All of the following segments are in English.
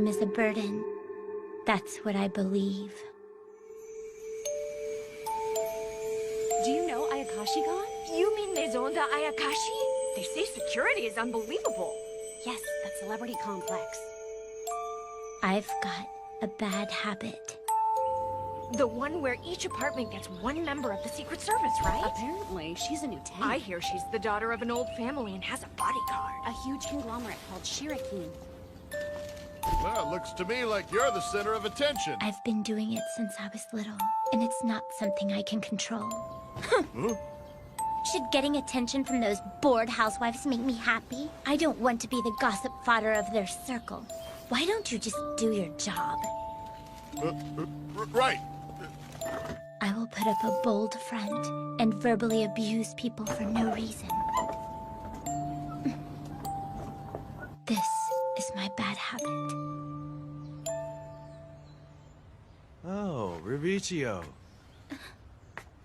time is a burden. That's what I believe. Do you know Ayakashi-gon? You mean Maison de Ayakashi? They say security is unbelievable. Yes, that celebrity complex. I've got a bad habit. The one where each apartment gets one member of the Secret Service, right? Apparently, she's a new tank. I hear she's the daughter of an old family and has a bodyguard. A huge conglomerate called Shirakin. Well, it looks to me like you're the center of attention. I've been doing it since I was little, and it's not something I can control. Huh? Should getting attention from those bored housewives make me happy? I don't want to be the gossip fodder of their circle. Why don't you just do your job? Right. I will put up a bold front and verbally abuse people for no reason. This is my bad habit. Oh, Rivicio.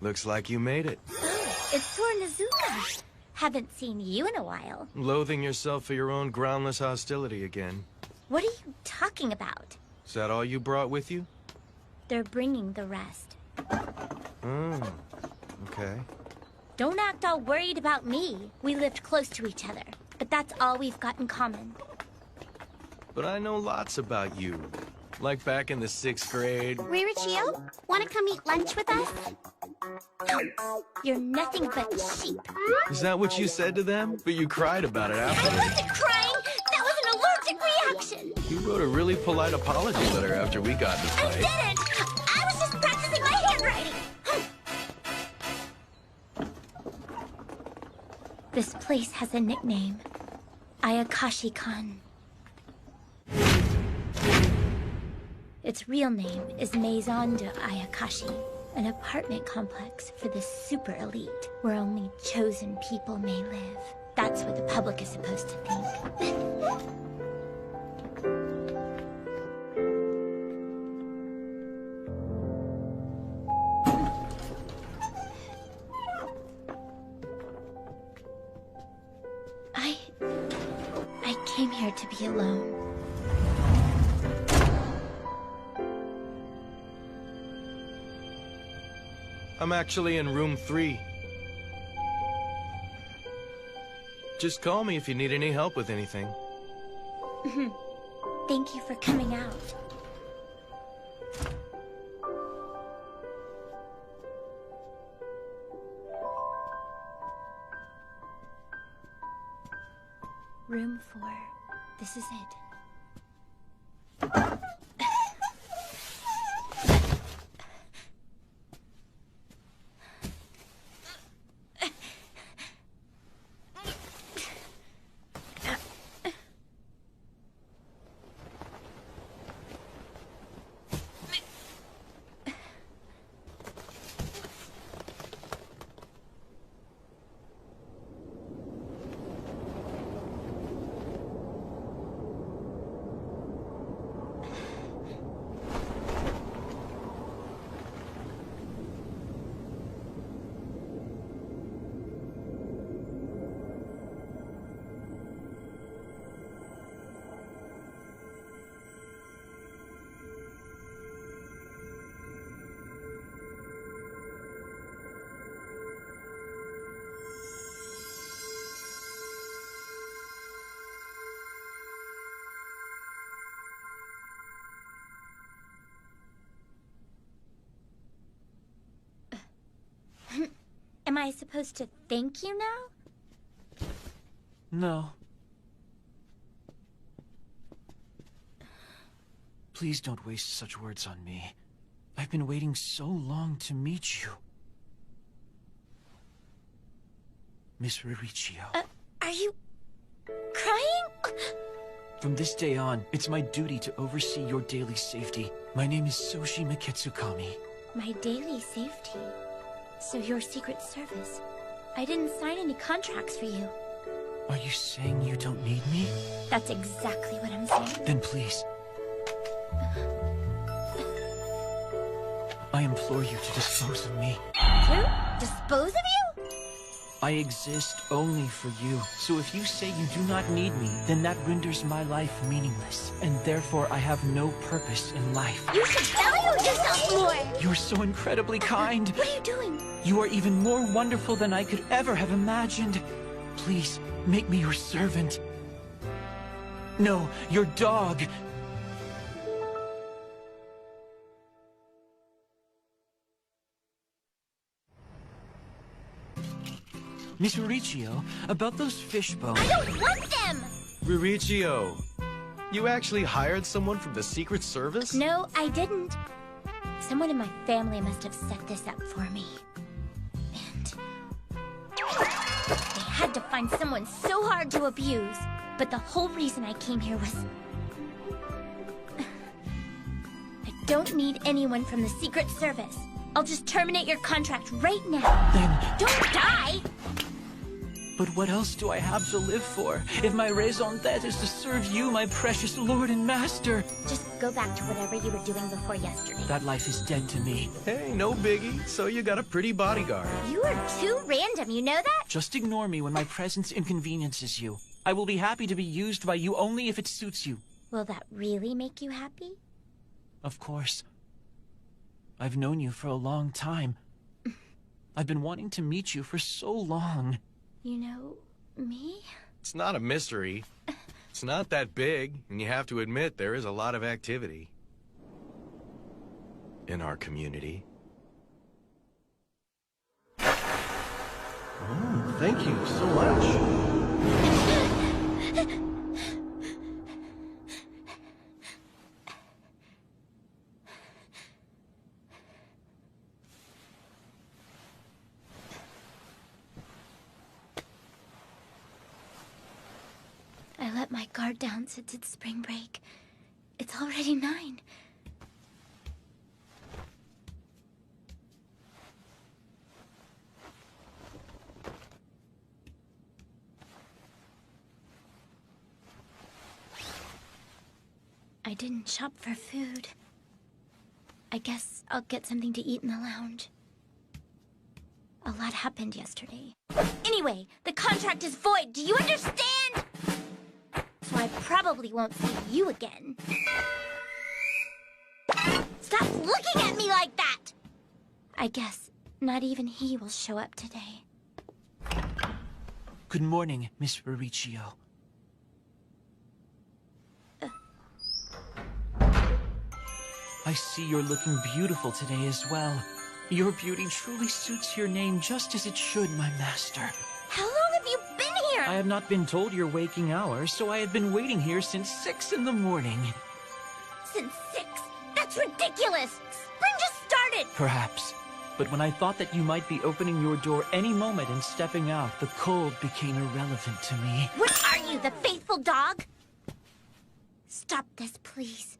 Looks like you made it. Oh, it's Tornazula. Haven't seen you in a while. Loathing yourself for your own groundless hostility again. What are you talking about? Is that all you brought with you? They're bringing the rest. Oh, okay. Don't act all worried about me. We lived close to each other, but that's all we've got in common. But I know lots about you. Like back in the 6th grade. Rivicio, wanna come eat lunch with us? You're nothing but sheep. Is that what you said to them? But you cried about it I afterwards. wasn't crying! That was an allergic reaction! You wrote a really polite apology letter after we got in the I fight. didn't! I was just practicing my handwriting! This place has a nickname. Ayakashi-kan. Its real name is Maison de Ayakashi, an apartment complex for the super elite, where only chosen people may live. That's what the public is supposed to think. I came here to be alone. I'm actually in room 3. Just call me if you need any help with anything. Thank you for coming out. Room 4. This is it. Am I supposed to thank you now? No. Please don't waste such words on me. I've been waiting so long to meet you. Miss Rivicio. Are you crying? From this day on, it's my duty to oversee your daily safety. My name is Soshi Miketsukami. My daily safety. So you're Secret Service. I didn't sign any contracts for you. Are you saying you don't need me? That's exactly what I'm saying. Then please. I implore you to dispose of me. To dispose of you? I exist only for you. So if you say you do not need me, then that renders my life meaningless. And therefore I have no purpose in life. You should value yourself more! You're so incredibly kind. What are you doing? You are even more wonderful than I could ever have imagined. Please, make me your servant. No, your dog. Miss Mauricio, about those fish bones. I don't want them! Mauricio, you actually hired someone from the Secret Service? No, I didn't. Someone in my family must have set this up for me. And they had to find someone so hard to abuse. But the whole reason I came here was... I don't need anyone from the Secret Service. I'll just terminate your contract right now. Then, Don't die! but what else do I have to live for? If my raison d'etre is to serve you, my precious lord and master. Just go back to whatever you were doing before yesterday. That life is dead to me. Hey, no biggie. So you got a pretty bodyguard. You are too random, you know that? Just ignore me when my presence inconveniences you. I will be happy to be used by you only if it suits you. Will that really make you happy? Of course. I've known you for a long time. I've been wanting to meet you for so long. You know, me? It's not a mystery. It's not that big, and you have to admit there is a lot of activity in our community. Oh, thank you so much. I let my guard down since it's spring break. It's already 9. I didn't shop for food. I guess I'll get something to eat in the lounge. A lot happened yesterday. Anyway, the contract is void. Do you understand? So I probably won't see you again. Stop looking at me like that! I guess not even he will show up today. Good morning, Miss Mauricio. I see you're looking beautiful today as well. Your beauty truly suits your name just as it should, my master. How long have you been here? I have not been told your waking hours, so I have been waiting here since 6 in the morning. Since 6? That's ridiculous! Spring just started! Perhaps. But when I thought that you might be opening your door any moment and stepping out, the cold became irrelevant to me. What are you, the faithful dog? Stop this, please.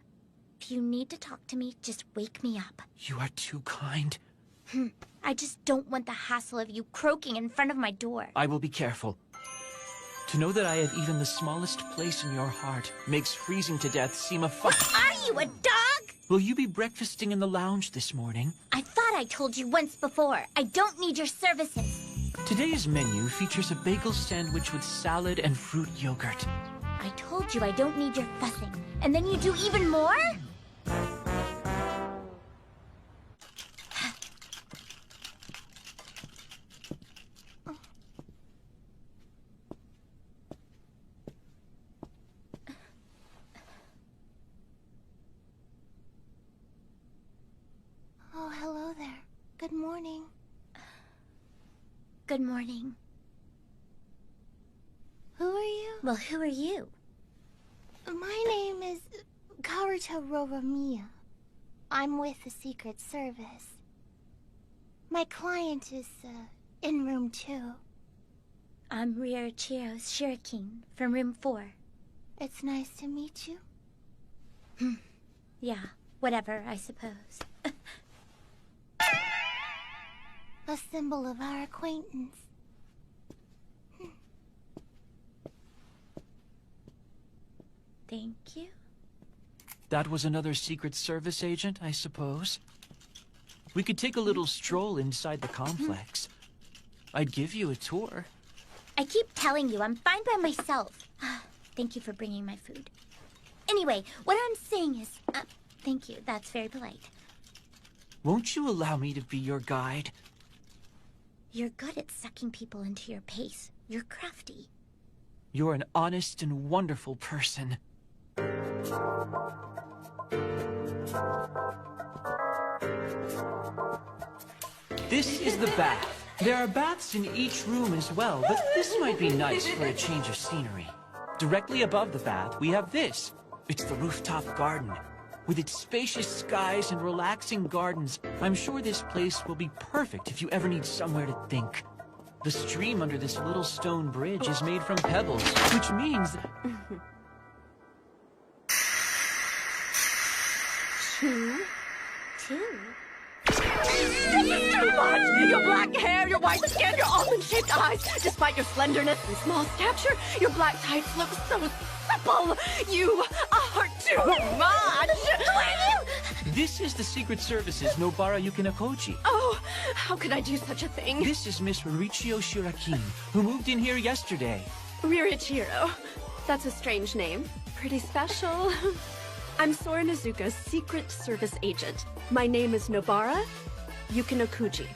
If you need to talk to me, just wake me up. You are too kind. I just don't want the hassle of you croaking in front of my door. I will be careful. To know that I have even the smallest place in your heart makes freezing to death seem a What are you, a dog? Will you be breakfasting in the lounge this morning? I thought I told you once before. I don't need your services. Today's menu features a bagel sandwich with salad and fruit yogurt. I told you I don't need your fussing. And then you do even more? Oh, hello there. Good morning. Good morning. Who are you? Well, who are you? My name is Karuta Roromia. I'm with the Secret Service. My client is, in room 2. I'm Ria Chiro's Shirakin from room 4. It's nice to meet you. Yeah, whatever, I suppose. A symbol of our acquaintance. Thank you. That was another Secret Service agent, I suppose. We could take a little stroll inside the complex. I'd give you a tour. I keep telling you, I'm fine by myself. Thank you for bringing my food. Anyway, what I'm saying is, thank you, that's very polite. Won't you allow me to be your guide? You're good at sucking people into your pace. You're crafty. You're an honest and wonderful person. This is the bath. There are baths in each room as well, but this might be nice for a change of scenery. Directly above the bath, we have this. It's the rooftop garden. With its spacious skies and relaxing gardens, I'm sure this place will be perfect if you ever need somewhere to think. The stream under this little stone bridge is made from pebbles, which means... Two? This is too much! Your black hair, your white skin, your almond-shaped eyes. Despite your slenderness and small stature, your black tights look so supple. You are too much! Who are you? This is the Secret Service's Nobara Yukinakoji. Oh, how could I do such a thing? This is Miss Riichio Shirakin, who moved in here yesterday. Riichiro. That's a strange name. Pretty special. I'm Sora Nezuka's Secret Service agent. My name is Nobara Yukinokuji.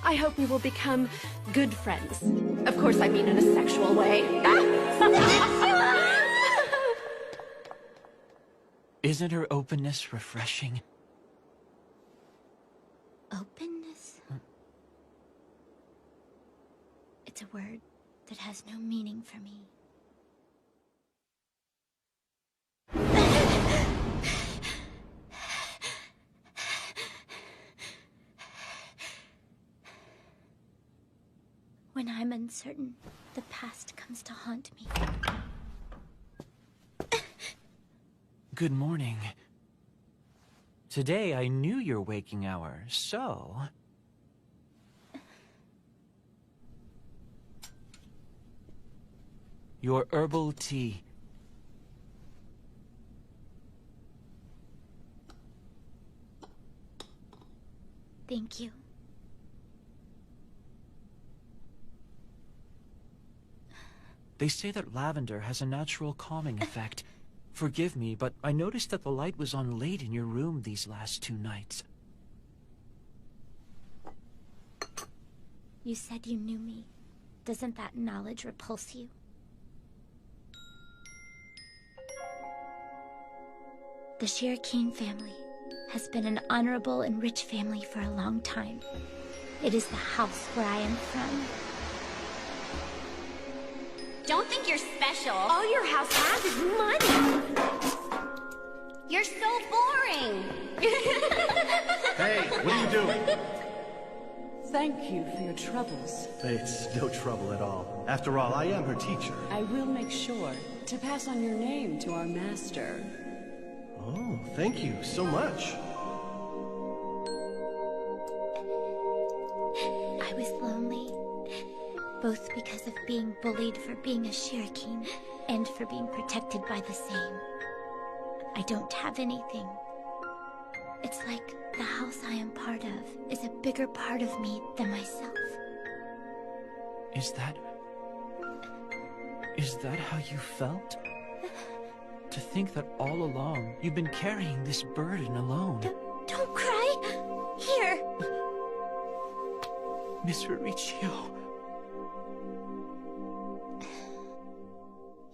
I hope we will become good friends. Of course, I mean in a sexual way. Isn't her openness refreshing? Openness? It's a word that has no meaning for me. When I'm uncertain, the past comes to haunt me. Good morning. Today I knew your waking hour, so... Your herbal tea. Thank you. They say that lavender has a natural calming effect. Forgive me, but I noticed that the light was on late in your room these last 2 nights. You said you knew me. Doesn't that knowledge repulse you? The Shirakin family has been an honorable and rich family for a long time. It is the house where I am from. Don't think you're special. All your house has is money. You're so boring. Hey, what are you doing? Thank you for your troubles. It's no trouble at all. After all, I am her teacher. I will make sure to pass on your name to our master. Oh, thank you so much. I was lonely, both because of being bullied for being a Shirakin and for being protected by the same. I don't have anything. It's like the house I am part of is a bigger part of me than myself. Is that how you felt? To think that all along you've been carrying this burden alone. Don't cry! Here! Miss Riichio.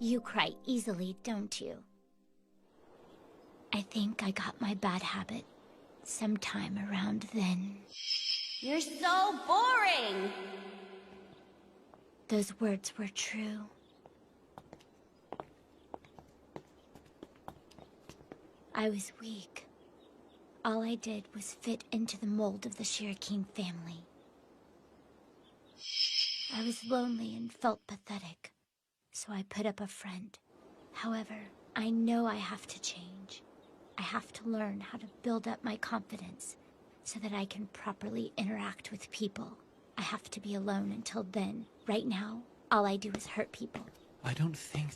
You cry easily, don't you? I think I got my bad habit sometime around then. You're so boring. Those words were true. I was weak. All I did was fit into the mold of the Shirakin family. I was lonely and felt pathetic, so I put up a front. However, I know I have to change. I have to learn how to build up my confidence so that I can properly interact with people. I have to be alone until then. Right now, all I do is hurt people. I don't think...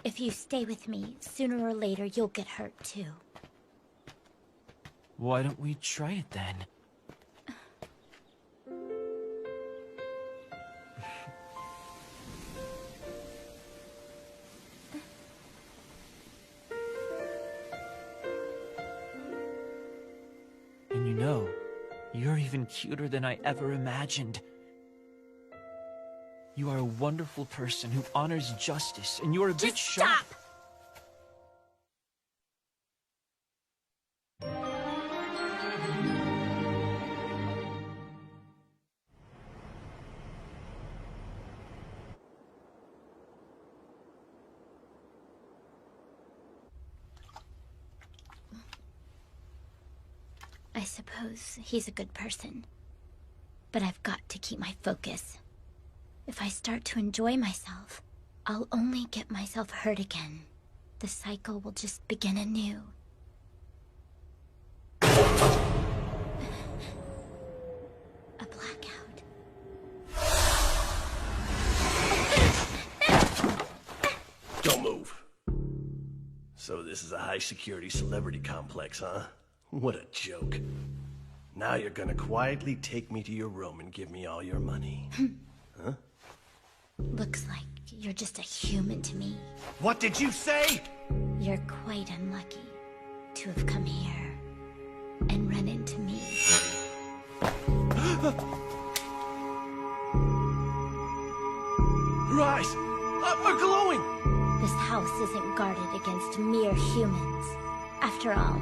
If you stay with me, sooner or later you'll get hurt too. Why don't we try it then? even cuter than I ever imagined. You are a wonderful person who honors justice, and you're a bit shy. Stop! I suppose he's a good person. But I've got to keep my focus. If I start to enjoy myself, I'll only get myself hurt again. The cycle will just begin anew. A blackout. Don't move. So this is a high-security celebrity complex, huh? What a joke. Now you're gonna quietly take me to your room and give me all your money. Huh? Looks like you're just a human to me. What did you say? You're quite unlucky to have come here and run into me. Your eyes are glowing! This house isn't guarded against mere humans. After all,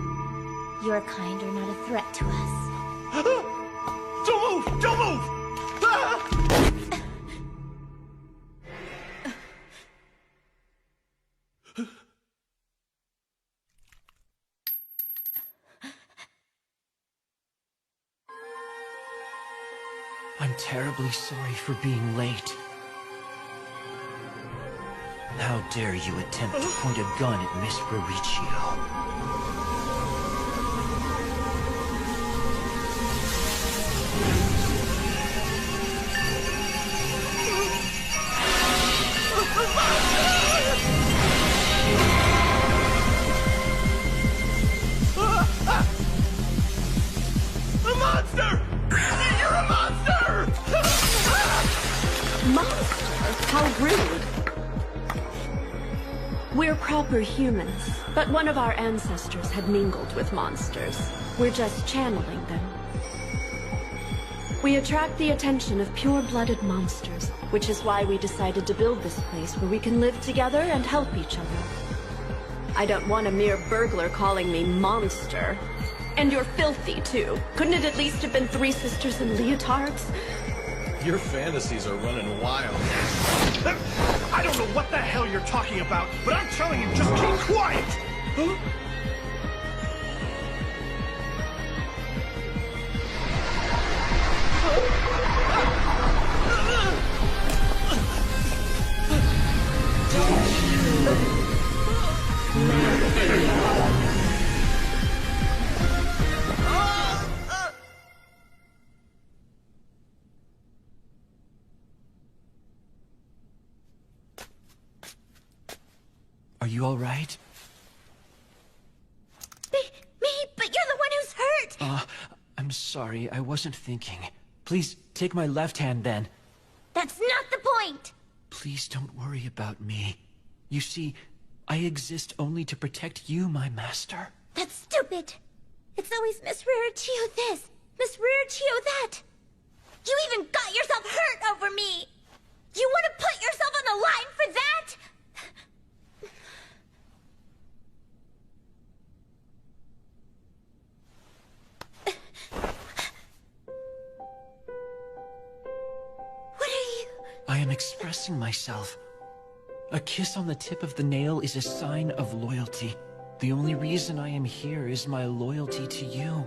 your kind are not a threat to us. Don't move! Don't move! Ah! I'm terribly sorry for being late. How dare you attempt to point a gun at Miss Mauricio? A monster! You're a monster! Monster? How rude. We're proper humans, but one of our ancestors had mingled with monsters. We're just channeling them. We attract the attention of pure-blooded monsters, which is why we decided to build this place where we can live together and help each other. I don't want a mere burglar calling me monster. And you're filthy, too. Couldn't it at least have been three sisters in leotards? Your fantasies are running wild. I don't know what the hell you're talking about, but I'm telling you, just keep quiet! Huh? Are you all right? Me? But you're the one who's hurt! I'm sorry, I wasn't thinking. Please, take my left hand then. That's not the point! Please don't worry about me. You see, I exist only to protect you, my master. That's stupid! It's always Miss Mauricio this, Miss Mauricio that! You even got yourself hurt over me! You want to put yourself on the line for that? What are you? I am expressing myself. A kiss on the tip of the nail is a sign of loyalty. The only reason I am here is my loyalty to you.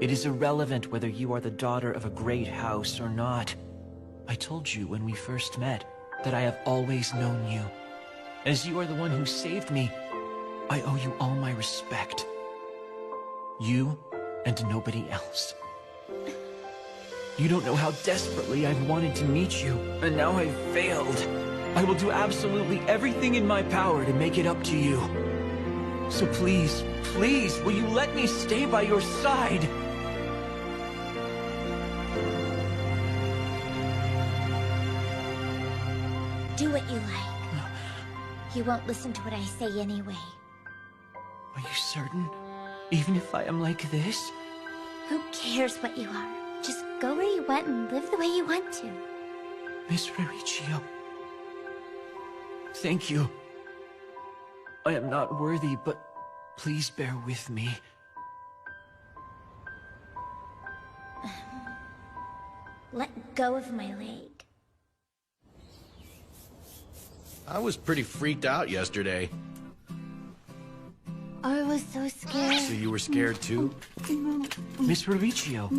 It is irrelevant whether you are the daughter of a great house or not. I told you when we first met that I have always known you. As you are the one who saved me, I owe you all my respect. You and nobody else. You don't know how desperately I've wanted to meet you, and now I've failed. I will do absolutely everything in my power to make it up to you. So please, please, will you let me stay by your side? Do what you like. You won't listen to what I say anyway. Are you certain? Even if I am like this? Who cares what you are? Just go where you want and live the way you want to. Miss Riccio. Thank you. I am not worthy, but please bear with me. Let go of my leg. I was pretty freaked out yesterday. I was so scared. So you were scared too? Miss Riccio,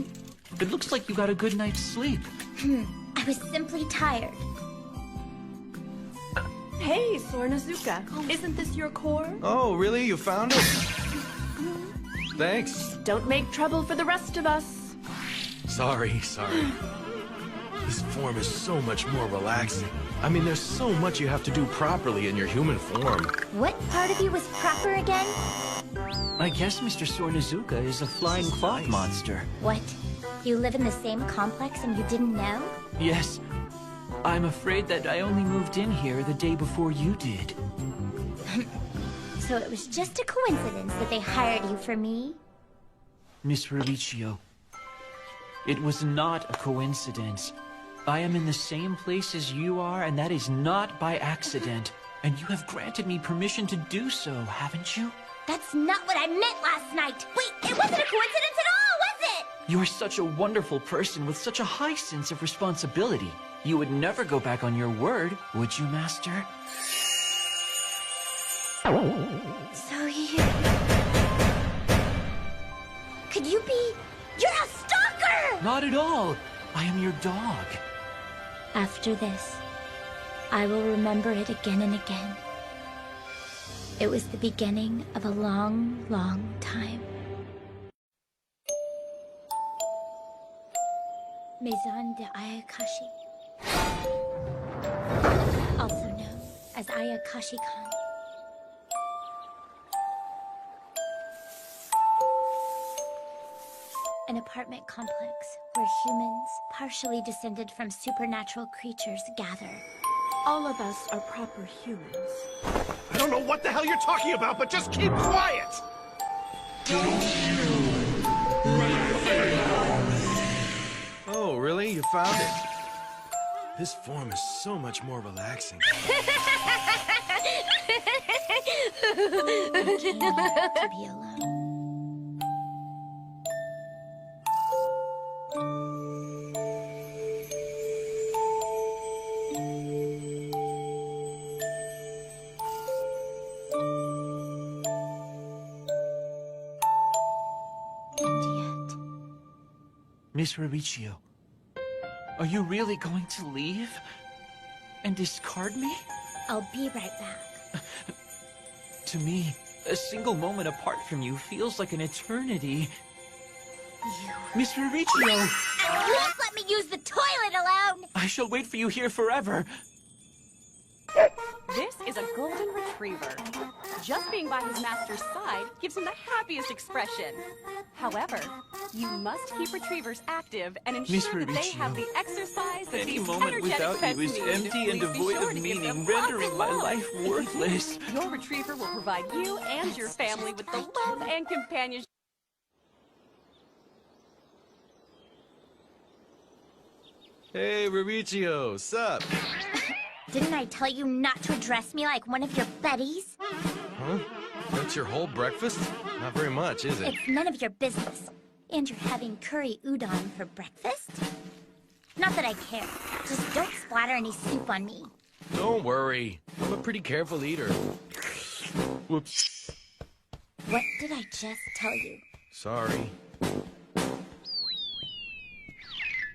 it looks like you got a good night's sleep. I was simply tired. Hey, Sornazuka. Isn't this your core? Oh, really? You found it? Thanks. Don't make trouble for the rest of us. Sorry. This form is so much more relaxing. I mean, there's so much you have to do properly in your human form. What part of you was proper again? I guess Mr. Sornazuka is a flying cloth monster. What? You live in the same complex and you didn't know? Yes. I'm afraid that I only moved in here the day before you did. So it was just a coincidence that they hired you for me? Miss Riccio, it was not a coincidence. I am in the same place as you are, and that is not by accident. And you have granted me permission to do so, haven't you? That's not what I meant last night! Wait, it wasn't a coincidence at all, was it? You are such a wonderful person with such a high sense of responsibility. You would never go back on your word, would you, Master? So you... Could you be... You're a stalker! Not at all. I am your dog. After this, I will remember it again and again. It was the beginning of a long, long time. Maison de Ayakashi. Also known as Ayakashi-kan. An apartment complex where humans, partially descended from supernatural creatures, gather. All of us are proper humans. I don't know what the hell you're talking about, but just keep quiet! Oh, really? You found it? This form is so much more relaxing. I came here to be alone. Miss Riccio, are you really going to leave? And discard me? I'll be right back. To me, a single moment apart from you feels like an eternity. Miss Riccio! At least let me use the toilet alone! I shall wait for you here forever. This is a golden retriever. Just being by his master's side gives him the happiest expression. However, you must keep retrievers active and ensure that they have the exercise that Any these moment energetic without pets you is need. empty and Please be devoid sure of to give meaning, them lots rendering of my love. life worthless. Your retriever will provide you and your family with the love and companionship. Hey, Riccio, sup? Didn't I tell you not to address me like one of your buddies? Huh? That's your whole breakfast? Not very much, is it? It's none of your business. And you're having curry udon for breakfast? Not that I care. Just don't splatter any soup on me. Don't worry. I'm a pretty careful eater. Whoops. What did I just tell you? Sorry.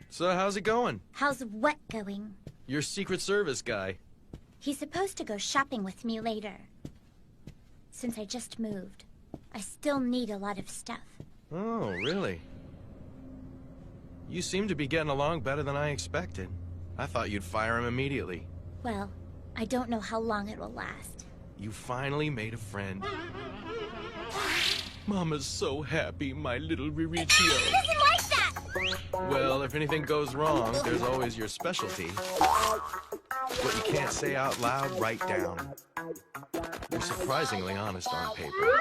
So how's it going? How's what going? Your Secret Service guy. He's supposed to go shopping with me later. Since I just moved, I still need a lot of stuff. Oh, really? You seem to be getting along better than I expected. I thought you'd fire him immediately. Well, I don't know how long it will last. You finally made a friend. Mama's so happy, my little Riccio. He doesn't like that! Well, if anything goes wrong, there's always your specialty. What you can't say out loud, write down. You're surprisingly honest on paper.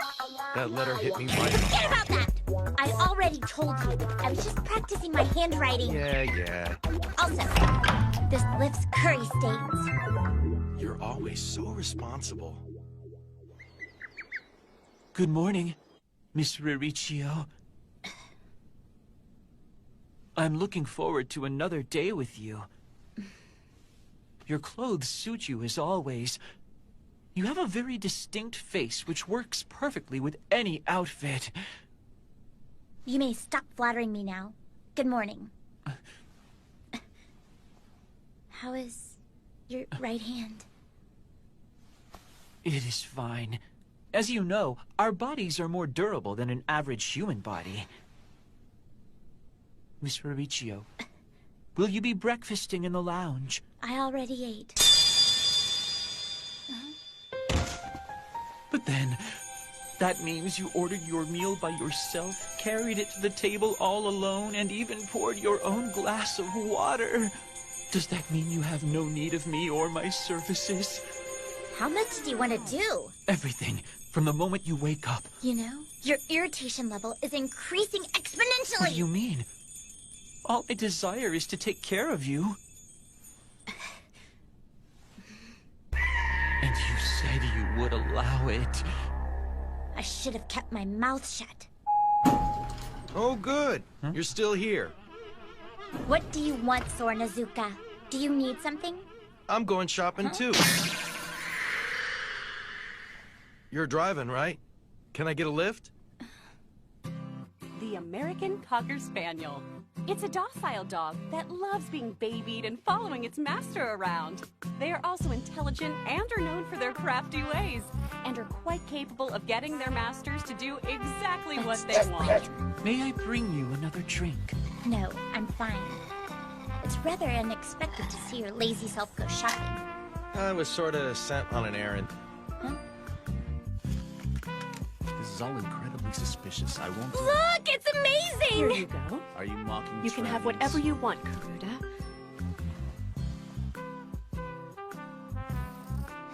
That letter hit me right in the Forget heart. about that! I already told you. I was just practicing my handwriting. Yeah. Also, this lifts curry stains. You're always so responsible. Good morning, Miss Ririchio. I'm looking forward to another day with you. Your clothes suit you as always. You have a very distinct face which works perfectly with any outfit. You may stop flattering me now. Good morning. How is your right hand? It is fine. As you know, our bodies are more durable than an average human body. Miss Ririchio, will you be breakfasting in the lounge? I already ate. But then, that means you ordered your meal by yourself, carried it to the table all alone, and even poured your own glass of water. Does that mean you have no need of me or my services? How much do you want to do? Everything, from the moment you wake up. You know, your irritation level is increasing exponentially. What do you mean? All I desire is to take care of you. And you said you would allow it. I should have kept my mouth shut. Oh, good. You're still here. What do you want, Sornazuka? Do you need something? I'm going shopping too. You're driving, right? Can I get a lift? The American Cocker Spaniel. It's a docile dog that loves being babied and following its master around. They are also intelligent and are known for their crafty ways, and are quite capable of getting their masters to do exactly what they want. May I bring you another drink? No, I'm fine. It's rather unexpected to see your lazy self go shopping. I was sort of sent on an errand. This is all incredibly suspicious. I won't... Look, it's amazing! Here you go. Are you mocking You can have Travis? whatever you want, Karuda.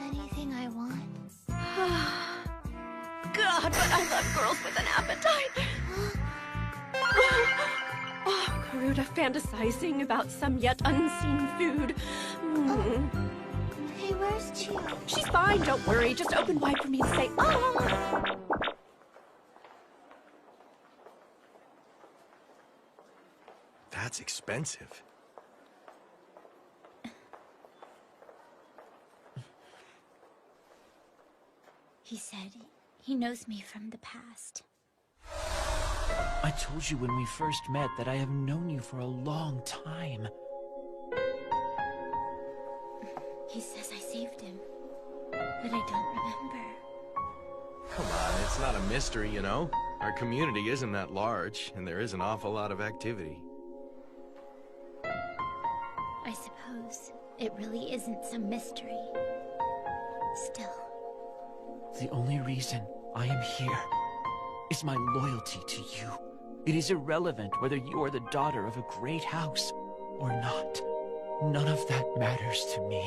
Anything I want. God, but I love girls with an appetite. Oh, Karuda fantasizing about some yet unseen food. Hey, where's Chio? She's fine, don't worry. Just open wide for me to say, oh! That's expensive. He said he knows me from the past. I told you when we first met that I have known you for a long time. He says I saved him, but I don't remember. Come on, it's not a mystery, you know? Our community isn't that large, and there is an awful lot of activity. I suppose it really isn't some mystery. Still. The only reason I am here is my loyalty to you. It is irrelevant whether you are the daughter of a great house or not. None of that matters to me.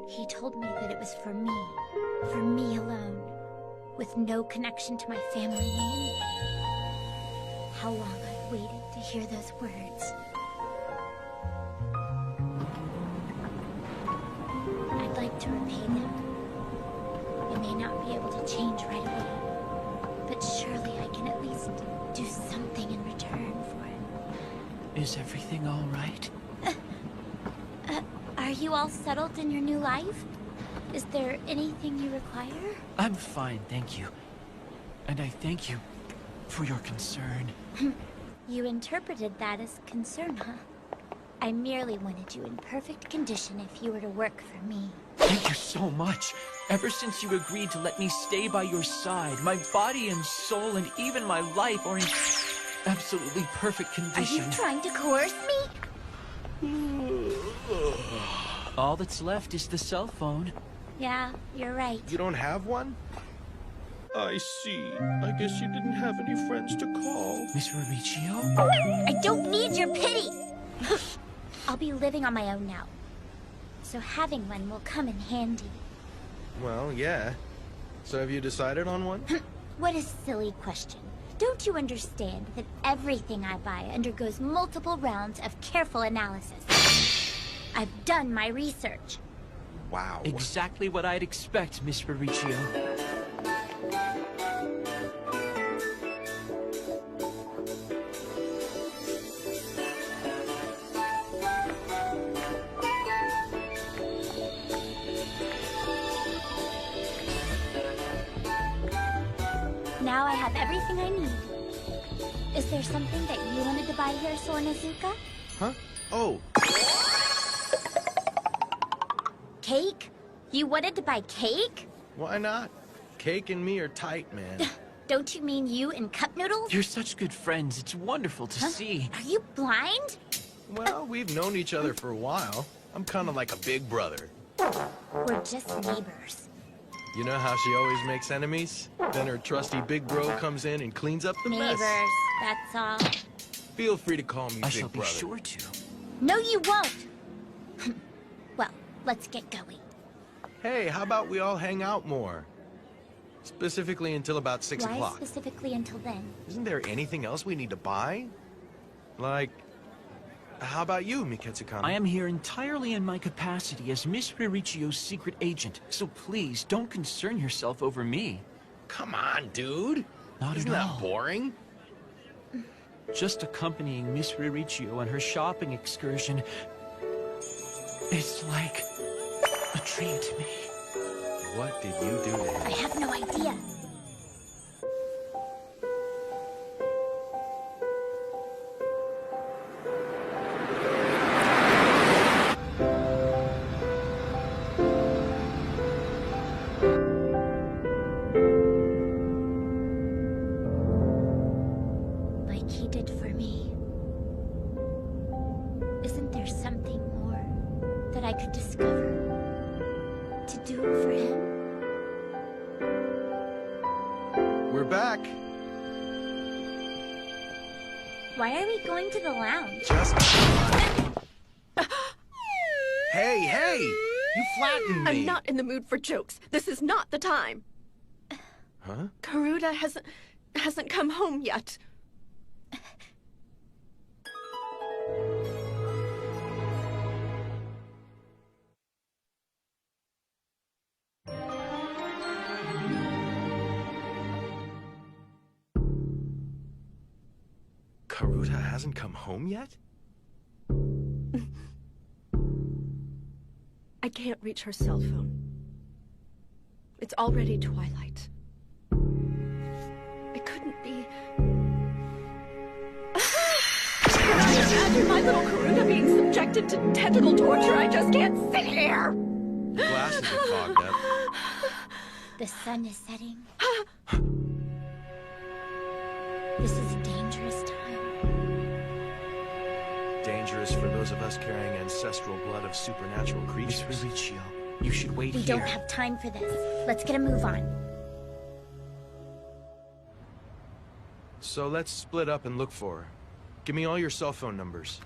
He told me that it was for me alone, with no connection to my family name. How long I waited to hear those words. I'd like to repay them. I may not be able to change right away, but surely I can at least do something in return for it. Is everything all right? Are you all settled in your new life? Is there anything you require? I'm fine, thank you. And I thank you for your concern. You interpreted that as concern, huh? I merely wanted you in perfect condition if you were to work for me. Thank you so much. Ever since you agreed to let me stay by your side, my body and soul and even my life are in absolutely perfect Are condition. you trying to coerce me? All that's left is the cell phone. Yeah, you're right. You don't have one? I see. I guess you didn't have any friends to call. Miss Ririchio? I don't need your pity! I'll be living on my own now. so having one will come in handy. Well, yeah. So have you decided on one? What a silly question. Don't you understand that everything I buy undergoes multiple rounds of careful analysis? I've done my research. Wow. Exactly what I'd expect, Miss Fabrizio. Now I have everything I need. Is there something that you wanted to buy here, Sornazuka? Huh? Oh. Cake? You wanted to buy cake? Why not? Cake and me are tight, man. Don't you mean you and Cup Noodles? You're such good friends. It's wonderful to see. Are you blind? Well, we've known each other for a while. I'm kind of like a big brother. We're just neighbors. You know how she always makes enemies? Then her trusty big bro comes in and cleans up the Neighbors, mess. that's all. Feel free to call me I big shall be brother. sure to. No, you won't. Well, let's get going. Hey, how about we all hang out more? Specifically until about 6 Why o'clock. specifically until then? Isn't there anything else we need to buy? Like, how about you, Miketsu-kan? I am here entirely in my capacity as Miss Fabrizio's secret agent, so please don't concern yourself over me. Come on, dude. Not Isn't at that all. boring? Just accompanying Miss Fabrizio on her shopping excursion. It's like a dream to me. What did you do to him? I have no idea. Like he did for me. Isn't there something more that I could discover to do for him? We're back. Why are we going to the lounge? Just... Hey, hey! You flattened me! I'm not in the mood for jokes. This is not the time. Huh? Karuta hasn't come home yet. Karuta hasn't come home yet? I can't reach her cell phone. It's already twilight. It couldn't be... Can I imagine my little Karuta being subjected to tentacle torture? I just can't sit here! The glasses are fogged up. The sun is setting. This is a dangerous time. Dangerous for those of us carrying ancestral blood of supernatural Miss creatures. Fabrizio, you should wait We here. don't have time for this. Let's get a move on. So let's split up and look for her. Give me all your cell phone numbers.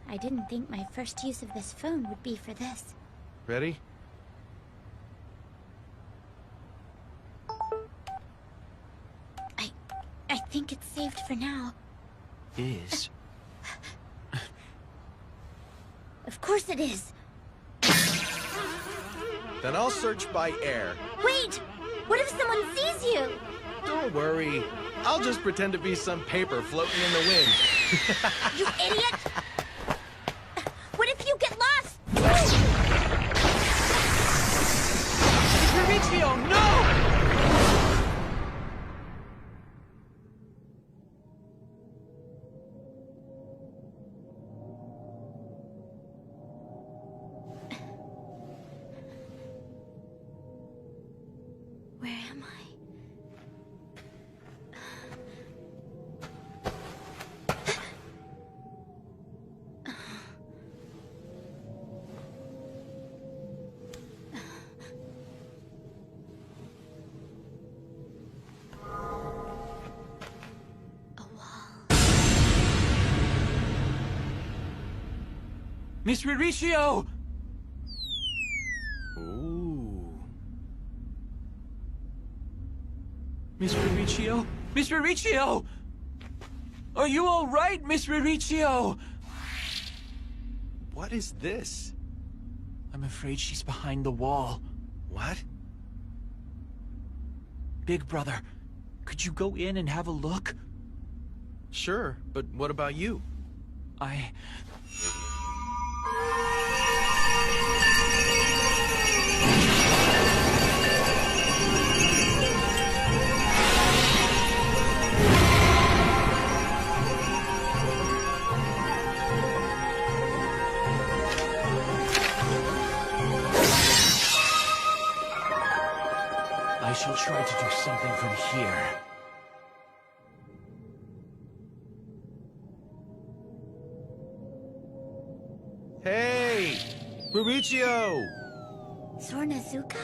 I didn't think my first use of this phone would be for this. Ready? I think it's saved for now. Is. Of course it is. Then I'll search by air. Wait! What if someone sees you? Don't worry. I'll just pretend to be some paper floating in the wind. You idiot! What if you get lost? Fabrizio, no! Where am I? Miss Riccio! Ooh. Miss Riccio? Miss Riccio! Are you all right, Miss Riccio? What is this? I'm afraid she's behind the wall. What? Big brother, could you go in and have a look? Sure, but what about you? I shall try to do something from here. Hey! Mauricio! Sornazuka?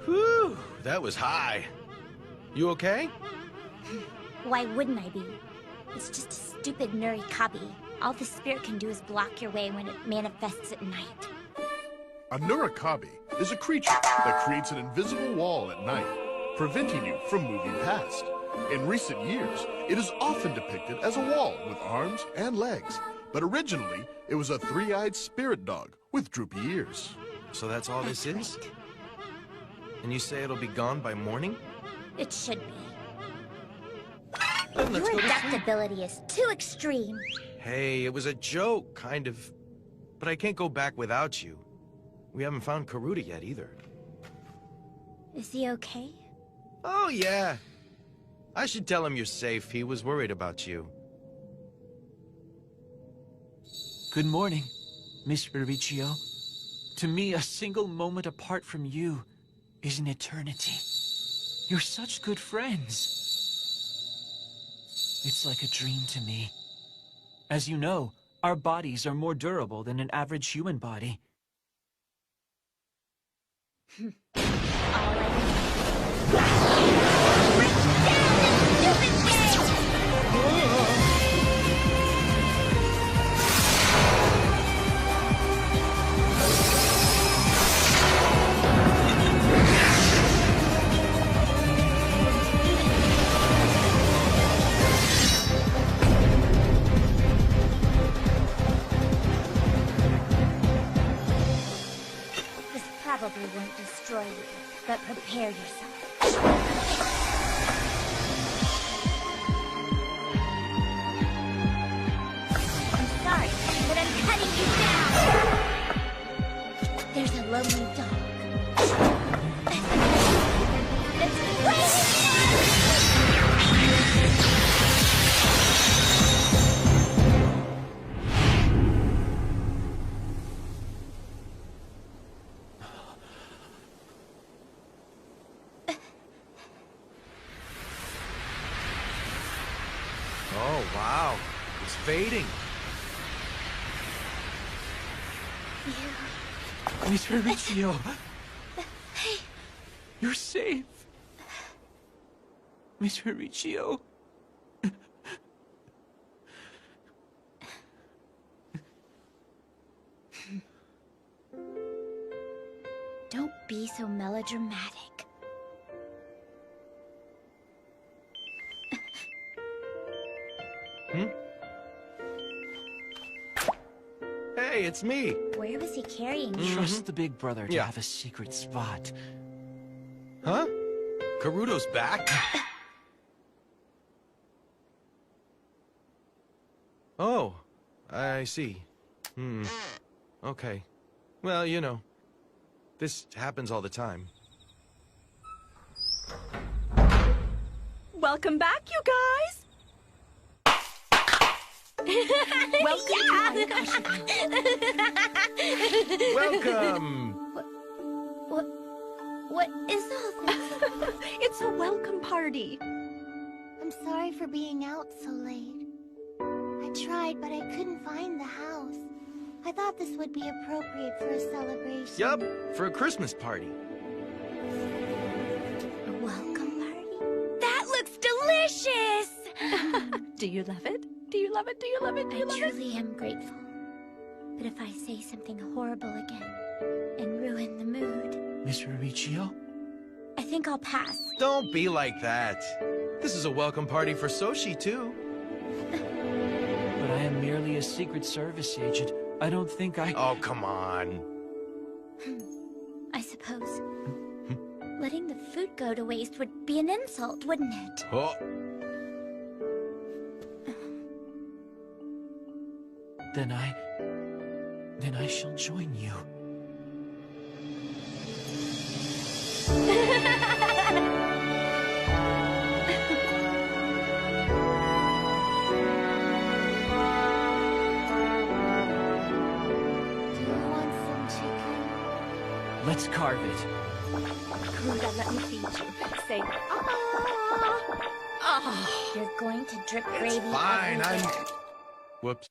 Whew, that was high. You okay? Why wouldn't I be? It's just a stupid Nurikabi. All the spirit can do is block your way when it manifests at night. A Nurikabi is a creature that creates an invisible wall at night, preventing you from moving past. In recent years, it is often depicted as a wall with arms and legs, but originally, it was a three-eyed spirit dog with droopy ears. So that's all this is? And you say it'll be gone by morning? It should be. Then let's Your go to sleep. adaptability is too extreme. Hey, it was a joke, kind of. But I can't go back without you. We haven't found Karuta yet, either. Is he okay? Oh, yeah. I should tell him you're safe. He was worried about you. Good morning, Miss Riccio. To me, a single moment apart from you is an eternity. You're such good friends. It's like a dream to me. As you know, our bodies are more durable than an average human body. This probably won't destroy you, but prepare yourself. I'm sorry, but I'm cutting you down! There's a lonely dog. It's waiting! Oh, wow. It's fading. Miss Riccio! You're safe! Miss Riccio! Don't be so melodramatic. Hey, it's me. Where was he carrying you? Trust the big brother to Yeah. have a secret spot. Huh? Karuto's back? Oh, I see. Okay. Well, you know, this happens all the time. Welcome back, you guys! Welcome! What is all this? It's a welcome party. I'm sorry for being out so late. I tried, but I couldn't find the house. I thought this would be appropriate for a celebration. Yup, for a Christmas party. A welcome party? That looks delicious! Do you love it? Do you love it? Do you love it? Do you I love it? truly am grateful. But if I say something horrible again and ruin the mood, Miss Riccio? I think I'll pass. Don't be like that. This is a welcome party for Soshi, too. But I am merely a Secret Service agent. I don't think I... Oh, come on. I suppose. Letting the food go to waste would be an insult, wouldn't it? Oh. Then I shall join you. Let's carve it. Gruda, let me feed you. Say, You're going to drip gravy Fine, everywhere. Whoops.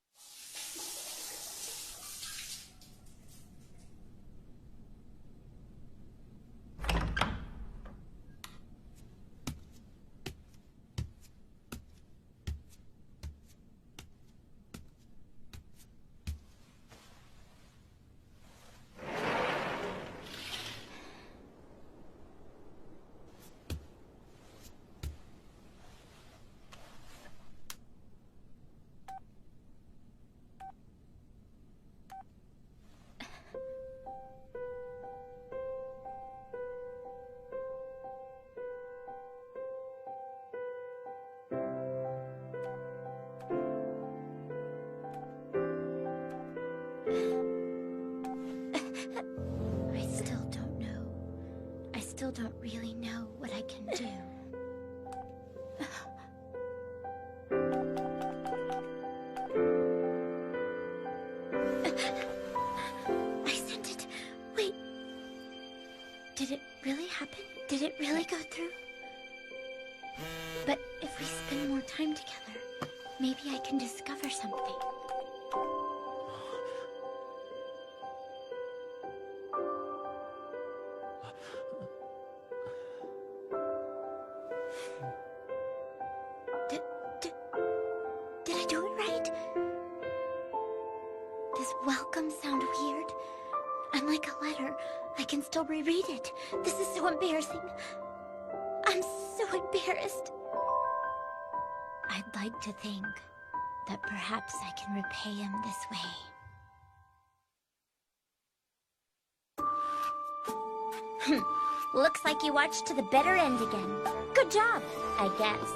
I still don't really know what I can do. I sent it. Wait. Did it really happen? Did it really go through? But if we spend more time together, maybe I can discover something. Did I do it right? Does welcome sound weird? I'm like a letter. I can still reread it. This is so embarrassing. I'm so embarrassed. I'd like to think that perhaps I can repay him this way. Looks like you watched to the better end again. Good job, I guess.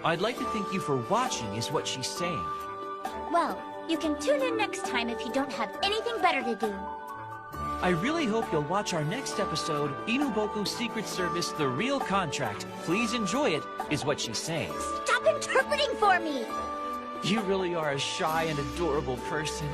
I'd like to thank you for watching, is what she's saying. Well, you can tune in next time if you don't have anything better to do. I really hope you'll watch our next episode, Inuboku Secret Service, The Real Contract. Please enjoy it, is what she's saying. Stop interpreting for me! You really are a shy and adorable person.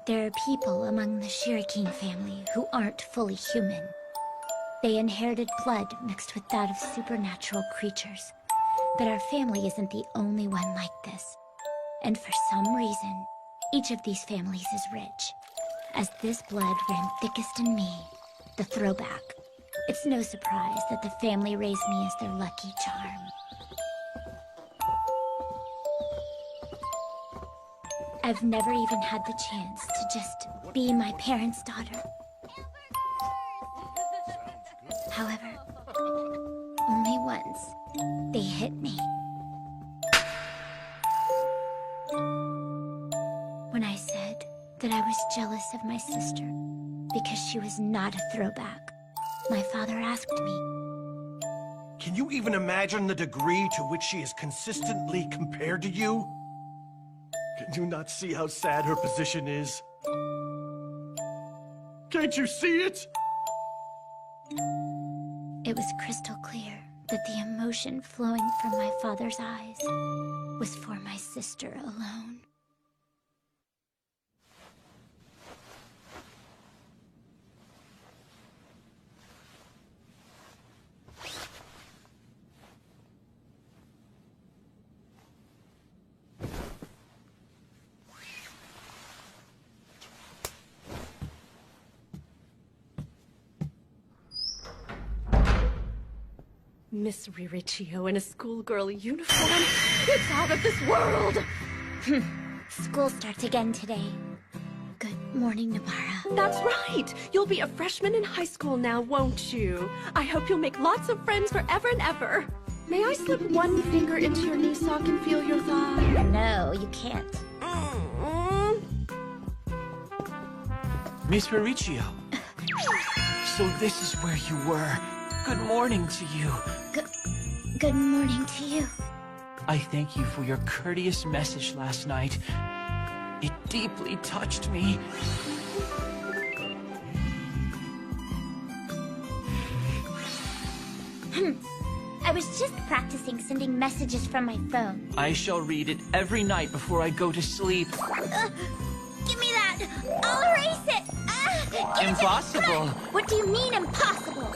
There are people among the Shuriken family who aren't fully human. They inherited blood mixed with that of supernatural creatures. But our family isn't the only one like this. And for some reason, each of these families is rich. As this blood ran thickest in me, the throwback, it's no surprise that the family raised me as their lucky charm. I've never even had the chance to just be my parents' daughter. However, only once, they hit me. when I said that I was jealous of my sister because she was not a throwback. My father asked me. Can you even imagine the degree to which she is consistently compared to you? Can you not see how sad her position is? Can't you see it? It was crystal clear that the emotion flowing from my father's eyes was for my sister alone. Miss Riricchio in a schoolgirl uniform? It's out of this world! School starts again today. Good morning, Nobara. That's right! You'll be a freshman in high school now, won't you? I hope you'll make lots of friends forever and ever. May I slip one finger into your knee sock and feel your thigh? No, you can't. Miss Riricchio. So this is where you were. Good morning to you. Good morning to you. I thank you for your courteous message last night. It deeply touched me. I was just practicing sending messages from my phone. I shall read it every night before I go to sleep. Give me that! I'll erase it! Impossible! What do you mean, impossible?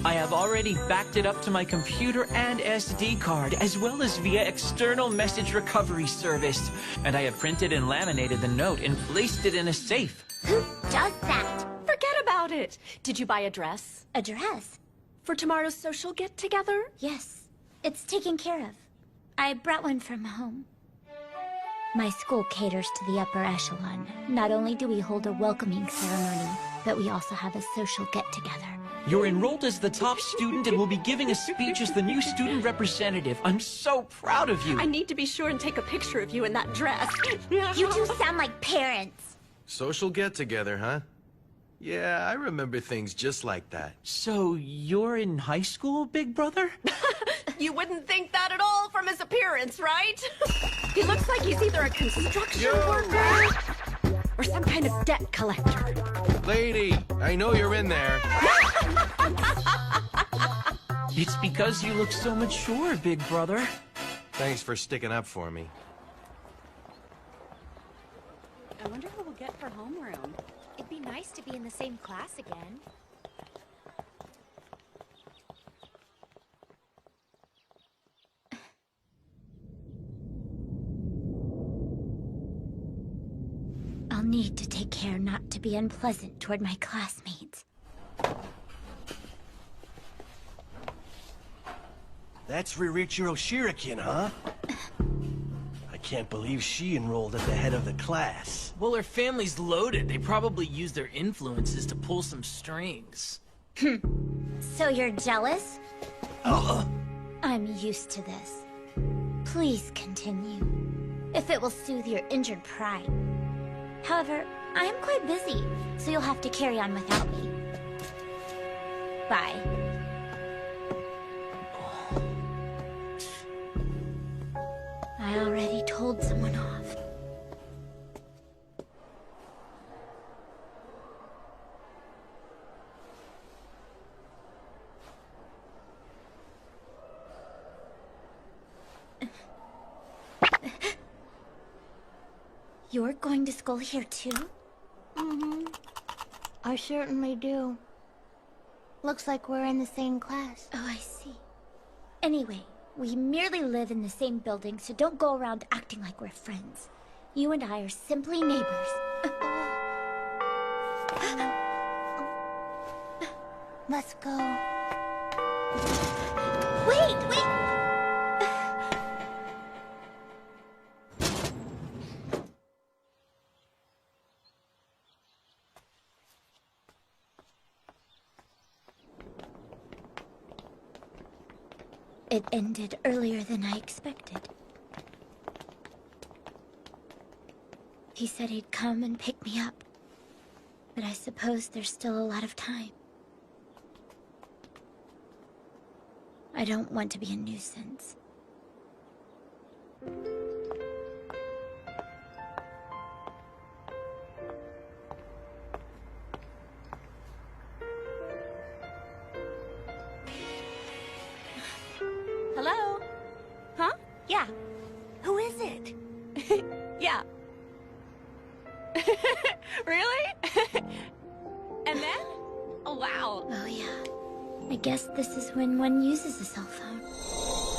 I have already backed it up to my computer and SD card, as well as via external message recovery service. And I have printed and laminated the note and placed it in a safe. Who does that? Forget about it! Did you buy a dress? A dress? For tomorrow's social get-together? Yes. It's taken care of. I brought one from home. My school caters to the upper echelon. Not only do we hold a welcoming ceremony, but we also have a social get-together. You're enrolled as the top student and will be giving a speech as the new student representative. I'm so proud of you. I need to be sure and take a picture of you in that dress. You two sound like parents. Social get-together, huh? Yeah, I remember things just like that. So you're in high school, big brother? You wouldn't think that at all from his appearance, right? He looks like he's either a construction worker or some kind of debt collector. Lady, I know you're in there. It's because you look so mature, big brother. Thanks for sticking up for me. I wonder who we'll get for homeroom. It'd be nice to be in the same class again. I'll need to take care not to be unpleasant toward my classmates. That's Riricchio Shirikin, huh? I can't believe she enrolled at the head of the class. Well, her family's loaded. They probably use their influences to pull some strings. So you're jealous? I'm used to this. Please continue, if it will soothe your injured pride. However, I am quite busy, so you'll have to carry on without me. Bye. I already told someone off. You're going to school here too? Mm-hmm. I certainly do. Looks like we're in the same class. Oh, I see. Anyway, we merely live in the same building, so don't go around acting like we're friends. You and I are simply neighbors. Let's go. Wait! It ended earlier than I expected. He said he'd come and pick me up. But I suppose there's still a lot of time. I don't want to be a nuisance. Hello? Huh? Yeah. Who is it? Yeah. Really? And then? Oh, wow. Oh, yeah. I guess this is when one uses a cell phone.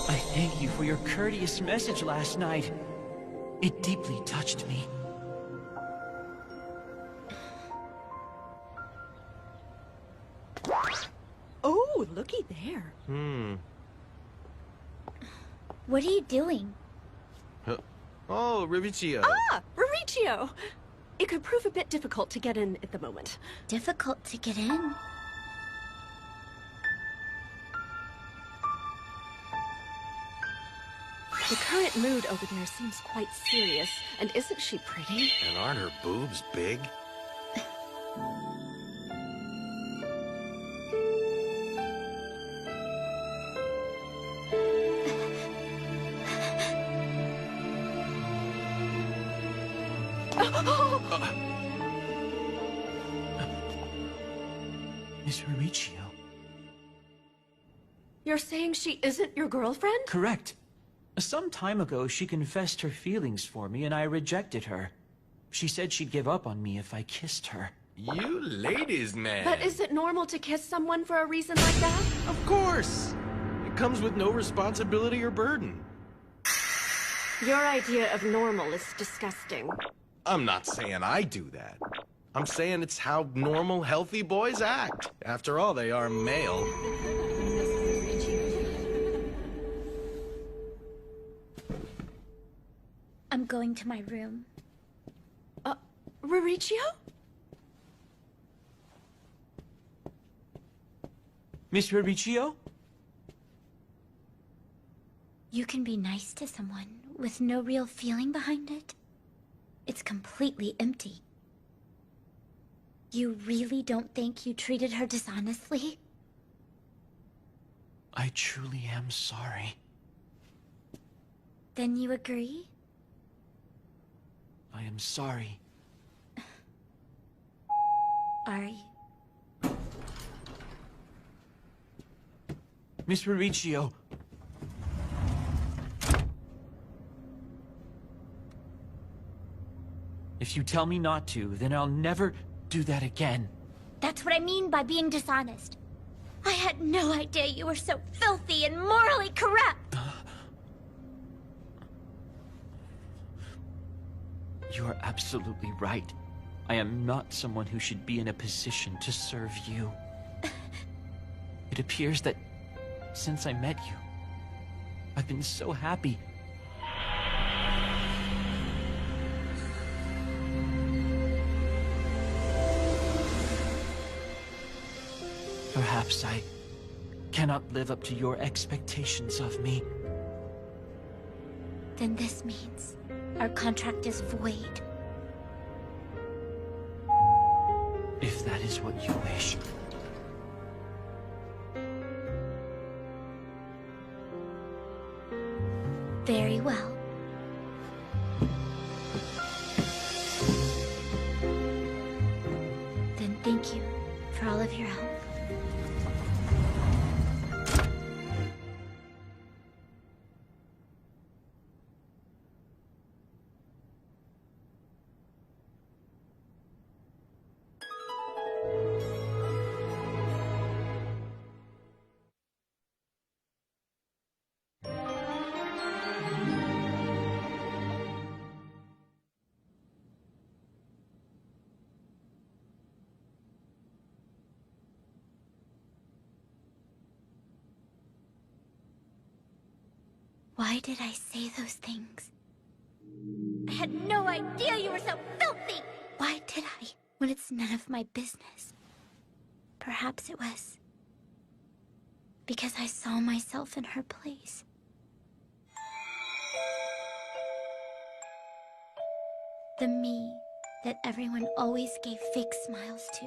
I thank you for your courteous message last night. It deeply touched me. Oh, looky there. What are you doing? Oh, Rivicio. Ah, Mauricio! It could prove a bit difficult to get in at the moment. Difficult to get in? The current mood over there seems quite serious, and isn't she pretty? And aren't her boobs big? Miss Mauricio. You're saying she isn't your girlfriend? Correct. Some time ago, she confessed her feelings for me, and I rejected her. She said she'd give up on me if I kissed her. You ladies, man. But is it normal to kiss someone for a reason like that? Of course. It comes with no responsibility or burden. Your idea of normal is disgusting. I'm not saying I do that. I'm saying it's how normal, healthy boys act. After all, they are male. I'm going to my room. Mauricio? Miss Mauricio? You can be nice to someone with no real feeling behind it. It's completely empty. You really don't think you treated her dishonestly? I truly am sorry. Then you agree? I am sorry. Are you? Miss Mauricio. If you tell me not to, then I'll never do that again. That's what I mean by being dishonest. I had no idea you were so filthy and morally corrupt. You are absolutely right. I am not someone who should be in a position to serve you. It appears that since I met you, I've been so happy. Perhaps I cannot live up to your expectations of me. Then this means our contract is void. If that is what you wish. Very well. Then thank you for all of your help. Why did I say those things? I had no idea you were so filthy! Why did I, when it's none of my business? Perhaps it was because I saw myself in her place. The me that everyone always gave fake smiles to,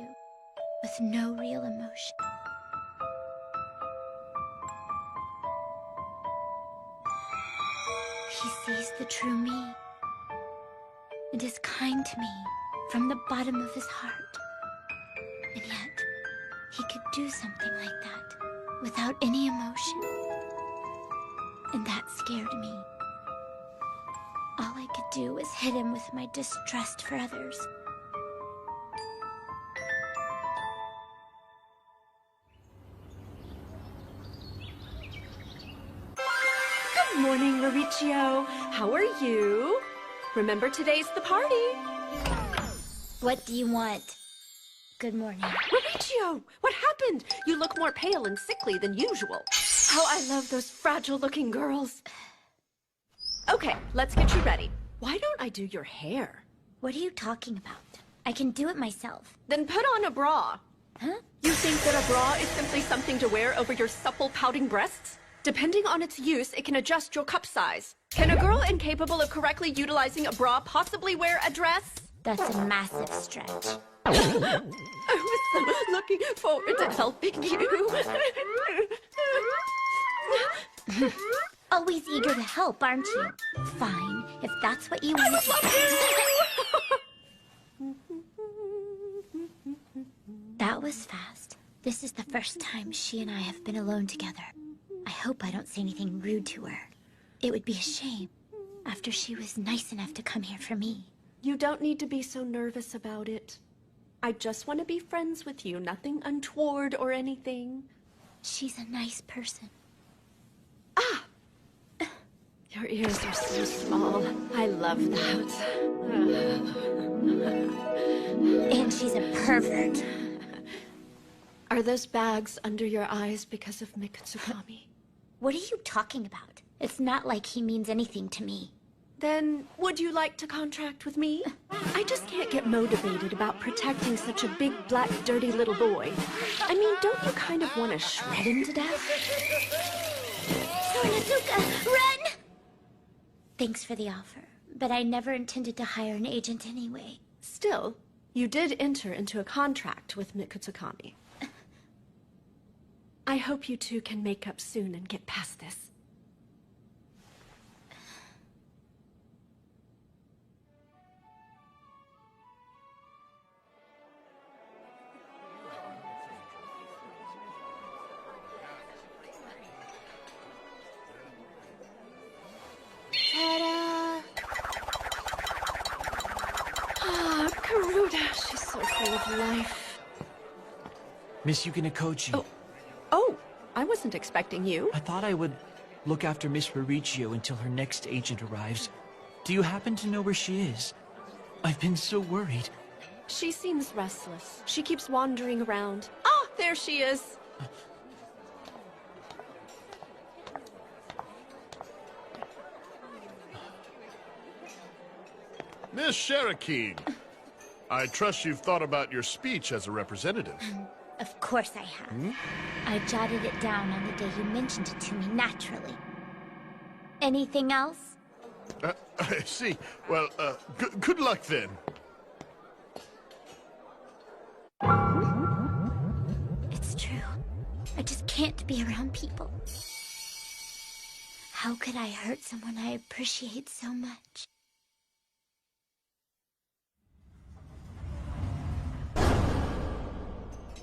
with no real emotion. He sees the true me and is kind to me from the bottom of his heart. And yet, he could do something like that without any emotion. And that scared me. All I could do was hit him with my distrust for others. Good morning, Mauricio. How are you? Remember, today's the party. What do you want? Good morning. Mauricio, what happened? You look more pale and sickly than usual. How I love those fragile-looking girls. Okay, let's get you ready. Why don't I do your hair? What are you talking about? I can do it myself. Then put on a bra. Huh? You think that a bra is simply something to wear over your supple, pouting breasts? Depending on its use, it can adjust your cup size. Can a girl incapable of correctly utilizing a bra possibly wear a dress? That's a massive stretch. I was so looking forward to helping you. Always eager to help, aren't you? Fine, if that's what you want to do. That was fast. This is the first time she and I have been alone together. I hope I don't say anything rude to her. It would be a shame, after she was nice enough to come here for me. You don't need to be so nervous about it. I just want to be friends with you, nothing untoward or anything. She's a nice person. Ah! Your ears are so small. I love that. And she's a pervert. Are those bags under your eyes because of Mikutsukami? What are you talking about? It's not like he means anything to me. Then, would you like to contract with me? I just can't get motivated about protecting such a big, black, dirty little boy. I mean, don't you kind of want to shred him to death? Sornazuka, run! Thanks for the offer, but I never intended to hire an agent anyway. Still, you did enter into a contract with Mikutsukami. I hope you two can make up soon and get past this. Ah, Karuda, she's so full of life. Miss Yukinakochi. Oh, I wasn't expecting you. I thought I would look after Miss Mauricio until her next agent arrives. Do you happen to know where she is? I've been so worried. She seems restless. She keeps wandering around. Ah, there she is. Miss Sherakeen, I trust you've thought about your speech as a representative. Of course I have. I jotted it down on the day you mentioned it to me naturally. Anything else? I see. Well, good luck then. It's true. I just can't be around people. How could I hurt someone I appreciate so much?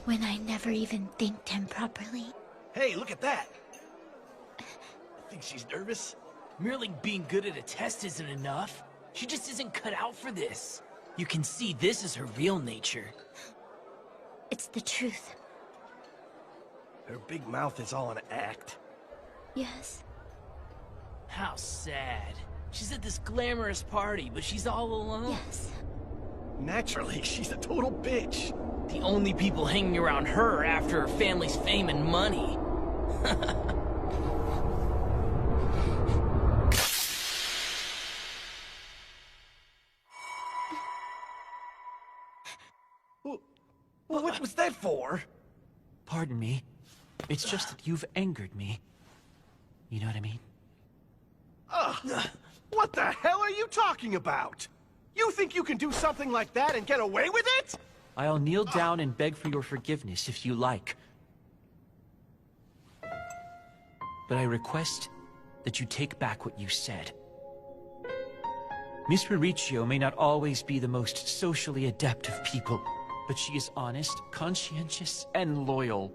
When I never even thanked him properly. Hey, look at that! I think she's nervous. Merely being good at a test isn't enough. She just isn't cut out for this. You can see this is her real nature. It's the truth. Her big mouth is all an act. Yes. How sad. She's at this glamorous party, but she's all alone. Yes. Naturally, she's a total bitch. The only people hanging around her are after her family's fame and money. What was that for? Pardon me. It's just that you've angered me. You know what I mean? What the hell are you talking about? You think you can do something like that and get away with it? I'll kneel down and beg for your forgiveness if you like. But I request that you take back what you said. Miss Riccio may not always be the most socially adept of people, but she is honest, conscientious, and loyal.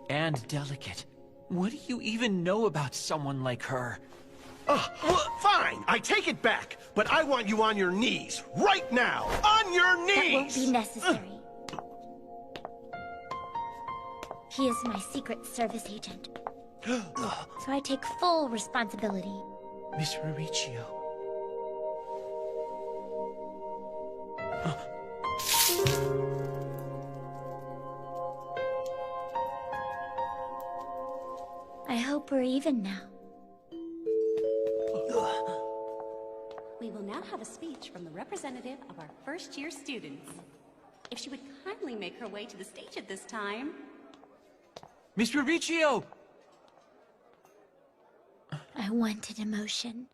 And delicate. What do you even know about someone like her? Fine, I take it back, but I want you on your knees, right now! On your knees! That won't be necessary. He is my Secret Service agent. So I take full responsibility. Miss Riccio. I hope we're even now. We will now have a speech from the representative of our first-year students. If she would kindly make her way to the stage at this time. Mr. Riccio! I wanted emotion.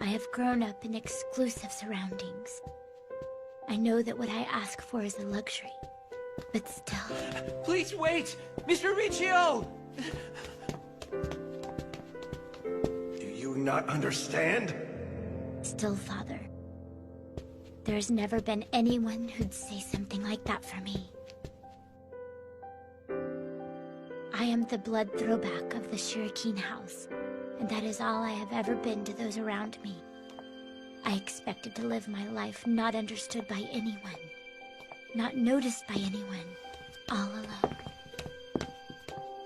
I have grown up in exclusive surroundings. I know that what I ask for is a luxury, but still... Please wait! Mr. Riccio! Do you not understand? Still, Father. There's never been anyone who'd say something like that for me. I am the blood throwback of the Shuriken house, and that is all I have ever been to those around me. I expected to live my life not understood by anyone, not noticed by anyone, all alone.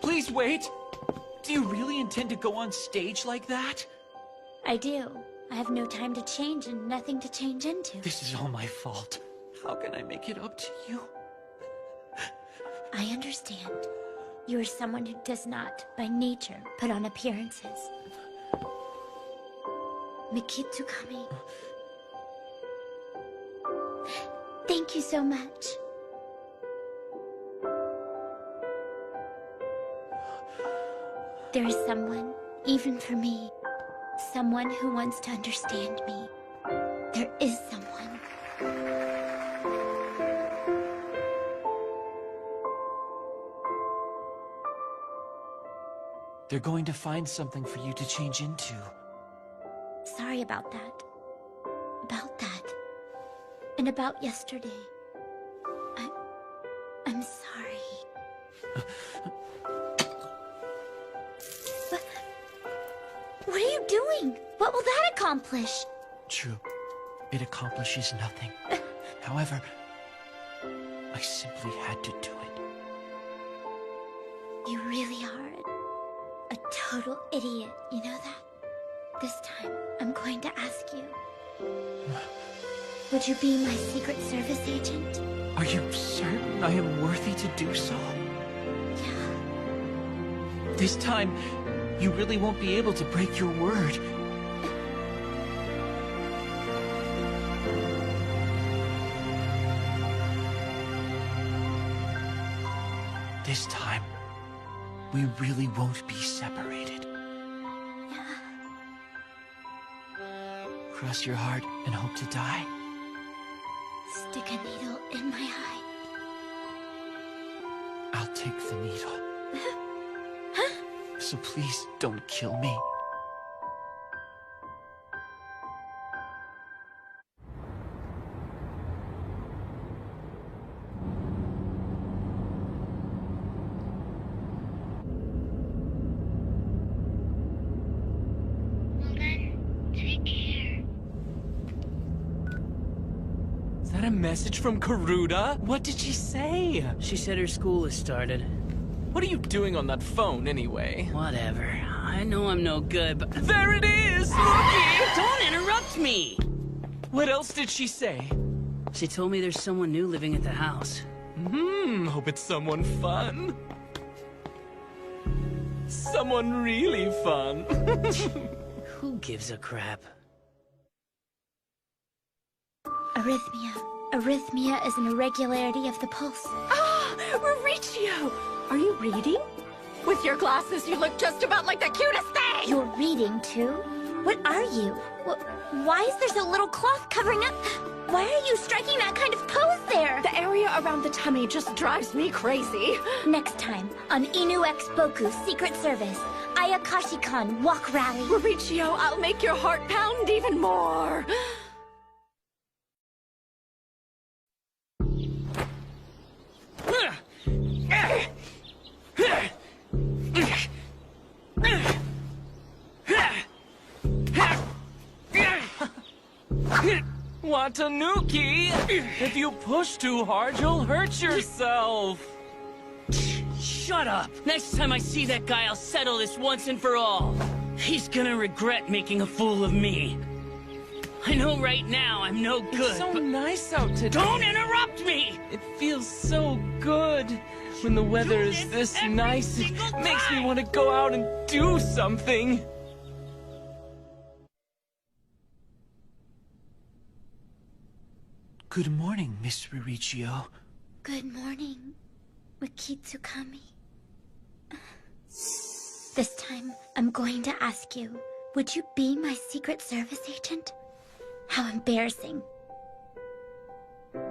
Please wait! Do you really intend to go on stage like that? I do. I have no time to change and nothing to change into. This is all my fault. How can I make it up to you? I understand. You are someone who does not, by nature, put on appearances. Mikitsukami. Thank you so much. There is someone, even for me, someone who wants to understand me. There is someone. They're going to find something for you to change into. Sorry about that. About that. And about yesterday. I'm sorry. What are you doing? What will that accomplish? True. It accomplishes nothing. However, I simply had to do it. You really are a total idiot, you know that? This time, I'm going to ask you. Would you be my Secret Service agent? Are you certain I am worthy to do so? Yeah. This time, you really won't be able to break your word. This time, we really won't be separated. Yeah. Cross your heart and hope to die. Stick a needle in my eye. I'll take the needle. So please don't kill me. Well then, take care. Is that a message from Karuda? What did she say? She said her school has started. What are you doing on that phone anyway? Whatever. I know I'm no good, but... There it is! Looky! Don't interrupt me! What else did she say? She told me there's someone new living at the house. Hope it's someone fun. Someone really fun. Who gives a crap? Arrhythmia. Arrhythmia is an irregularity of the pulse. Ah, Mauricio! Are you reading? With your glasses, you look just about like the cutest thing! You're reading, too? What are you? Why is there so little cloth covering up? Why are you striking that kind of pose there? The area around the tummy just drives me crazy. Next time, on Inu X Boku's Secret Service, Ayakashi-kan Walk Rally. Mauricio, I'll make your heart pound even more. Watanuki! If you push too hard, you'll hurt yourself! Shut up! Next time I see that guy, I'll settle this once and for all. He's gonna regret making a fool of me. I know right now I'm no good, It's so nice out today. Don't interrupt me! It feels so good. When the weather is this nice, it makes me want to go out and do something. Good morning, Miss Mauricio. Good morning, Mikitsukami. This time, I'm going to ask you, would you be my Secret Service agent? How embarrassing.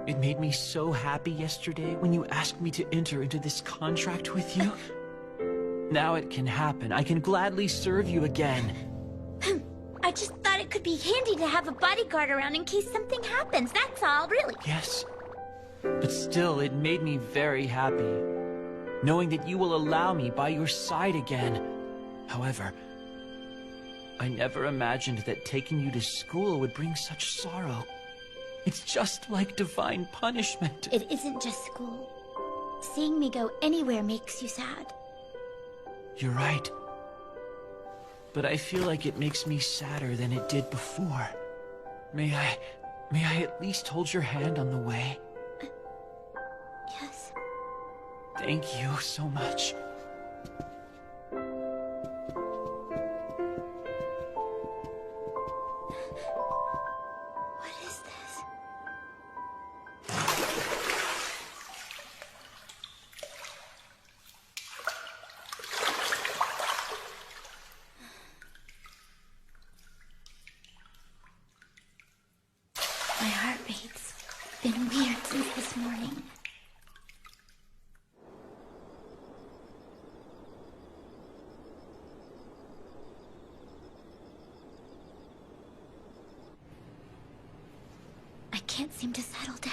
It made me so happy yesterday when you asked me to enter into this contract with you. Now it can happen. I can gladly serve you again. I just thought it could be handy to have a bodyguard around in case something happens, that's all, really. Yes. But still, it made me very happy, knowing that you will allow me by your side again. However, I never imagined that taking you to school would bring such sorrow. It's just like divine punishment. It isn't just school. Seeing me go anywhere makes you sad. You're right. But I feel like it makes me sadder than it did before. May I at least hold your hand on the way? Yes. Thank you so much. What is this? My heart rate's been weird since this morning. I can't seem to settle down.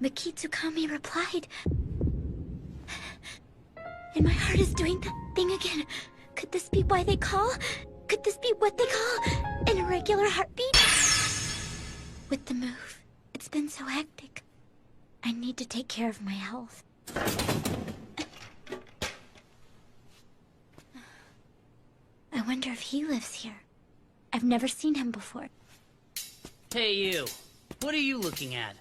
Mikitsukami replied. And my heart is doing that thing again. Could this be why they call? Could this be what they call an irregular heartbeat? With the move, it's been so hectic. I need to take care of my health. I wonder if he lives here. I've never seen him before. Hey, you. What are you looking at?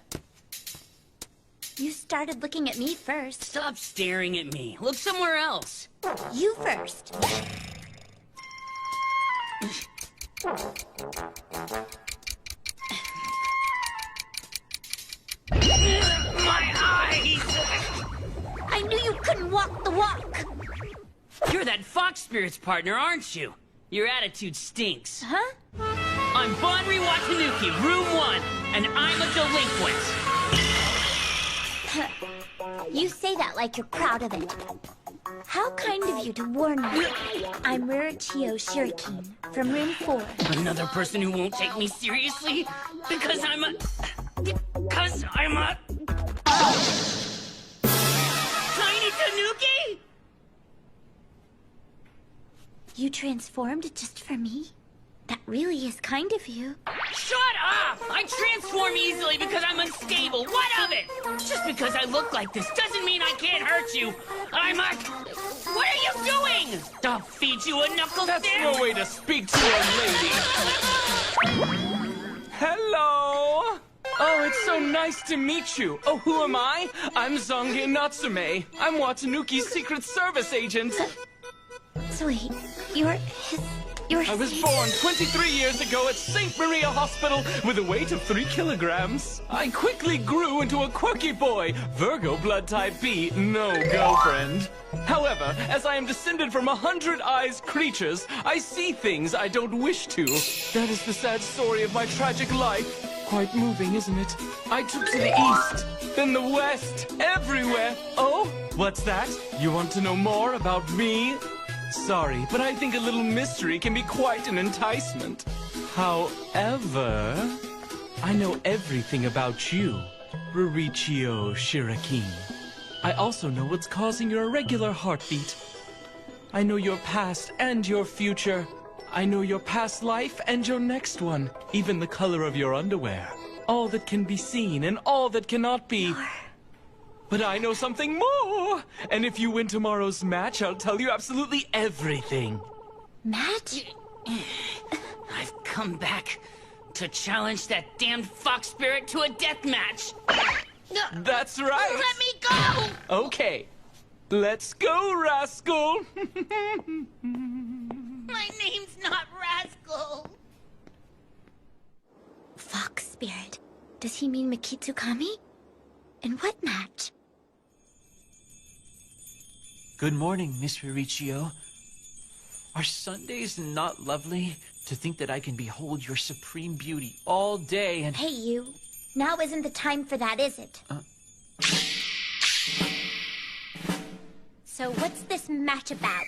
You started looking at me first. Stop staring at me. Look somewhere else. You first. My eyes! I knew you couldn't walk the walk. You're that Fox Spirit's partner, aren't you? Your attitude stinks. Huh? I'm Bonri Watanuki, Room 1, and I'm a delinquent. You say that like you're proud of it. How kind of you to warn me. I'm Rurichio Shuriken, from Room 4. Another person who won't take me seriously? Because I'm a... Tiny Tanuki? You transformed just for me? That really is kind of you. Shut up! I transform easily because I'm unstable. What of it? Just because I look like this doesn't mean I can't hurt you. I'm a... What are you doing? I'll feed you a knuckle That's stick. no way to speak to a lady. Hello! Oh, it's so nice to meet you. Oh, who am I? I'm Zange Natsume. I'm Watanuki's Secret Service agent. So wait, you're his I was born 23 years ago at St. Maria Hospital with a weight of 3 kilograms. I quickly grew into a quirky boy, Virgo blood type B, no girlfriend. However, as I am descended from 100-eyes creatures, I see things I don't wish to. That is the sad story of my tragic life. Quite moving, isn't it? I took to the east, then the west, everywhere. Oh, what's that? You want to know more about me? Sorry, but I think a little mystery can be quite an enticement. However, I know everything about you, Rurichio Shirakin. I also know what's causing your irregular heartbeat. I know your past and your future. I know your past life and your next one, even the color of your underwear. All that can be seen and all that cannot be. But I know something more! And if you win tomorrow's match, I'll tell you absolutely everything. Match? I've come back to challenge that damned fox spirit to a death match. That's right! Let me go! Okay, let's go, rascal! My name's not Rascal. Fox spirit. Does he mean Mikitsukami? In what match? Good morning, Miss Rurichio. Are Sundays not lovely? To think that I can behold your supreme beauty all day and... Hey, you. Now isn't the time for that, is it? So what's this match about?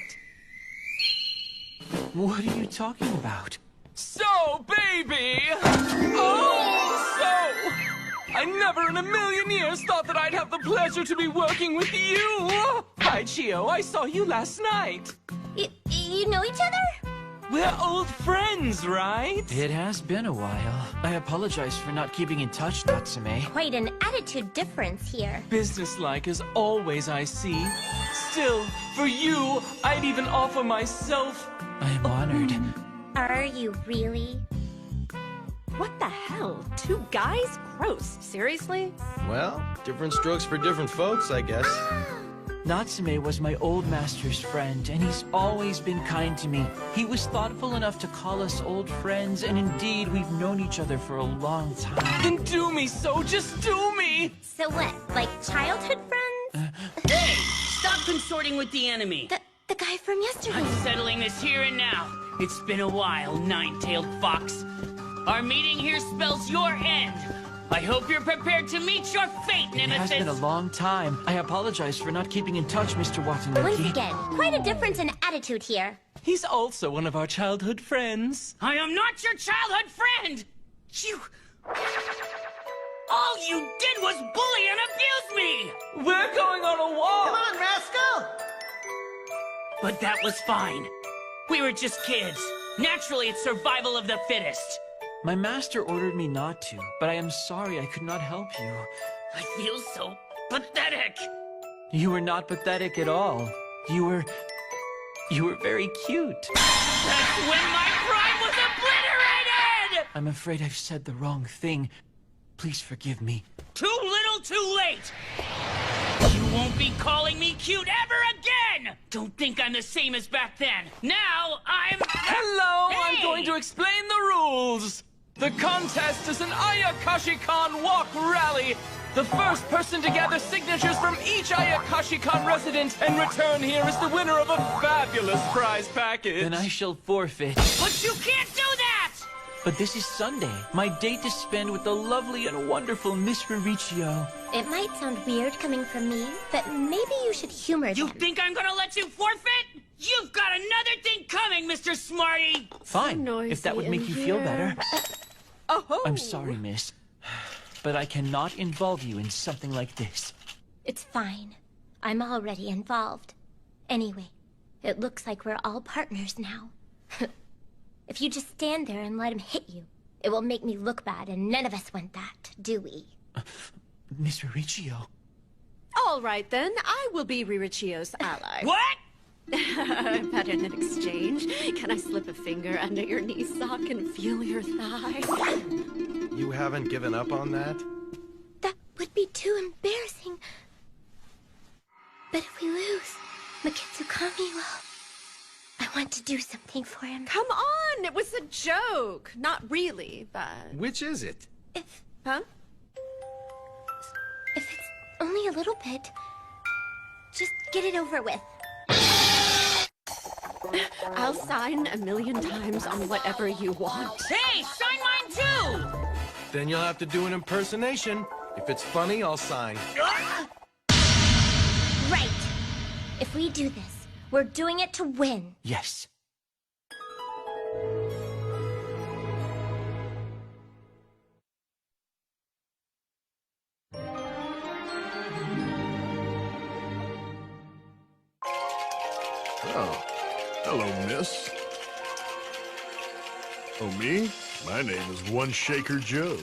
What are you talking about? So, baby! Oh, so! I never in a million years thought that I'd have the pleasure to be working with you! Hi, Chio, I saw you last night. You know each other? We're old friends, right? It has been a while. I apologize for not keeping in touch, Natsume. Quite an attitude difference here. Businesslike as always, I see. Still, for you, I'd even offer myself. I am honored. Are you really? What the hell? 2 guys? Gross. Seriously? Well, different strokes for different folks, I guess. Natsume was my old master's friend, and he's always been kind to me. He was thoughtful enough to call us old friends, and indeed, we've known each other for a long time. Then do me so, just do me! So what, like childhood friends? Hey! Stop consorting with the enemy! The guy from yesterday. I'm settling this here and now. It's been a while, nine-tailed fox. Our meeting here spells your end. I hope you're prepared to meet your fate, Nemesis! It has been a long time. I apologize for not keeping in touch, Mr. Watanabe. Once again, quite a difference in attitude here. He's also one of our childhood friends. I am not your childhood friend! You... All you did was bully and abuse me! We're going on a walk! Come on, rascal! But that was fine. We were just kids. Naturally, it's survival of the fittest. My master ordered me not to, but I am sorry I could not help you. I feel so pathetic. You were not pathetic at all. You were very cute. That's when my pride was obliterated! I'm afraid I've said the wrong thing. Please forgive me. Too little, too late! You won't be calling me cute ever again! Don't think I'm the same as back then. Now, I'm... Hello! Hey! I'm going to explain the rules! The contest is an Ayakashi-Kan walk rally! The first person to gather signatures from each Ayakashi-Kan resident and return here is the winner of a fabulous prize package. Then I shall forfeit. But you can't do that! But this is Sunday, my date to spend with the lovely and wonderful Miss Rurichio. It might sound weird coming from me, but maybe you should humor them. You think I'm gonna let you forfeit? You've got another thing coming, Mr. Smarty! Fine, if that would make you feel better. I'm sorry, miss, but I cannot involve you in something like this. It's fine. I'm already involved. Anyway, it looks like we're all partners now. If you just stand there and let him hit you, it will make me look bad, and none of us want that, do we? Miss Rurichio. All right, then. I will be Rurichio's ally. What? Better than exchange. Can I slip a finger under your knee sock and feel your thigh? You haven't given up on that? That would be too embarrassing. But if we lose, Mikitsukami will... I I want to do something for him. Come on, it was a joke. Not really, but... Which is it? Huh? If it's only a little bit, just get it over with. I'll sign 1,000,000 times on whatever you want. Hey, sign mine too! Then you'll have to do an impersonation. If it's funny, I'll sign. Right. If we do this, we're doing it to win. Yes. Oh, hello, miss. Oh, me? My name is One Shaker Joe.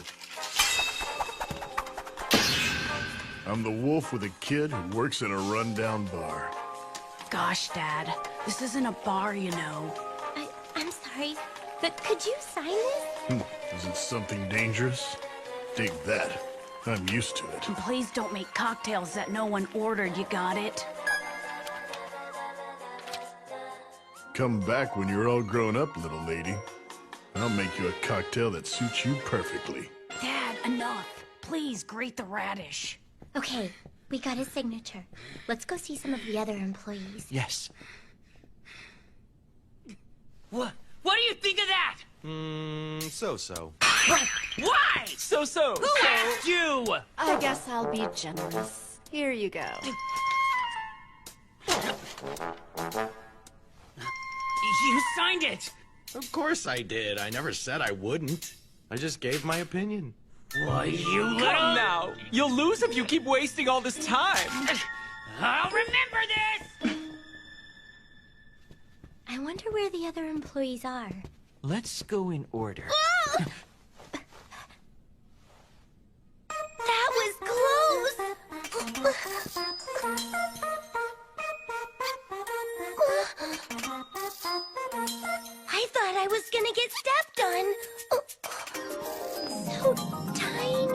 I'm the wolf with a kid who works in a rundown bar. Gosh, Dad, this isn't a bar, you know. I'm sorry, but could you sign this? Is it something dangerous? Dig that. I'm used to it. And please don't make cocktails that no one ordered, you got it? Come back when you're all grown up, little lady. I'll make you a cocktail that suits you perfectly. Dad, enough. Please grate the radish. Okay, we got his signature. Let's go see some of the other employees. Yes. What do you think of that? So-so. Why? So-so. Who asked you? I guess I'll be generous. Here you go. You signed it. Of course I did. I never said I wouldn't. I just gave my opinion. Why, you little... Come now. You'll lose if you keep wasting all this time. I'll remember this! I wonder where the other employees are. Let's go in order. That was close! I thought I was gonna get stepped on. So tiny.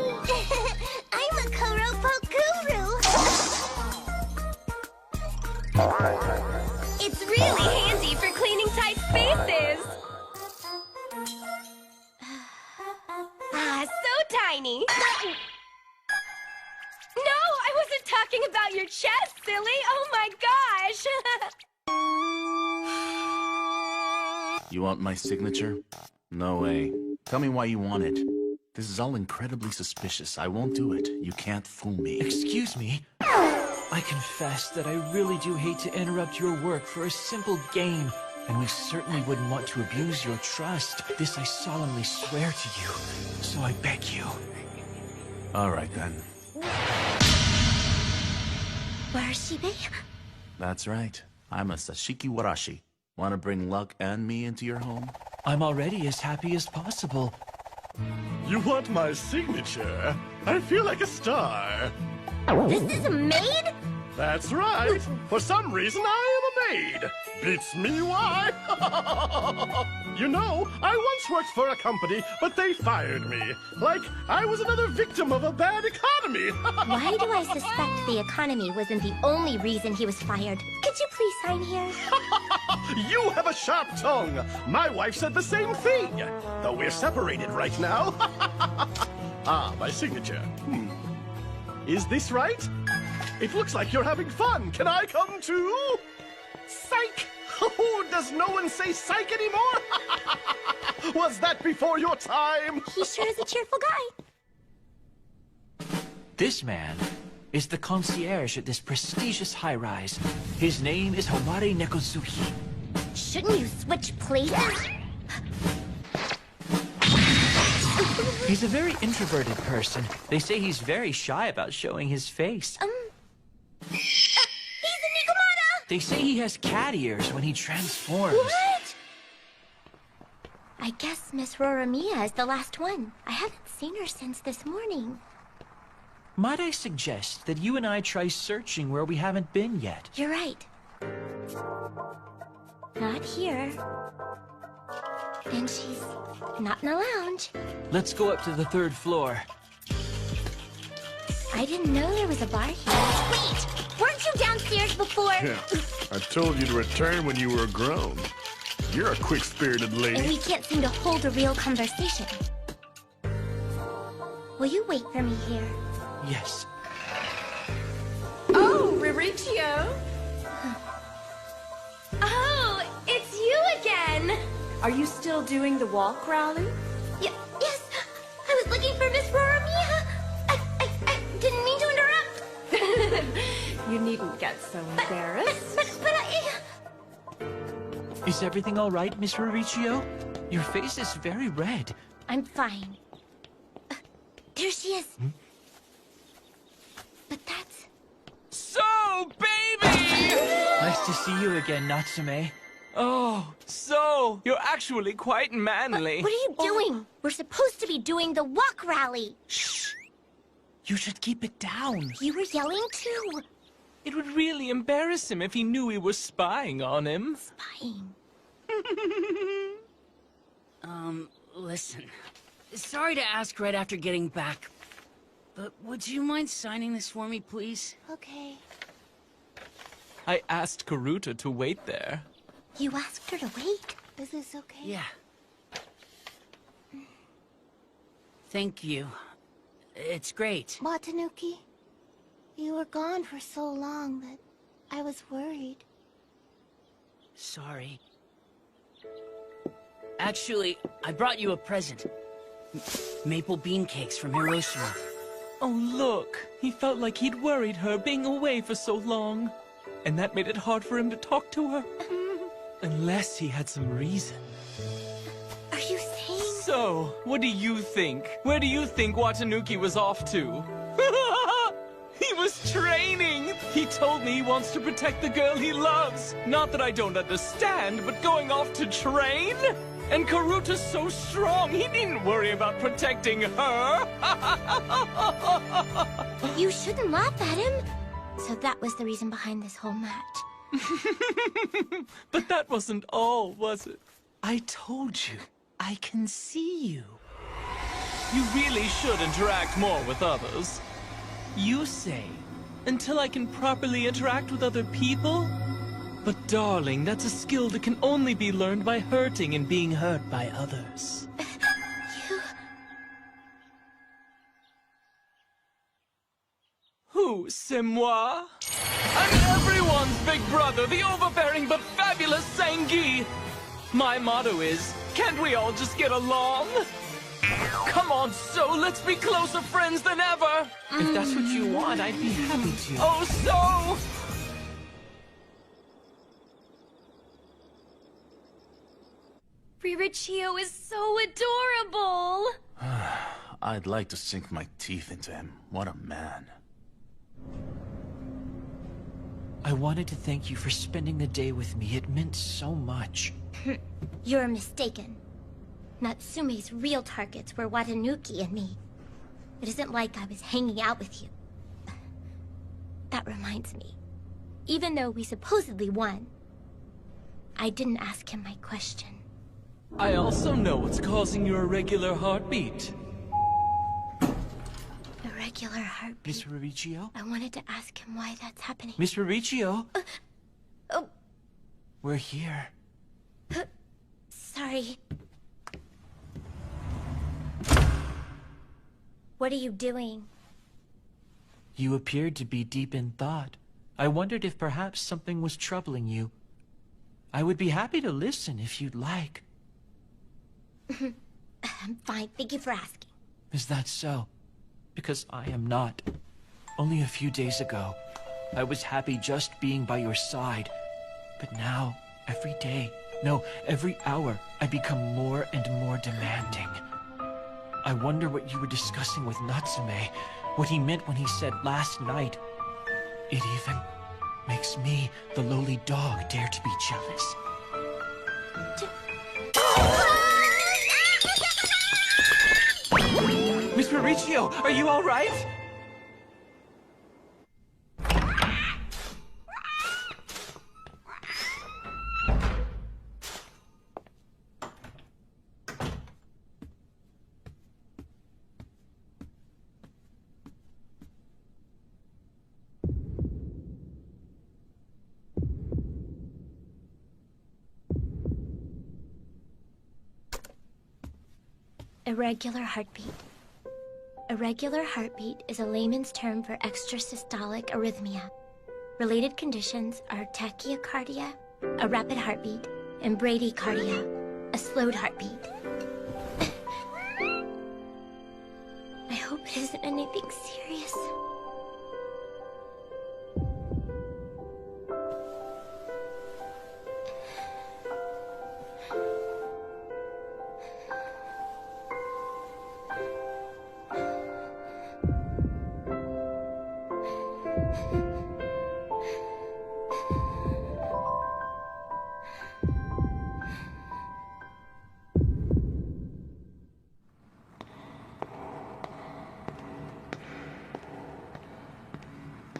I'm a Kuropo guru. It's really handy for cleaning tight spaces. So tiny. No, I wasn't talking about your chest, silly. Oh my gosh. You want my signature? No way. Tell me why you want it. This is all incredibly suspicious. I won't do it. You can't fool me. Excuse me. I confess that I really do hate to interrupt your work for a simple game, and we certainly wouldn't want to abuse your trust. This I solemnly swear to you, so I beg you. All right, then. Warashibe? That's right. I'm a Sashiki Warashi. Want to bring luck and me into your home? I'm already as happy as possible. You want my signature? I feel like a star. This is a maid? That's right. For some reason, I am a maid. Beats me why? You know, I once worked for a company, but they fired me. Like I was another victim of a bad economy. Why do I suspect the economy wasn't the only reason he was fired? Could you please sign here? You have a sharp tongue. My wife said the same thing. Though we're separated right now. Ah, my signature. Is this right? It looks like you're having fun. Can I come too? Psych! Oh, does no one say psych anymore? Was that before your time? He sure is a cheerful guy. This man is the concierge at this prestigious high-rise. His name is Homare Nekozuki. Shouldn't you switch places? He's a very introverted person. They say he's very shy about showing his face. He's a Nikomata! They say he has cat ears when he transforms. What? I guess Miss Roramiya is the last one. I haven't seen her since this morning. Might I suggest that you and I try searching where we haven't been yet? You're right. Not here. Then she's not in the lounge. Let's go up to the 3rd floor. I didn't know there was a bar here. Wait! Weren't you downstairs before? Yeah, I told you to return when you were grown. You're a quick-spirited And lady. we can't seem to hold a real conversation. Will you wait for me here? Yes. Oh, Riricchio! Oh, it's you again! Are you still doing the walk rally? Yes, I was looking for Miss Roramia. I didn't mean to interrupt. You needn't get so embarrassed. But I... Is everything all right, Miss Riricchio? Your face is very red. I'm fine. There she is. But that's... So, baby! Nice to see you again, Natsume. Oh, so, you're actually quite manly. What are you doing? We're supposed to be doing the walk rally. Shh! You should keep it down. You were yelling too. It would really embarrass him if he knew we were spying on him. Spying? Listen. Sorry to ask right after getting back, but would you mind signing this for me, please? Okay. I asked Karuta to wait there. You asked her to wait? Is this okay? Yeah. Thank you. It's great. Watanuki, you were gone for so long that I was worried. Sorry. Actually, I brought you a present. Maple bean cakes from Hiroshima. Oh, look. He felt like he'd worried her being away for so long. And that made it hard for him to talk to her. Unless he had some reason. Are you saying... So, what do you think? Where do you think Watanuki was off to? He was training! He told me he wants to protect the girl he loves. Not that I don't understand, but going off to train? And Karuta's so strong, he needn't worry about protecting her. You shouldn't laugh at him. So that was the reason behind this whole match. But that wasn't all, was it? I told you, I can see you. You really should interact more with others. You say, until I can properly interact with other people? But darling, that's a skill that can only be learned by hurting and being hurt by others. Who, c'est moi? I'm everyone's big brother, the overbearing but fabulous Sangi. My motto is, can't we all just get along? Come on, So, let's be closer friends than ever. If that's what you want, I'd be happy to. Oh, So! Riricchio is so adorable! I'd like to sink my teeth into him. What a man. I wanted to thank you for spending the day with me. It meant so much. You're mistaken. Natsume's real targets were Watanuki and me. It isn't like I was hanging out with you. That reminds me. Even though we supposedly won, I didn't ask him my question. I also know what's causing your irregular heartbeat. Irregular heartbeat. Miss Riricchio? I wanted to ask him why that's happening. Miss Riricchio? Oh. We're here. Sorry. What are you doing? You appeared to be deep in thought. I wondered if perhaps something was troubling you. I would be happy to listen if you'd like. I'm fine. Thank you for asking. Is that so? Because I am not. Only a few days ago, I was happy just being by your side. But now, every day, no, every hour, I become more and more demanding. I wonder what you were discussing with Natsume, what he meant when he said last night. It even makes me, the lowly dog, dare to be jealous. Miss Riricchio, are you all right? Irregular heartbeat. Irregular heartbeat is a layman's term for extrasystolic arrhythmia. Related conditions are tachycardia, a rapid heartbeat, and bradycardia, a slowed heartbeat. I hope it isn't anything serious.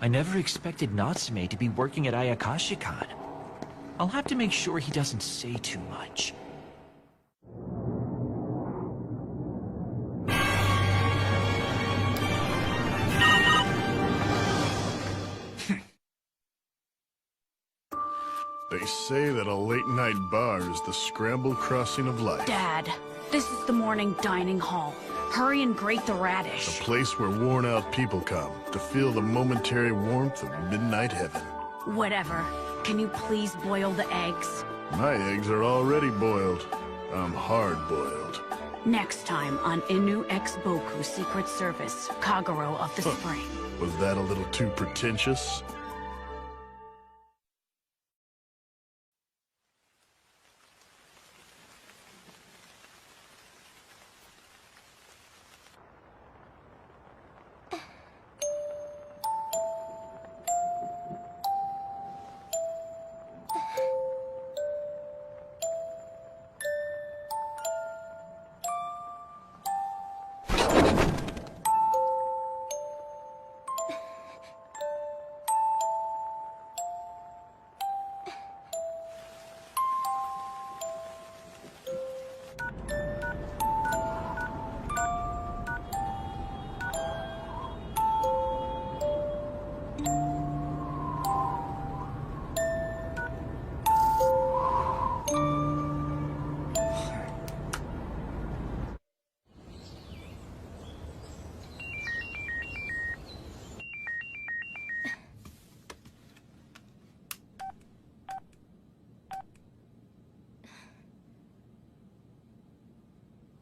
I never expected Natsume to be working at Ayakashi-kan. I'll have to make sure he doesn't say too much. They say that a late-night bar is the scramble crossing of life. Dad, this is the morning dining hall. Hurry and grate the radish. A place where worn-out people come to feel the momentary warmth of midnight heaven. Whatever. Can you please boil the eggs? My eggs are already boiled. I'm hard-boiled. Next time on Inu X Boku Secret Service, Kagero of the Spring. Was that a little too pretentious?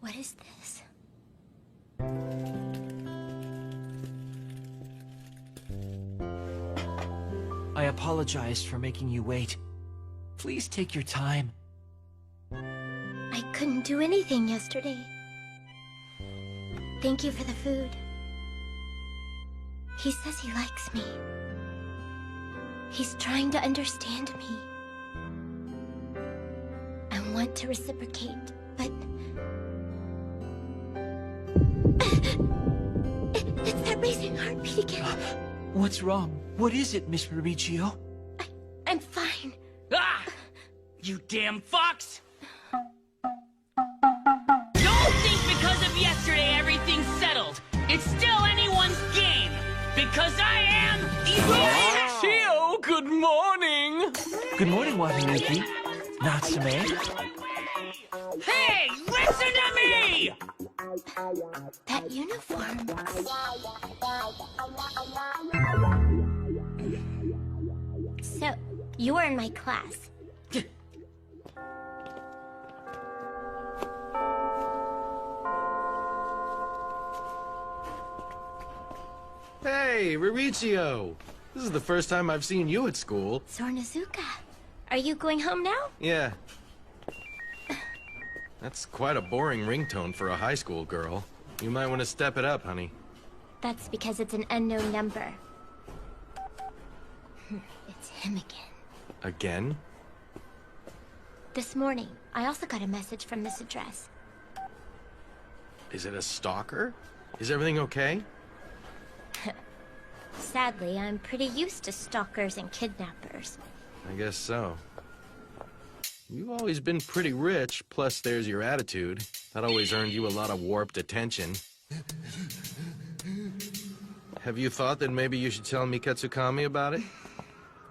What is this? I apologize for making you wait. Please take your time. I couldn't do anything yesterday. Thank you for the food. He says he likes me. He's trying to understand me. I want to reciprocate, but... It's that racing heartbeat again. What's wrong? What is it, Miss Mauricio? I'm fine. Ah! You damn fox! Don't think because of yesterday everything's settled. It's still anyone's game. Because I am Mauricio, good morning! Good morning, Watanuki. Natsume. Hey, listen to me! That uniform. So, you were in my class. Hey, Mauricio! This is the first time I've seen you at school. Sornazuka, are you going home now? Yeah. That's quite a boring ringtone for a high school girl. You might want to step it up, honey. That's because it's an unknown number. It's him again. Again? This morning, I also got a message from this address. Is it a stalker? Is everything okay? Sadly, I'm pretty used to stalkers and kidnappers. I guess so. You've always been pretty rich, plus there's your attitude. That always earned you a lot of warped attention. Have you thought that maybe you should tell Mikatsukami about it?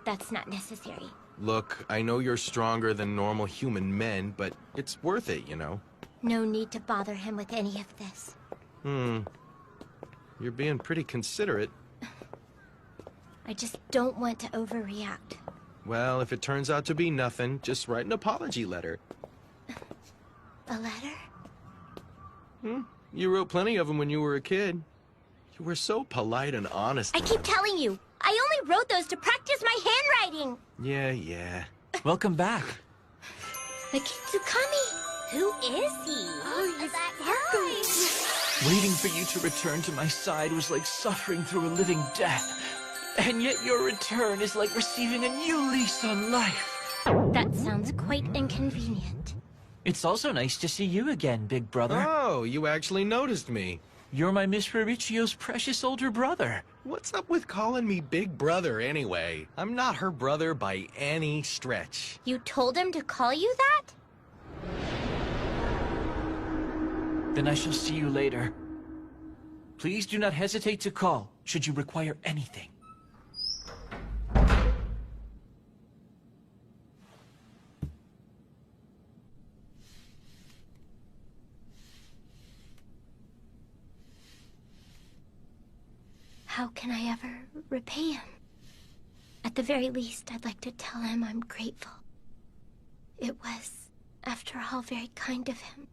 That's not necessary. Look, I know you're stronger than normal human men, but it's worth it, you know? No need to bother him with any of this. You're being pretty considerate. I just don't want to overreact. Well, if it turns out to be nothing, just write an apology letter. A letter? You wrote plenty of them when you were a kid. You were so polite and honest. I keep telling you, I only wrote those to practice my handwriting. Yeah. Welcome back. The Kitsukami. Who is he? Oh, he's sparkling. Waiting for you to return to my side was like suffering through a living death. And yet your return is like receiving a new lease on life. That sounds quite inconvenient. It's also nice to see you again, big brother. Oh, you actually noticed me. You're my Miss Mauricio's precious older brother. What's up with calling me big brother anyway? I'm not her brother by any stretch. You told him to call you that? Then I shall see you later. Please do not hesitate to call, should you require anything. How can I ever repay him? At the very least, I'd like to tell him I'm grateful. It was, after all, very kind of him.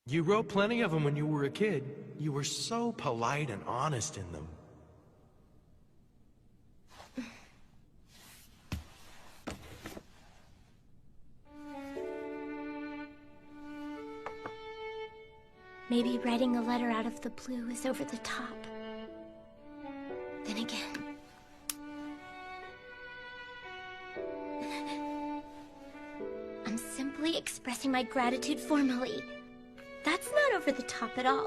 You wrote plenty of them when you were a kid. You were so polite and honest in them. Maybe writing a letter out of the blue is over the top. Then again... I'm simply expressing my gratitude formally. That's not over the top at all.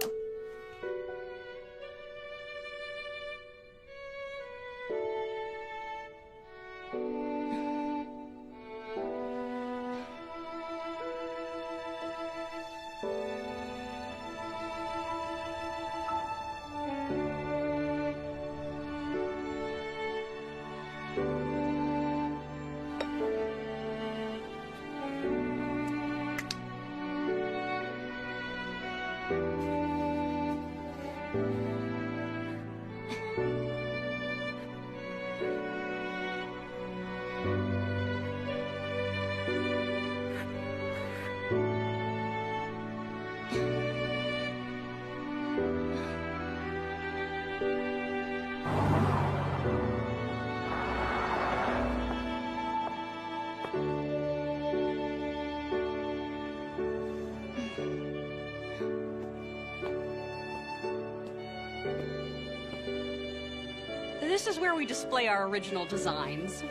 This is where we display our original designs.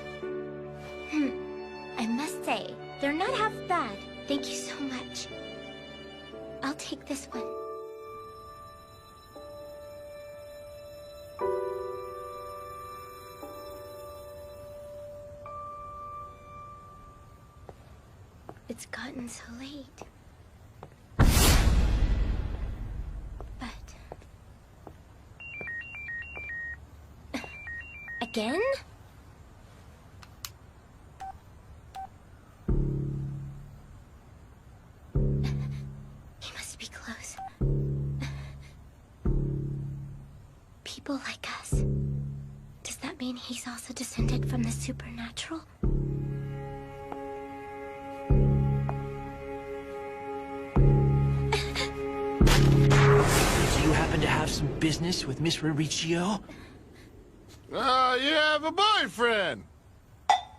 I must say, they're not half bad. Thank you so much. I'll take this one. It's gotten so late. Again? He must be close. People like us. Does that mean he's also descended from the supernatural? Do you happen to have some business with Miss Mauricio? You have a boyfriend!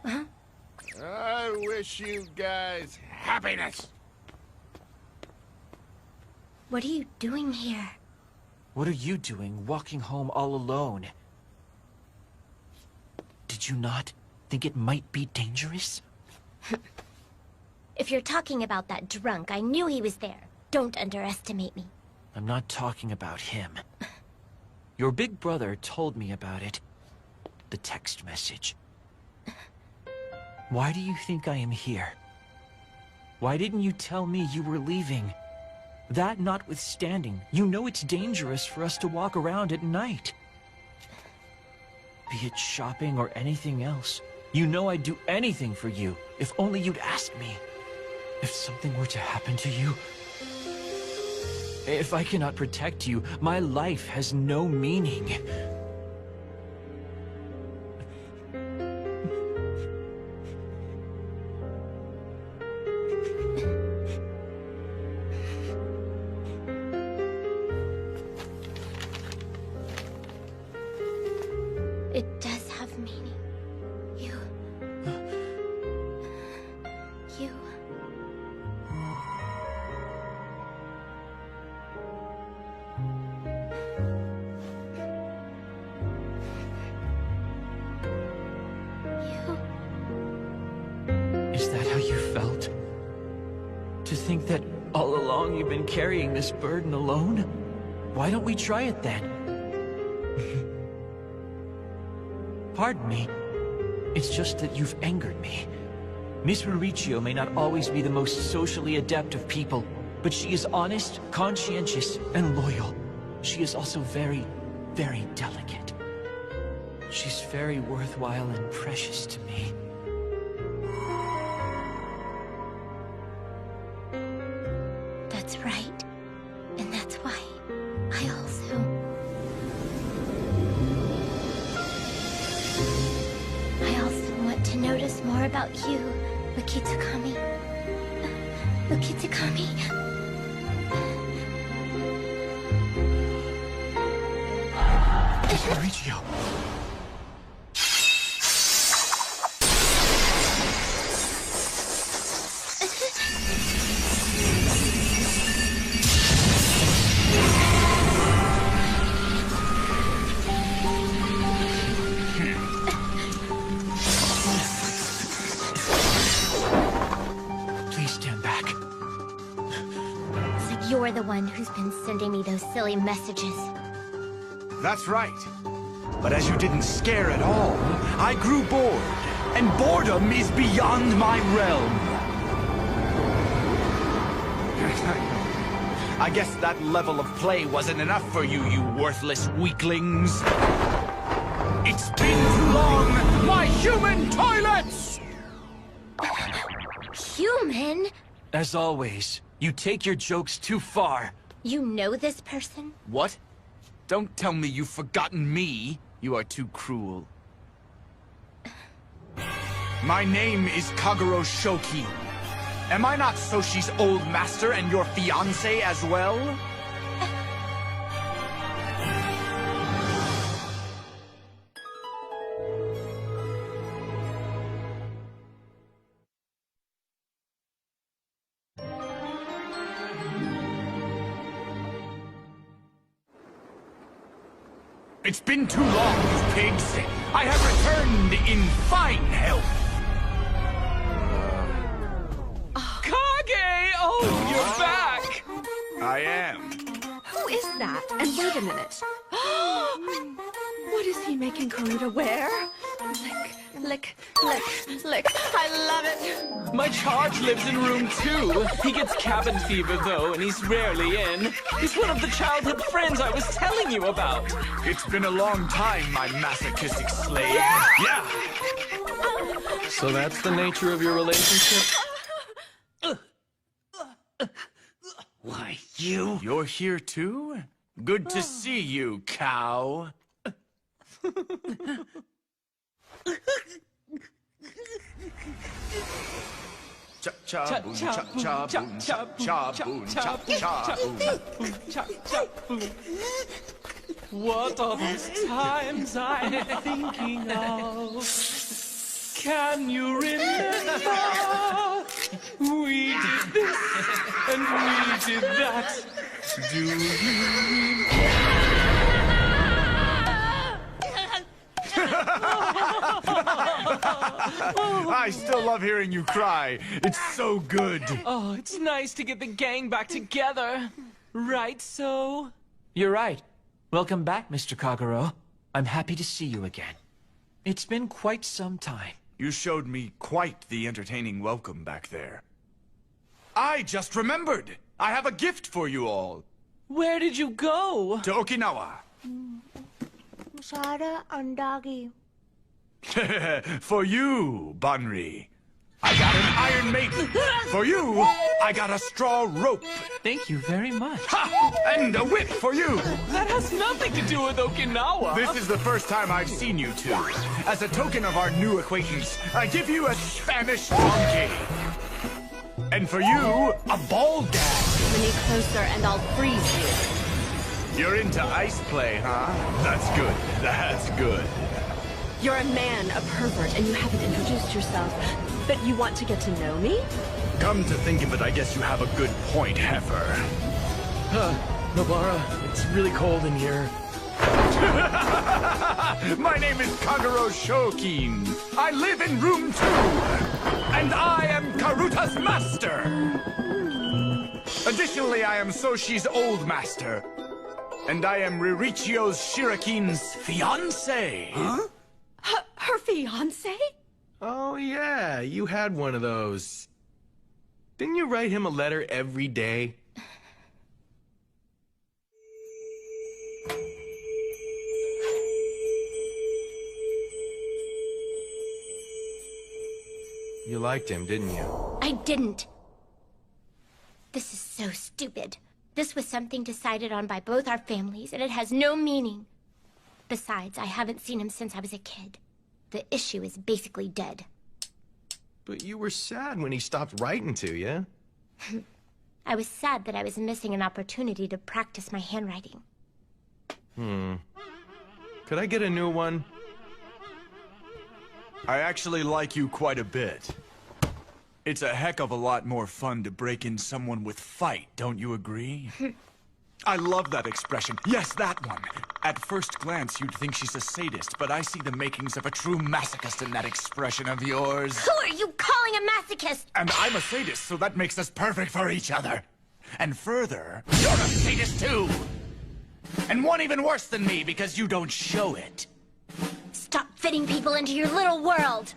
Huh? I wish you guys happiness! What are you doing here? What are you doing, walking home all alone? Did you not think it might be dangerous? If you're talking about that drunk, I knew he was there. Don't underestimate me. I'm not talking about him. Your big brother told me about it. The text message. Why do you think I am here? Why didn't you tell me you were leaving? That notwithstanding, you know it's dangerous for us to walk around at night. Be it shopping or anything else. You know I'd do anything for you, if only you'd ask me. If something were to happen to you... If I cannot protect you, my life has no meaning. It does have meaning. You... Is that how you felt? To think that all along you've been carrying this burden alone? Why don't we try it then? Pardon me. It's just that you've angered me. Miss Mauricio may not always be the most socially adept of people, but she is honest, conscientious, and loyal. She is also very, very delicate. She's very worthwhile and precious to me. That's right. And that's why I also want to notice more about you, Ukitsukami. Ukitsukami. Miss Mauricio. Please stand back. So you're the one who's been sending me those silly messages. That's right. But as you didn't scare at all, I grew bored. And boredom is beyond my realm. I guess that level of play wasn't enough for you, you worthless weaklings. It's been too long, my human toilets! Human? As always, you take your jokes too far. You know this person? What? Don't tell me you've forgotten me. You are too cruel. My name is Kagero Shoki. Am I not Soshi's old master and your fiancé as well? It's been too long, you pigs. I have returned in fine health. Kage! Oh, you're back! I am. Who is that? And wait a minute. What is he making Karuta wear? Lick, lick. I love it. My charge lives in room 2. He gets cabin fever, though, and he's rarely in. He's one of the childhood friends I was telling you about. It's been a long time, my masochistic slave. Yeah! So that's the nature of your relationship? Why, you? You're here too? Good to see you, cow. Cha-cha-boom, cha-cha-boom, cha-cha-boom, cha-cha-boom. What are those times I'm thinking of? Can you remember? We did this and we did that. Do you I still love hearing you cry. It's so good. Oh, it's nice to get the gang back together. Right, so? You're right. Welcome back, Mr. Kagero. I'm happy to see you again. It's been quite some time. You showed me quite the entertaining welcome back there. I just remembered! I have a gift for you all. Where did you go? To Okinawa. Shada and Doggy. For you, Bunry. I got an Iron Maiden. For you, I got a straw rope. Thank you very much. Ha! And a whip for you. That has nothing to do with Okinawa. This is the first time I've seen you two. As a token of our new acquaintance, I give you a Spanish donkey. And for you, a ball gag. Bring me closer and I'll freeze you. You're into ice play, huh? That's good. That's good. You're a man, a pervert, and you haven't introduced yourself. But you want to get to know me? Come to think of it, I guess you have a good point, Heifer. Nobara, it's really cold in here. My name is Kagero Shokin. I live in room 2. And I am Karuta's master. Additionally, I am Soshi's old master. And I am Ririchio's Shirakin's fiancé. Huh? Her fiancé? Oh, yeah, you had one of those. Didn't you write him a letter every day? You liked him, didn't you? I didn't. This is so stupid. This was something decided on by both our families, and it has no meaning. Besides, I haven't seen him since I was a kid. The issue is basically dead. But you were sad when he stopped writing to you. I was sad that I was missing an opportunity to practice my handwriting. Could I get a new one? I actually like you quite a bit. It's a heck of a lot more fun to break in someone with fight, don't you agree? I love that expression. Yes, that one. At first glance, you'd think she's a sadist, but I see the makings of a true masochist in that expression of yours. Who are you calling a masochist? And I'm a sadist, so that makes us perfect for each other. And further, you're a sadist too! And one even worse than me, because you don't show it. Stop fitting people into your little world!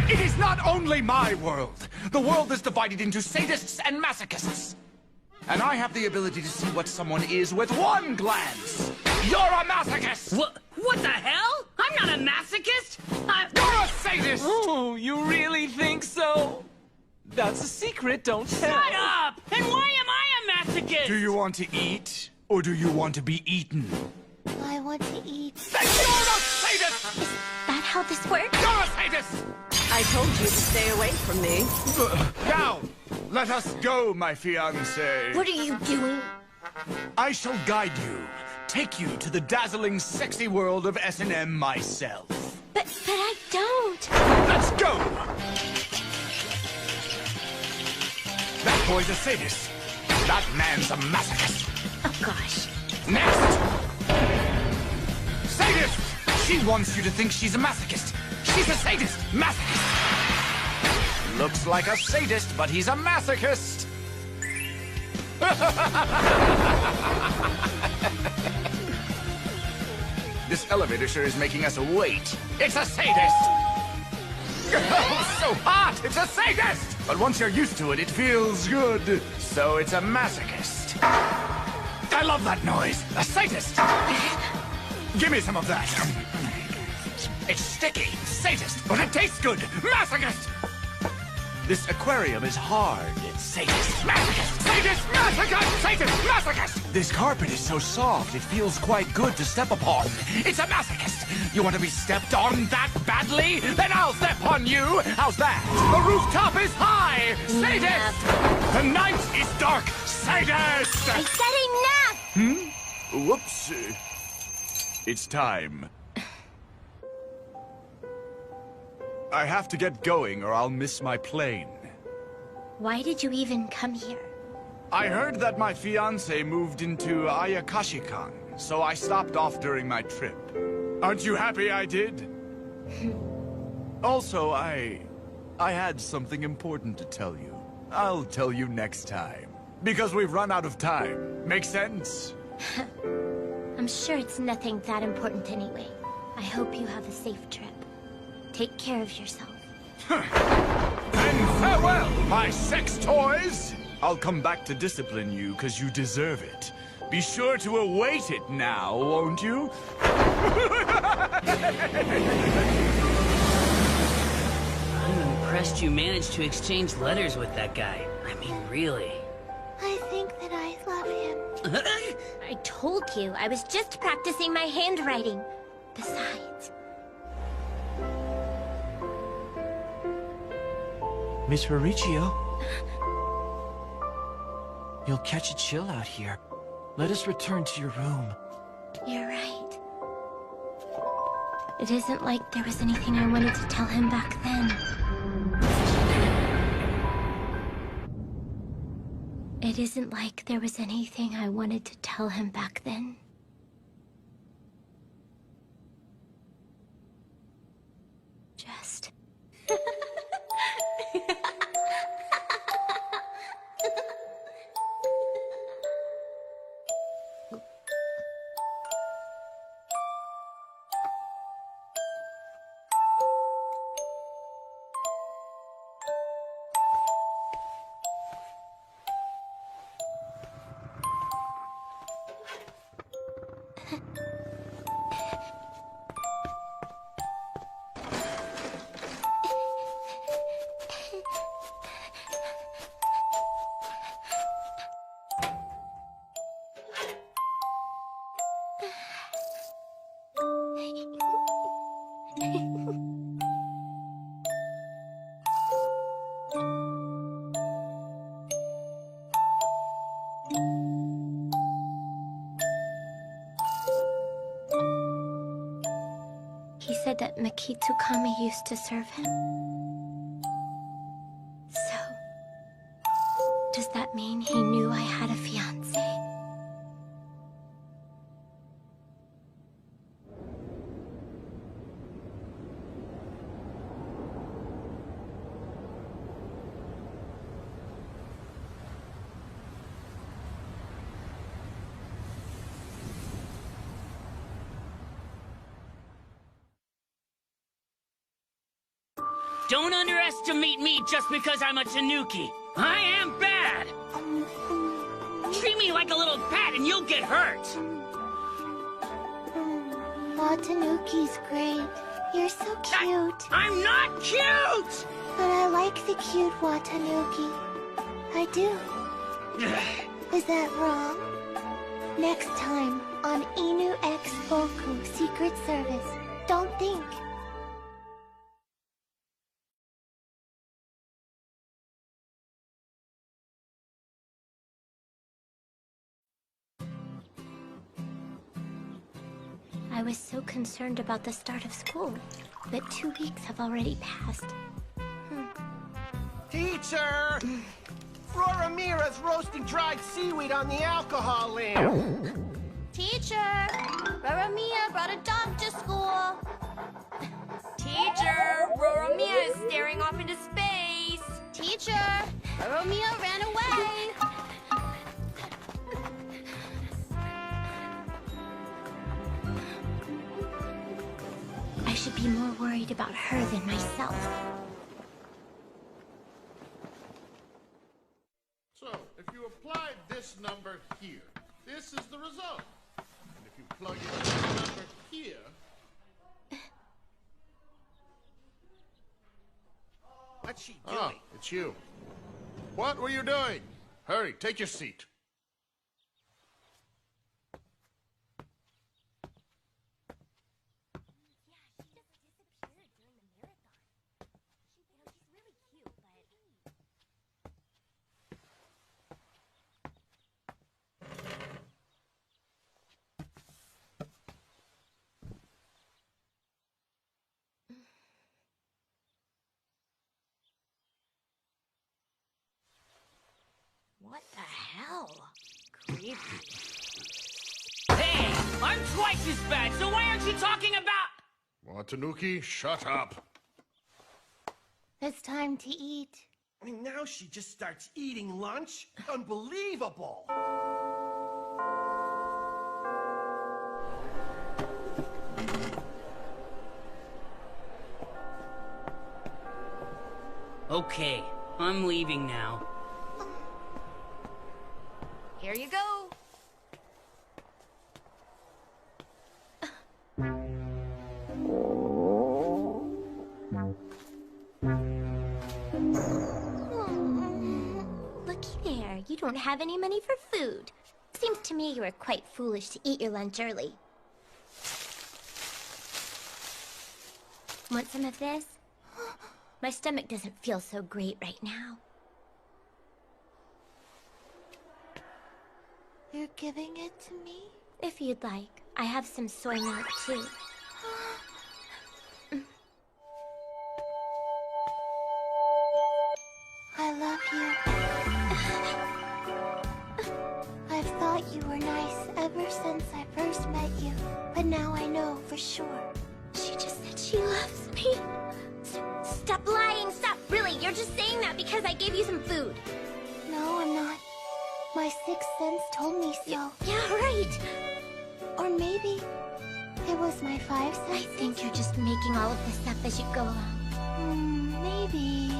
It is not only my world! The world is divided into sadists and masochists. And I have the ability to see what someone is with one glance! You're a masochist! What the hell? I'm not a masochist! You're a sadist! Oh, you really think so? That's a secret, don't tell. Shut up! And why am I a masochist? Do you want to eat, or do you want to be eaten? I want to eat. Then you're a sadist! Is that how this works? You're a sadist! I told you to stay away from me. Now, let us go, my fiancé. What are you doing? I shall guide you, take you to the dazzling, sexy world of S&M myself. But I don't. Let's go! That boy's a sadist. That man's a masochist. Oh, gosh. Next! Sadist! She wants you to think she's a masochist. She's a sadist! Masochist! Looks like a sadist, but he's a masochist! This elevator sure is making us wait. It's a sadist! Oh, so hot! It's a sadist! But once you're used to it, it feels good. So it's a masochist. I love that noise! A sadist! Give me some of that. It's sticky, sadist, but it tastes good. Masochist! This aquarium is hard. It's sadist, masochist, sadist, masochist, sadist, masochist! This carpet is so soft, it feels quite good to step upon. It's a masochist! You want to be stepped on that badly? Then I'll step on you! How's that? The rooftop is high! Sadist! The night is dark! Sadist! I said enough! Whoopsie. It's time. I have to get going or I'll miss my plane. Why did you even come here? I heard that my fiancé moved into Ayakashi-kan, so I stopped off during my trip. Aren't you happy I did? Also, I had something important to tell you. I'll tell you next time. Because we've run out of time. Make sense? I'm sure it's nothing that important anyway. I hope you have a safe trip. Take care of yourself. Then farewell, my sex toys! I'll come back to discipline you, because you deserve it. Be sure to await it now, won't you? I'm impressed you managed to exchange letters with that guy. I mean, really. I think that I love him. I told you, I was just practicing my handwriting. Besides... Miss Mauricio. You'll catch a chill out here. Let us return to your room. You're right. It isn't like there was anything I wanted to tell him back then. It isn't like there was anything I wanted to tell him back then. Just... He said that Mikitsukami used to serve him. So, does that mean he knew I had a fiancé? Don't underestimate me just because I'm a Tanuki. I am bad. Treat me like a little pet and you'll get hurt. Aw, Tanuki's great. You're so cute. I'm not cute! But I like the cute Watanuki. I do. Is that wrong? Next time on Inu X Boku Secret Service. Don't think. I was so concerned about the start of school, but 2 weeks have already passed. Teacher! Mira's roasting dried seaweed on the alcohol lamp. Teacher! Mia brought a dog to school. Teacher! Mia is staring off into space. Teacher! Mia ran away. I should be more worried about her than myself. So, if you apply this number here, this is the result. And if you plug in this number here... What's she doing? Ah, it's you. What were you doing? Hurry, take your seat. What the hell? Creepy. Hey, I'm twice as bad, so why aren't you talking about... Watanuki, shut up. It's time to eat. I mean, now she just starts eating lunch? Unbelievable! Okay, I'm leaving now. Here you go. Looky there, you don't have any money for food. Seems to me you were quite foolish to eat your lunch early. Want some of this? My stomach doesn't feel so great right now. You're giving it to me? If you'd like. I have some soy milk, too. I love you. I've thought you were nice ever since I first met you, but now I know for sure. She just said she loves me. Stop lying, stop! Really, you're just saying that because I gave you some food. No, I'm not. My sixth sense told me so. Yeah, right. Or maybe it was my five senses. I think you're just making all of this up as you go along. Maybe.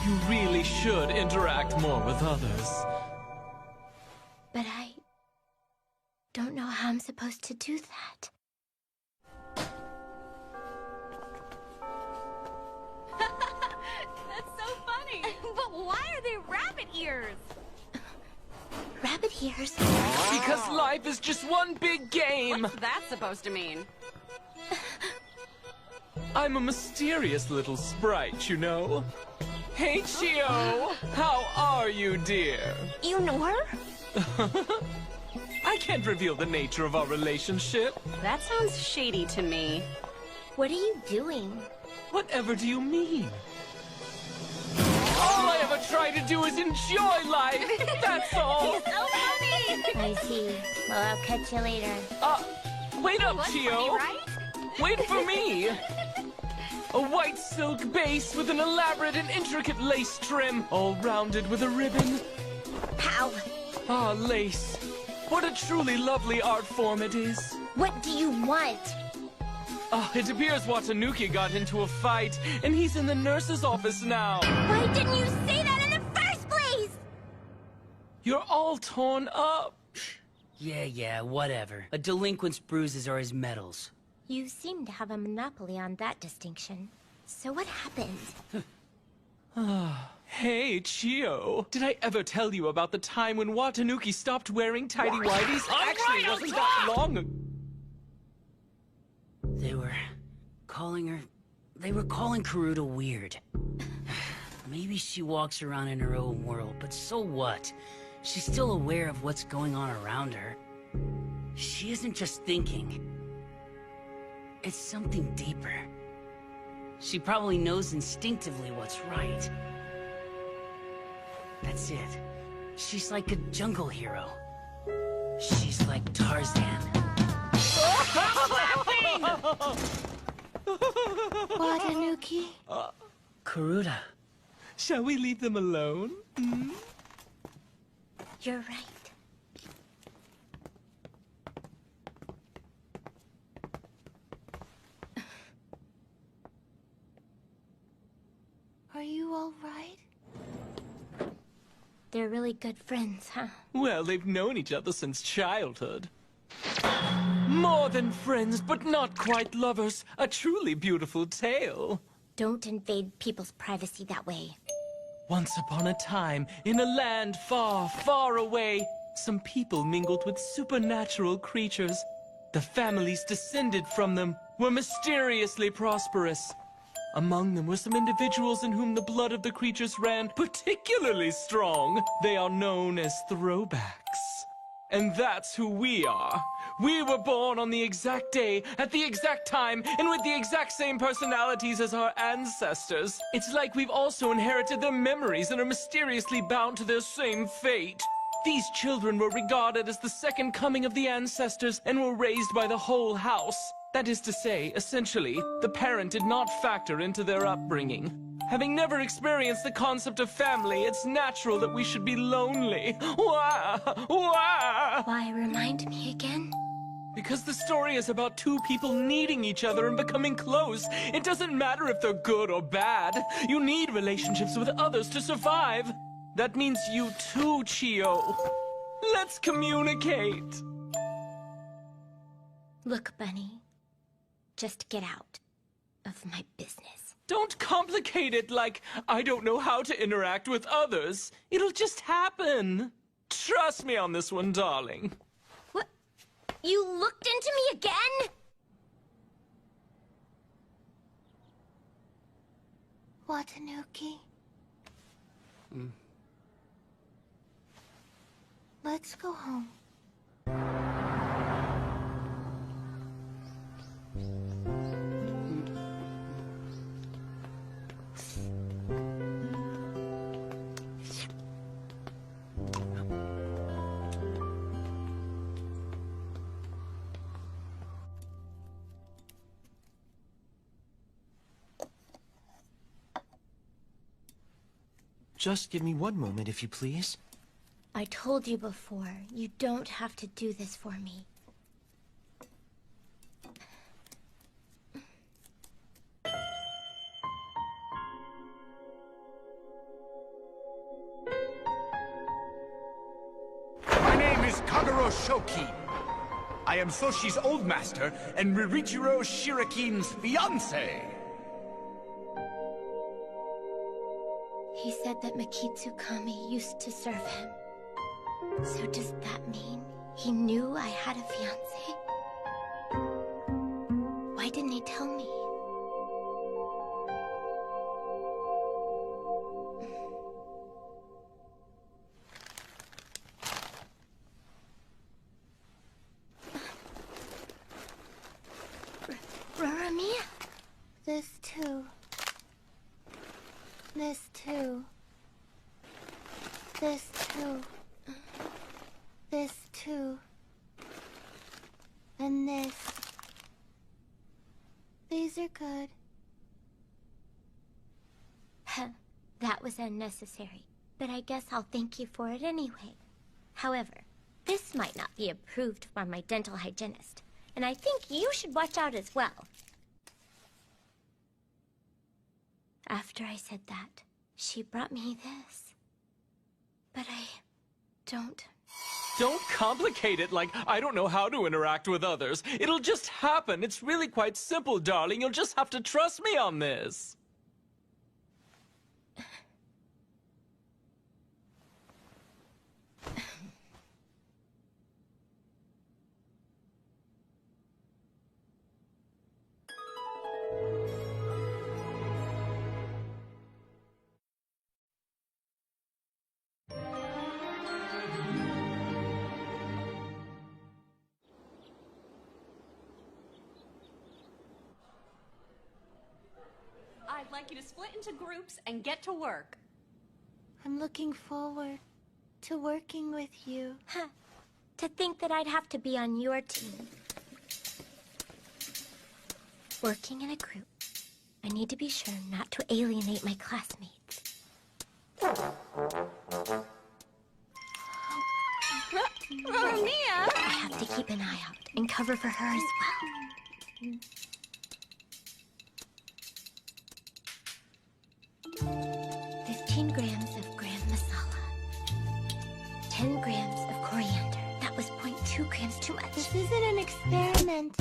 You really should interact more with others. But I don't know how I'm supposed to do that. That's so funny. But why are they rabbit ears? Rabbit ears? Because life is just one big game. What's that supposed to mean? I'm a mysterious little sprite, you know. Hey, Chio! How are you, dear? You know her? I can't reveal the nature of our relationship. That sounds shady to me. What are you doing? Whatever do you mean? All I ever try to do is enjoy life. That's all. He's so funny. I see. Well, I'll catch you later. Wait up, What's Chio. funny, right? Wait for me. A white silk base with an elaborate and intricate lace trim, all rounded with a ribbon. How? Ah, lace. What a truly lovely art form it is. What do you want? It appears Watanuki got into a fight, and he's in the nurse's office now. Why didn't you say that in the first place? You're all torn up. Yeah, whatever. A delinquent's bruises are his medals. You seem to have a monopoly on that distinction. So what happened? Hey, Chio. Did I ever tell you about the time when Watanuki stopped wearing tighty-whities? Actually, it wasn't that long ago. They were calling Karuta weird. Maybe she walks around in her own world, but so what? She's still aware of what's going on around her. She isn't just thinking. It's something deeper. She probably knows instinctively what's right. That's it. She's like a jungle hero. She's like Tarzan. Watanuki? Karuta. Shall we leave them alone? You're right. Are you all right? They're really good friends, huh? Well, they've known each other since childhood. More than friends, but not quite lovers. A truly beautiful tale. Don't invade people's privacy that way. Once upon a time, in a land far, far away, some people mingled with supernatural creatures. The families descended from them were mysteriously prosperous. Among them were some individuals in whom the blood of the creatures ran particularly strong. They are known as throwbacks. And that's who we are. We were born on the exact day, at the exact time, and with the exact same personalities as our ancestors. It's like we've also inherited their memories and are mysteriously bound to their same fate. These children were regarded as the second coming of the ancestors and were raised by the whole house. That is to say, essentially, the parent did not factor into their upbringing. Having never experienced the concept of family, it's natural that we should be lonely. Why? Why, remind me again? Because the story is about two people needing each other and becoming close. It doesn't matter if they're good or bad. You need relationships with others to survive. That means you too, Chio. Let's communicate. Look, Bunny. Just get out of my business. Don't complicate it like I don't know how to interact with others. It'll just happen. Trust me on this one, darling. What? You looked into me again? Watanuki. Let's go home. Just give me one moment, if you please. I told you before, you don't have to do this for me. My name is Kagero Shokin. I am Soshi's old master and Ririchiro Shirakin's fiancé. He said that Mikitsukami used to serve him. So does that mean he knew I had a fiancé? Why didn't he tell me? Roromia? This too. This too. This too. This too. And this. These are good. That was unnecessary, but I guess I'll thank you for it anyway. However, this might not be approved by my dental hygienist, and I think you should watch out as well. After I said that, she brought me this. But I don't... Don't complicate it like I don't know how to interact with others. It'll just happen. It's really quite simple, darling. You'll just have to trust me on this. I'd like you to split into groups and get to work. I'm looking forward to working with you. Huh. To think that I'd have to be on your team. Working in a group, I need to be sure not to alienate my classmates. Mia! I have to keep an eye out and cover for her as well. 15 grams of gram masala. 10 grams of coriander. That was 0.2 grams too much. This isn't an experiment.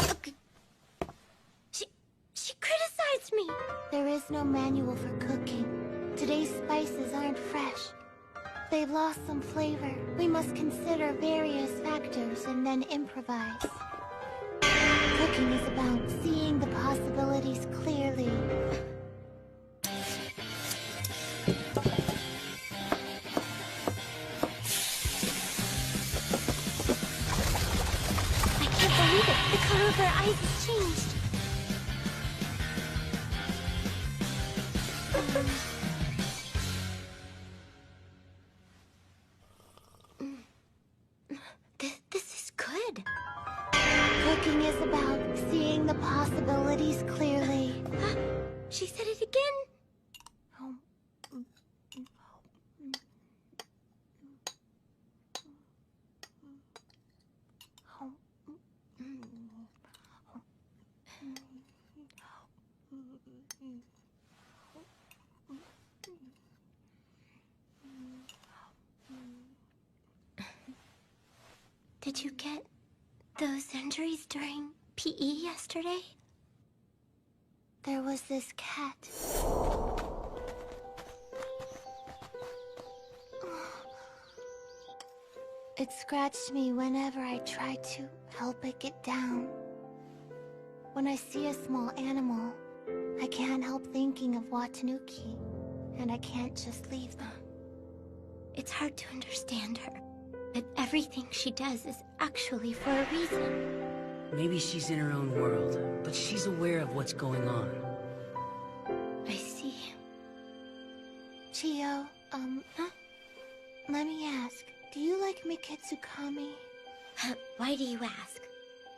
She criticized me. There is no manual for cooking. Today's spices aren't fresh. They've lost some flavor. We must consider various factors and then improvise. Cooking is about seeing the possibilities clearly. I can't believe it. The color of her eyes has changed. This is good. Cooking is about seeing the possibilities clearly. She said it again. Did you get those injuries during PE yesterday? There was this cat. It scratched me whenever I tried to help it get down. When I see a small animal, I can't help thinking of Watanuki, and I can't just leave them. It's hard to understand her, but everything she does is actually for a reason. Maybe she's in her own world, but she's aware of what's going on. I see. Chio, let me ask, do you like Mikitsukami? Why do you ask?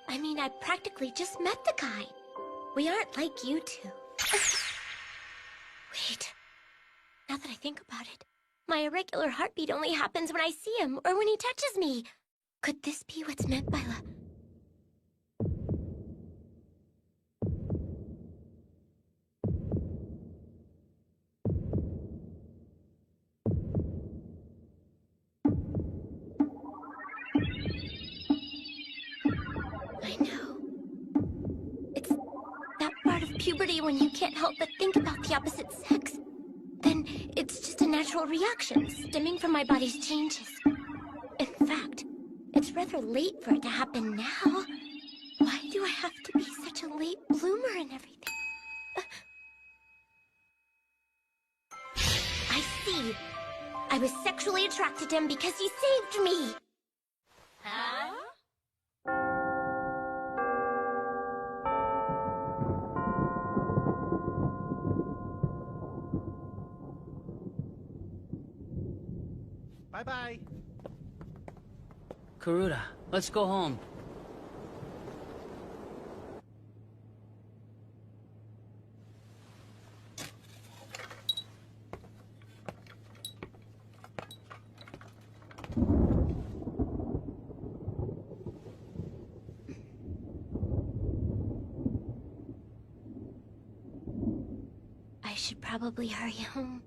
I mean, I practically just met the guy. We aren't like you two. Wait. Now that I think about it, my irregular heartbeat only happens when I see him or when he touches me. Could this be what's meant by I know. It's that part of puberty when you can't help but think about the opposite sex. Then it's just a natural reaction stemming from my body's changes. In fact, it's rather late for it to happen now. Why do I have to be such a late bloomer and everything? I see. I was sexually attracted to him because he saved me. Huh? Bye-bye. Karuta, let's go home. I should probably hurry home.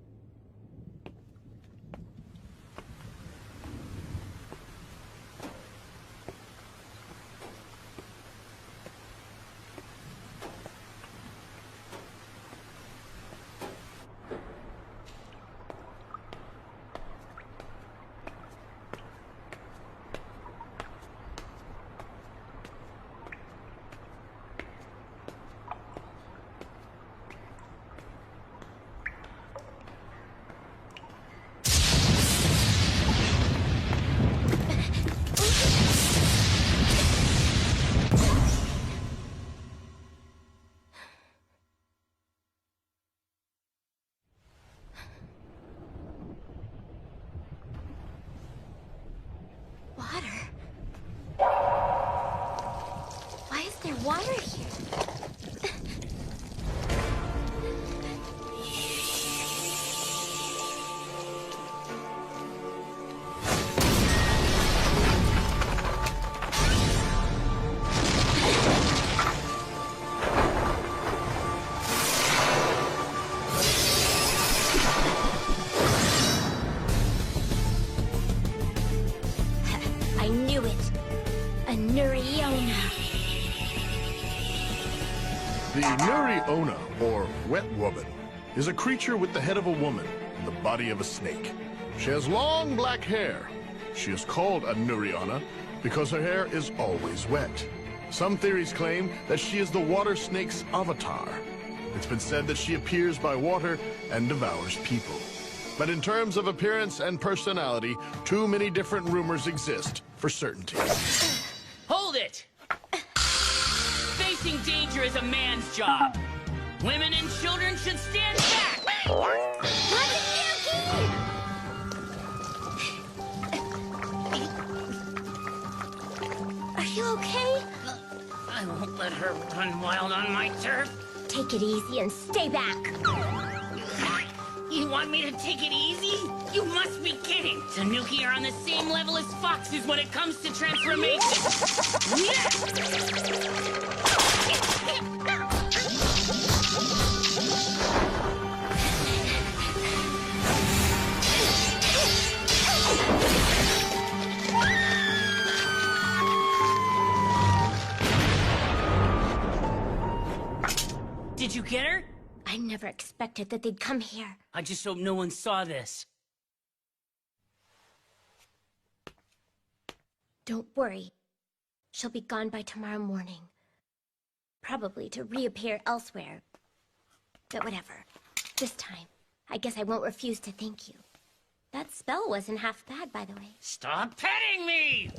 Water here. I knew it. A Nuriona. The Nuriona, or Wet Woman, is a creature with the head of a woman and the body of a snake. She has long black hair. She is called a Nuriona because her hair is always wet. Some theories claim that she is the water snake's avatar. It's been said that she appears by water and devours people. But in terms of appearance and personality, too many different rumors exist for certainty. Hold it! Facing danger is a man's job. Women and children should stand back! Are you okay? I won't let her run wild on my turf. Take it easy and stay back. You want me to take it easy? You must be kidding! Tanuki are on the same level as foxes when it comes to transformation. Did you get her? I never expected that they'd come here. I just hope no one saw this. Don't worry. She'll be gone by tomorrow morning. Probably to reappear elsewhere. But whatever. This time, I guess I won't refuse to thank you. That spell wasn't half bad, by the way. Stop petting me!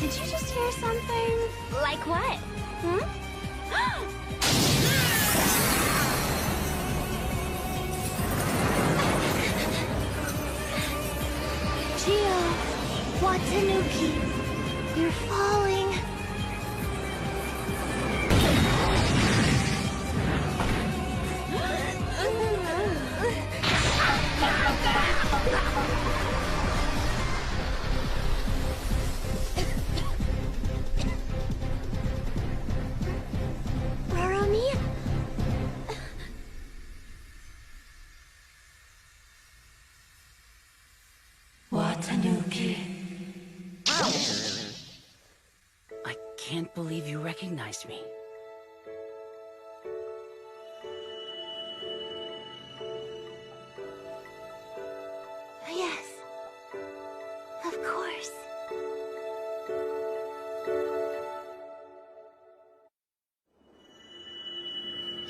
Did you just hear something? Like what? Gio, Watanuki, you're falling. Roromi? Watanuki. I can't believe you recognized me. Yes, of course.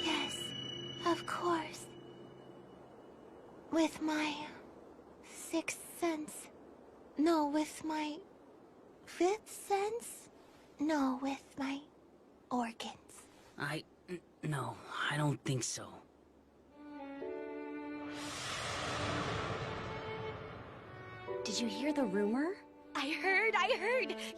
Yes, of course. With my sixth sense. No, with my fifth sense? No, with my organs. No, I don't think so. Did you hear the rumor? I heard!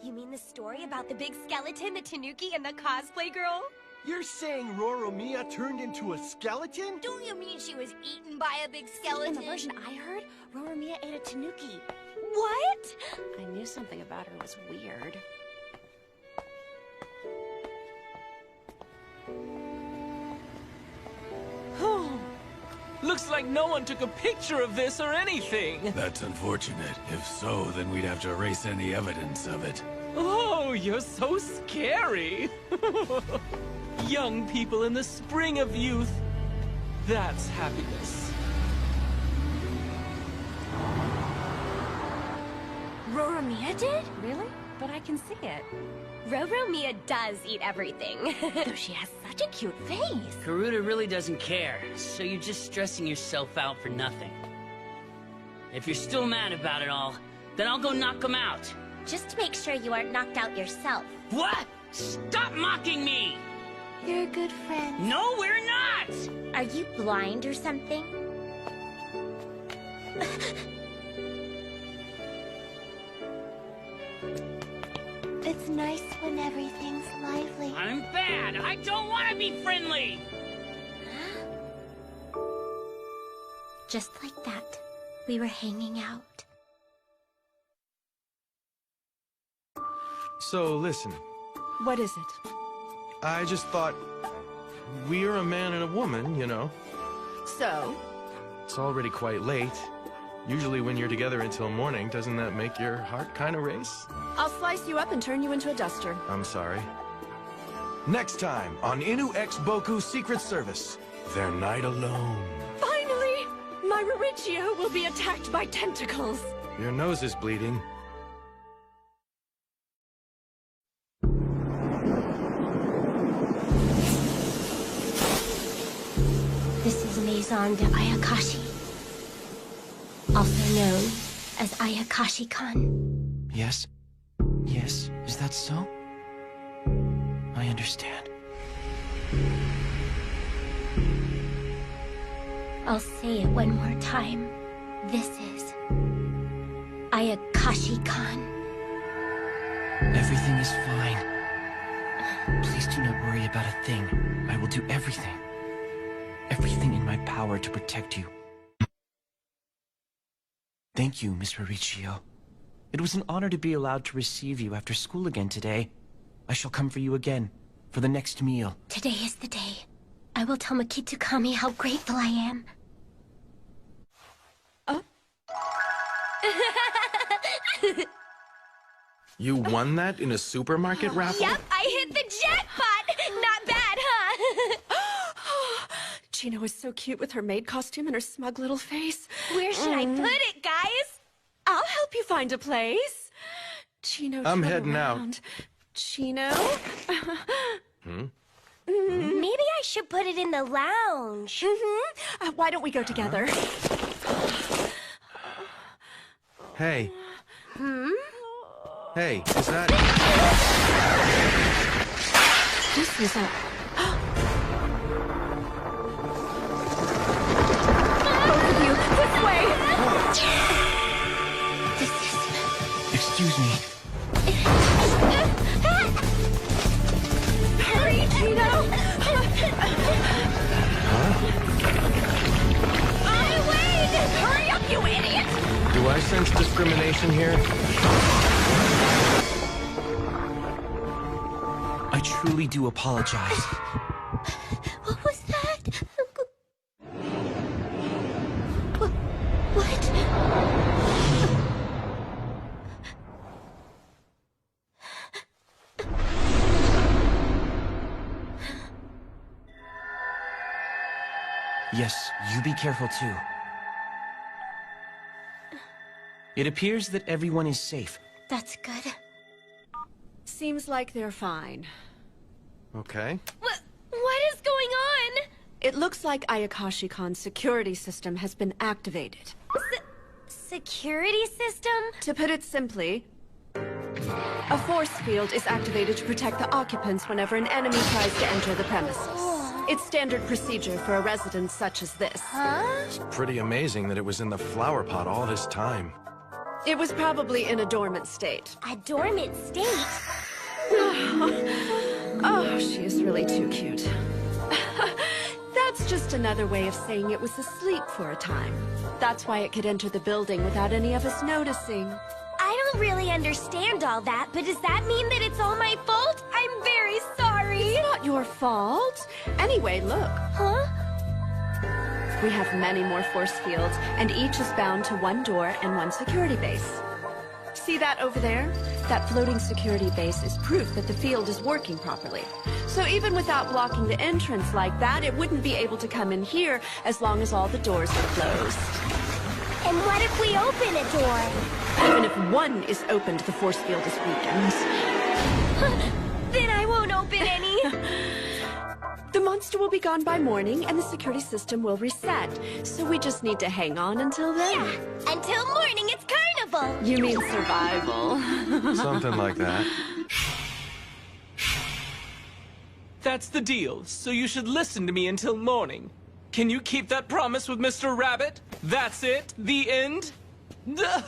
You mean the story about the big skeleton, the Tanuki, and the cosplay girl? You're saying Roromiya turned into a skeleton? Do you mean she was eaten by a big skeleton? In the version I heard, Roromiya ate a Tanuki. What? I knew something about her was weird. Looks like no one took a picture of this or anything. That's unfortunate. If so, then we'd have to erase any evidence of it. Oh, you're so scary. Young people in the spring of youth. That's happiness. Roromiya did? Really? But I can see it. Roromiya does eat everything. Though she has such a cute face. Garuda really doesn't care, so you're just stressing yourself out for nothing. If you're still mad about it all, then I'll go knock him out. Just to make sure you aren't knocked out yourself. What? Stop mocking me! You're a good friend. No, we're not! Are you blind or something? It's nice when everything's lively. I'm bad! I don't want to be friendly! Just like that, we were hanging out. So, listen. What is it? I just thought... we're a man and a woman, you know. So? It's already quite late. Usually when you're together until morning, doesn't that make your heart kind of race? I'll slice you up and turn you into a duster. I'm sorry. Next time on Inu X Boku Secret Service, their night alone. Finally! My Mauricio will be attacked by tentacles. Your nose is bleeding. This is Maison de Ayakashi, also known as Ayakashi-kan. Yes? Yes, is that so? I understand. I'll say it one more time. This is Ayakashi-kan. Everything is fine. Please do not worry about a thing. I will do everything. Everything in my power to protect you. Thank you, Miss Mauricio. It was an honor to be allowed to receive you after school again today. I shall come for you again, for the next meal. Today is the day. I will tell Makitukami how grateful I am. You won that in a supermarket raffle? Yep, I hit the jackpot! Not bad, huh? Chino is so cute with her maid costume and her smug little face. Where should I put it, guys? I'll help you find a place. Chino, I'm turn heading around. Chino? Maybe I should put it in the lounge. Why don't we go together? Hey. Hey, is that... This is a... Both of you, this way! Excuse me. Hurry, Chino! Wait! Hurry up, you idiot! Do I sense discrimination here? I truly do apologize. What was that? What? Yes, you be careful too. It appears that everyone is safe. That's good. Seems like they're fine. Okay. What is going on? It looks like Ayakashi-Kon's security system has been activated. Security system? To put it simply, a force field is activated to protect the occupants whenever an enemy tries to enter the premises. It's standard procedure for a residence such as this. It's pretty amazing that it was in the flower pot all this time. It was probably in a dormant state. A dormant state? Oh, she is really too cute. That's just another way of saying it was asleep for a time. That's why it could enter the building without any of us noticing. I don't really understand all that, but does that mean that it's all my fault? I'm very sorry. It's not your fault. Anyway, look. Huh? We have many more force fields, and each is bound to one door and one security base. See that over there? That floating security base is proof that the field is working properly. So even without blocking the entrance like that, it wouldn't be able to come in here as long as all the doors are closed. And what if we open a door? Even if one is opened, the force field is weakened. Then I won't open any. The monster will be gone by morning, and the security system will reset. So we just need to hang on until then. Yeah, until morning it's carnival. You mean survival. Something like that. That's the deal, so you should listen to me until morning. Can you keep that promise with Mr. Rabbit? That's it? The end? But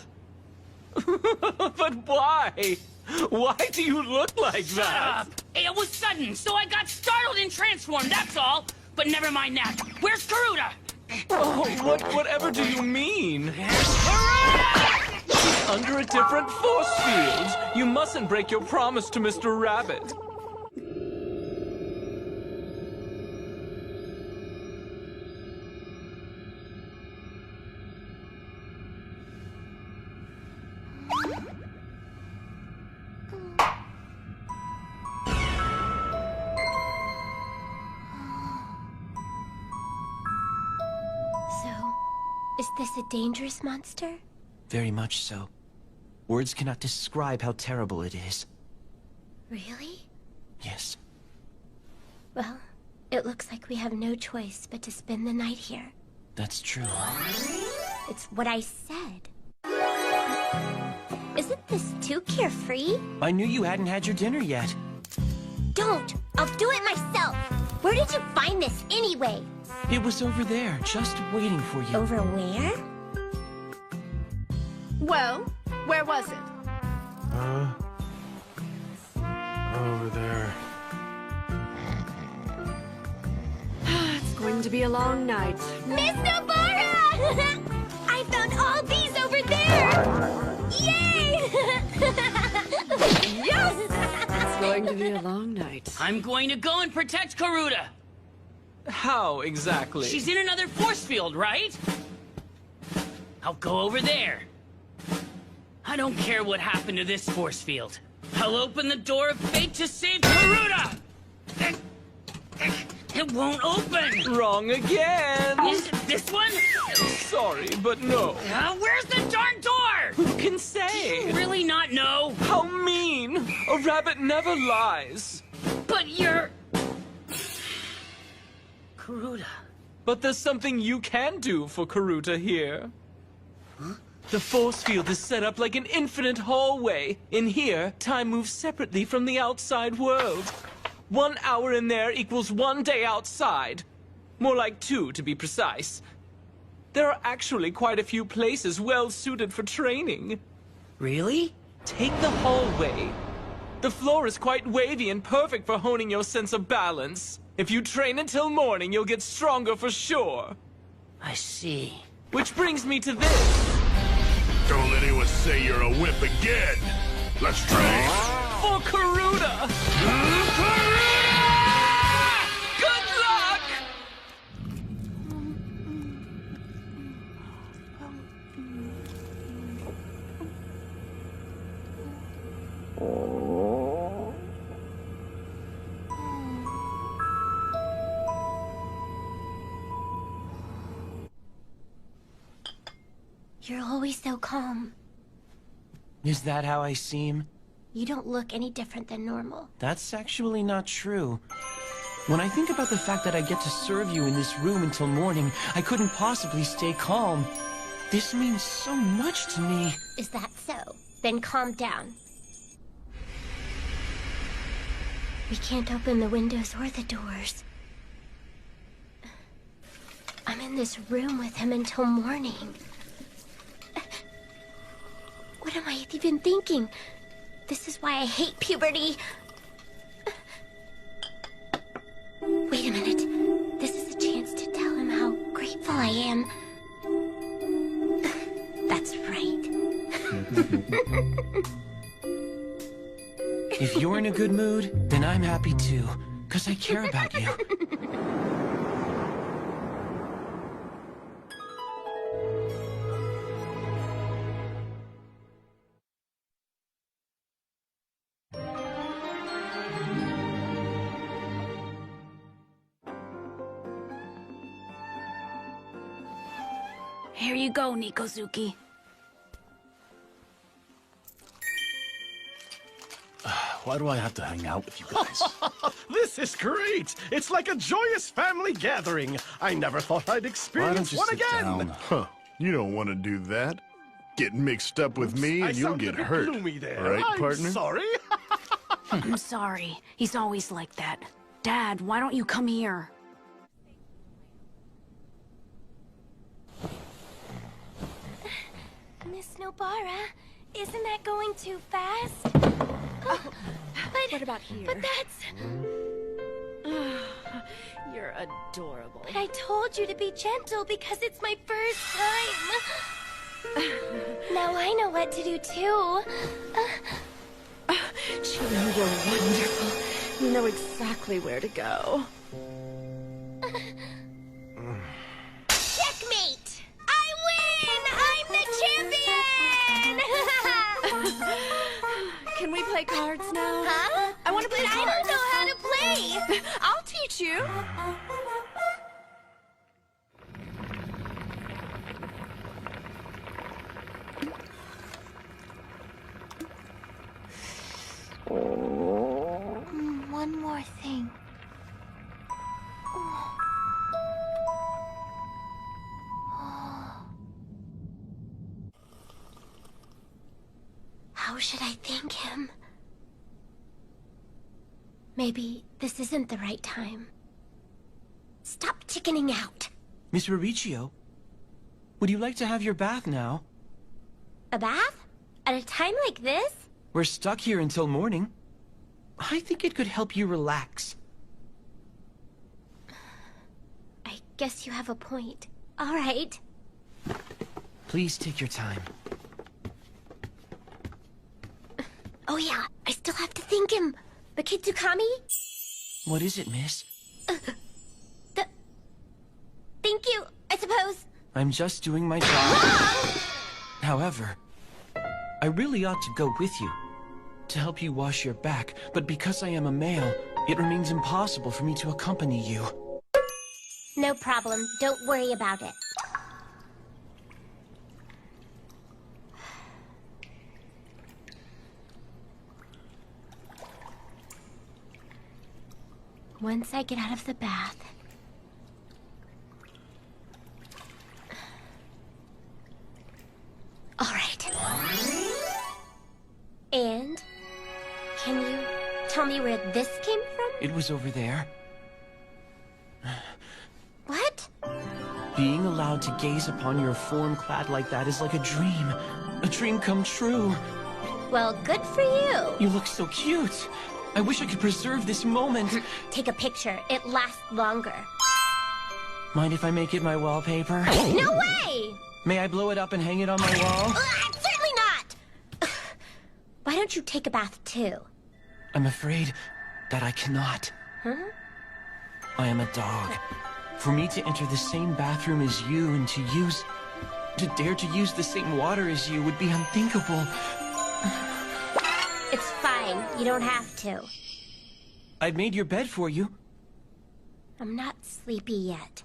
why? Why do you look like Shut that? up! It was sudden, so I got startled and transformed, that's all! But never mind that. Where's Garuda? Oh, whatever do you mean? She's under a different force field. You mustn't break your promise to Mr. Rabbit. Is this a dangerous monster? Very much so. Words cannot describe how terrible it is. Really? Yes. Well, it looks like we have no choice but to spend the night here. That's true. It's what I said. Isn't this too carefree? I knew you hadn't had your dinner yet. Don't! I'll do it myself! Where did you find this anyway? It was over there, just waiting for you. Over where? Well, where was it? Over there. It's going to be a long night. Miss Nobara! I found all these over there! Yay! Yes! It's going to be a long night. I'm going to go and protect Garuda. How exactly? She's in another force field, right? I'll go over there. I don't care what happened to this force field. I'll open the door of fate to save Karuta! It won't open! Wrong again! Is it this one? Sorry, but no. Where's the darn door? Who can say? Do you really not know? How mean! A rabbit never lies. But you're... Karuta. But there's something you can do for Karuta here. Huh? The force field is set up like an infinite hallway. In here, time moves separately from the outside world. 1 hour in there equals 1 day outside. More like 2, to be precise. There are actually quite a few places well suited for training. Really? Take the hallway. The floor is quite wavy and perfect for honing your sense of balance. If you train until morning, you'll get stronger for sure. I see. Which brings me to this. Don't let anyone say you're a whip again. Let's train. For Karuta! Karuta! Good luck! You're always so calm. Is that how I seem? You don't look any different than normal. That's actually not true. When I think about the fact that I get to serve you in this room until morning, I couldn't possibly stay calm. This means so much to me. Is that so? Then calm down. We can't open the windows or the doors. I'm in this room with him until morning. What am I even thinking? This is why I hate puberty. Wait a minute. This is a chance to tell him how grateful I am. That's right. If you're in a good mood, then I'm happy too, 'cause I care about you. Here you go, Nikozuki. Why do I have to hang out with you guys? This is great! It's like a joyous family gathering. I never thought I'd experience one again. Huh. You don't want to do that. Get mixed up with me and you'll get hurt. Right, partner? I'm sorry. I'm sorry. He's always like that. Dad, why don't you come here? Miss Nobara, isn't that going too fast? What about here? But that's... You're adorable. But I told you to be gentle because it's my first time. Now I know what to do too. Chino, you're wonderful. You know exactly where to go. Checkmate! I win! I'm the champion! Can we play cards now? Huh? I want to play But cards. I don't know how to play! I'll teach you. One more thing. How should I thank him? Maybe this isn't the right time. Stop chickening out. Miss Riccio, would you like to have your bath now? A bath? At a time like this? We're stuck here until morning. I think it could help you relax. I guess you have a point. All right. Please take your time. Oh yeah, I still have to thank him. The Kitsukami? What is it, miss? Thank you, I suppose. I'm just doing my job. However, I really ought to go with you to help you wash your back, but because I am a male, it remains impossible for me to accompany you. No problem. Don't worry about it. Once I get out of the bath... All right. And can you tell me where this came from? It was over there. What? Being allowed to gaze upon your form clad like that is like a dream come true. Well, good for you. You look so cute. I wish I could preserve this moment. Take a picture. It lasts longer. Mind if I make it my wallpaper? No way! May I blow it up and hang it on my wall? Certainly not! Why don't you take a bath too? I'm afraid that I cannot. Huh? I am a dog. For me to enter the same bathroom as you and to dare to use the same water as you would be unthinkable. It's fine. You don't have to. I've made your bed for you. I'm not sleepy yet.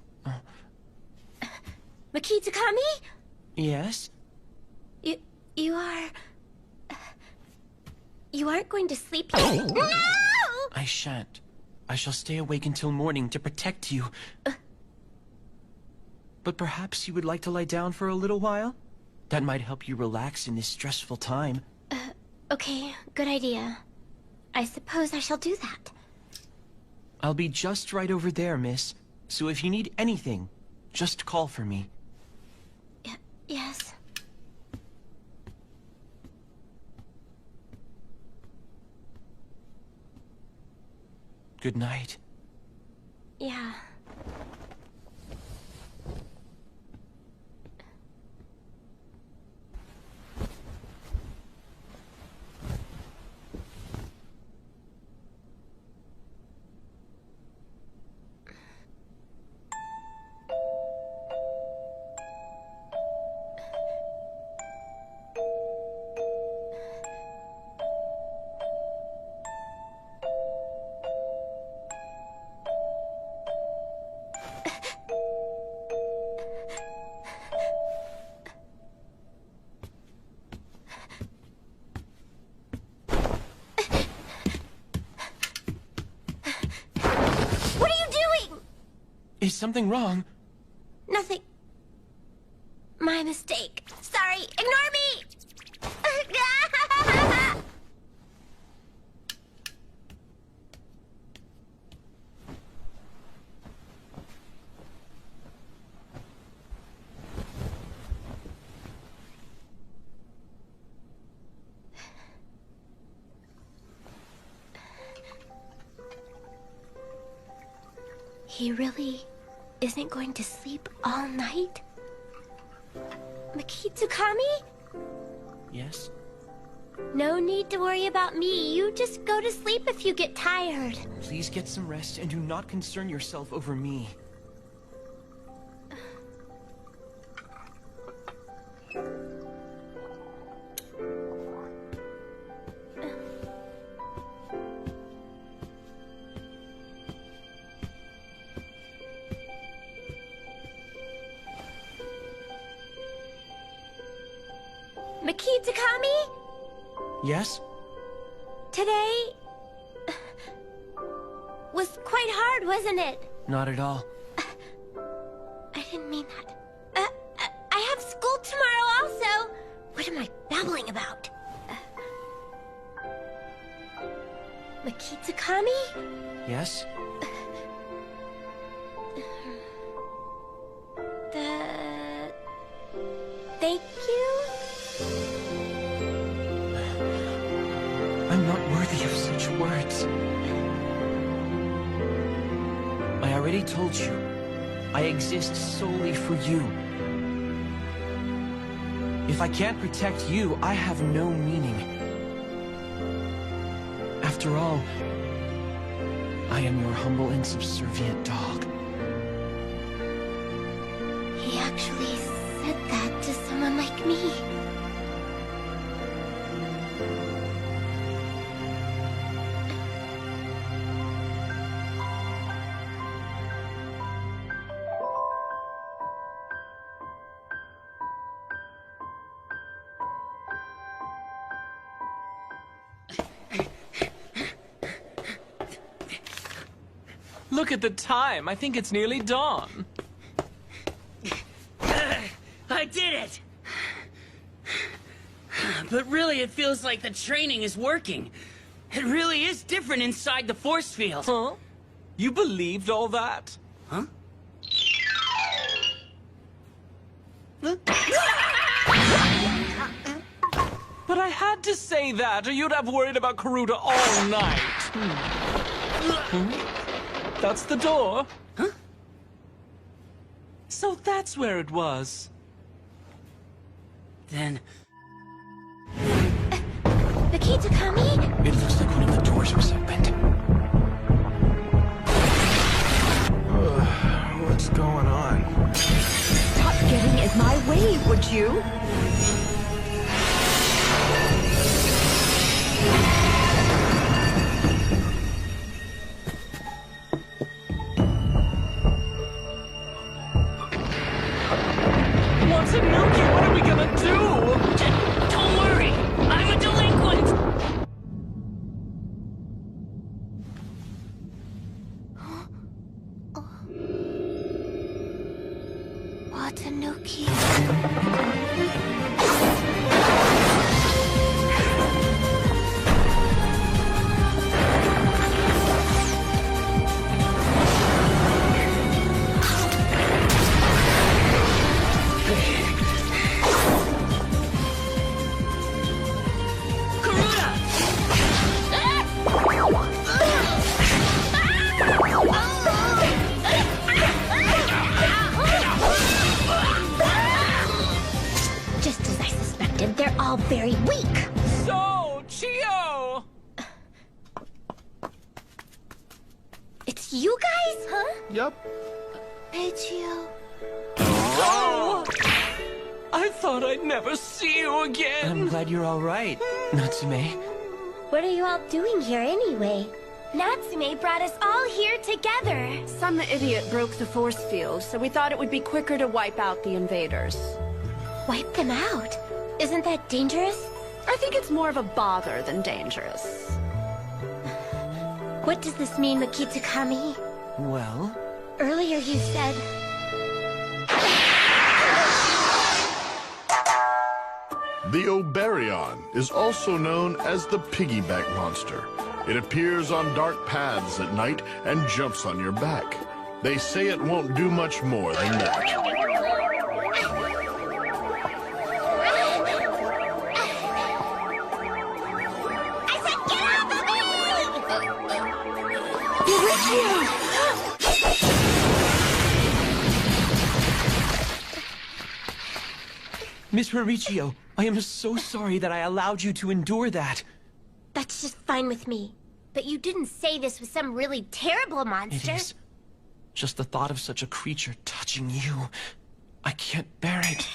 Makitakami? Yes? You aren't going to sleep yet? No! I shan't. I shall stay awake until morning to protect you. But perhaps you would like to lie down for a little while? That might help you relax in this stressful time. Okay, good idea. I suppose I shall do that. I'll be just right over there, miss. So if you need anything, just call for me. Yes. Good night. Yeah. Is something wrong? Nothing. My mistake. Sorry, ignore me! He really isn't going to sleep all night? Makitsukami? Yes? No need to worry about me. You just go to sleep if you get tired. Please get some rest and do not concern yourself over me. Makitakami? Yes? Today... was quite hard, wasn't it? Not at all. I didn't mean that. I have school tomorrow also. What am I babbling about? Makitakami? Yes? Thank you? I'm not worthy of such words. I already told you, I exist solely for you. If I can't protect you, I have no meaning. After all, I am your humble and subservient dog. He actually said that to someone like me. Look at the time. I think it's nearly dawn. I did it! But really, it feels like the training is working. It really is different inside the force field. Huh? You believed all that? Huh? But I had to say that, or you'd have worried about Karuta all night. That's the door. Huh? So that's where it was. Then... The key to Kami? It looks like one of the doors was opened. What's going on? Stop getting in my way, would you? Watanuki, what are we gonna do? Don't worry! I'm a delinquent! Watanuki. Just as I suspected, they're all very weak. So, Chio! It's you guys, huh? Yep. Hey, Chio. Oh! I thought I'd never see you again. I'm glad you're all right, Natsume. What are you all doing here anyway? Natsume brought us all here together. Some idiot broke the force field, so we thought it would be quicker to wipe out the invaders. Wipe them out? Isn't that dangerous? I think it's more of a bother than dangerous. What does this mean, Makitakami? Well? Earlier you said... The Oberion is also known as the piggyback monster. It appears on dark paths at night and jumps on your back. They say it won't do much more than that. Miss Mauricio, I am so sorry that I allowed you to endure that. That's just fine with me. But you didn't say this was some really terrible monster. It is. Just the thought of such a creature touching you. I can't bear it.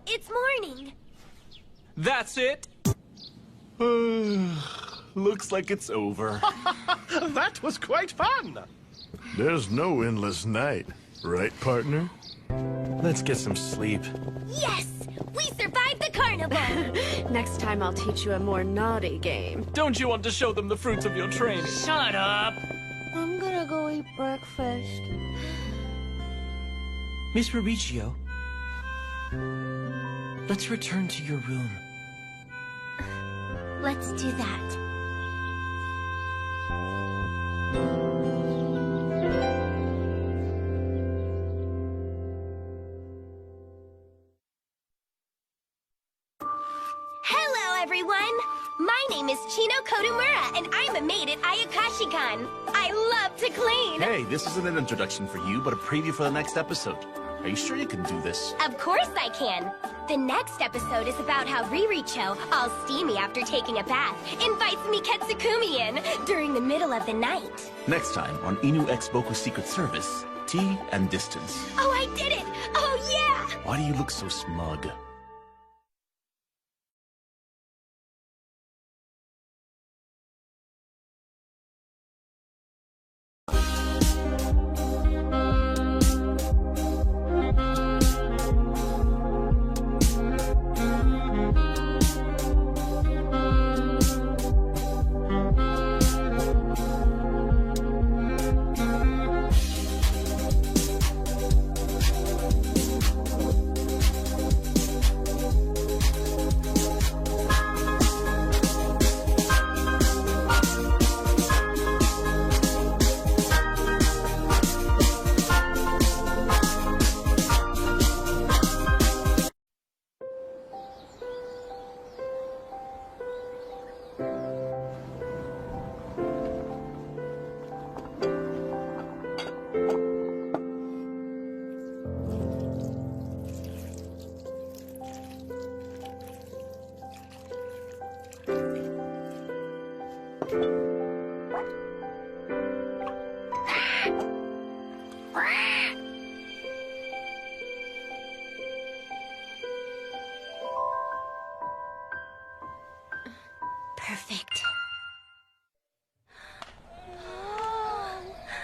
It's morning. That's it? Looks like it's over. That was quite fun. There's no endless night, right, partner? Let's get some sleep. Yes! We survived the carnival! Next time I'll teach you a more naughty game. Don't you want to show them the fruits of your training? Shut up! I'm gonna go eat breakfast. Miss Mauricio, let's return to your room. Let's do that. Hello, everyone! My name is Chino Kodamura, and I'm a maid at Ayakashi-kan. I love to clean! Hey, this isn't an introduction for you, but a preview for the next episode. Are you sure you can do this? Of course I can! The next episode is about how Riricho, all steamy after taking a bath, invites Miketsukumi in during the middle of the night. Next time on Inu X Boku Secret Service, Tea and Distance. Oh, I did it! Oh, yeah! Why do you look so smug?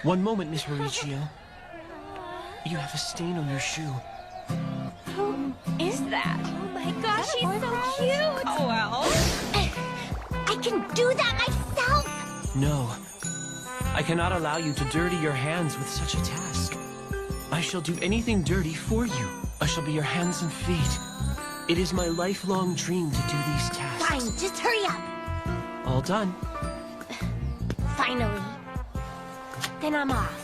One moment, Miss Mauricio. You have a stain on your shoe. Who is that? Oh my gosh, she's so cute! Oh, well. I can do that myself! No. I cannot allow you to dirty your hands with such a task. I shall do anything dirty for you. I shall be your hands and feet. It is my lifelong dream to do these tasks. Fine, just hurry up. All done. Finally. Then I'm off.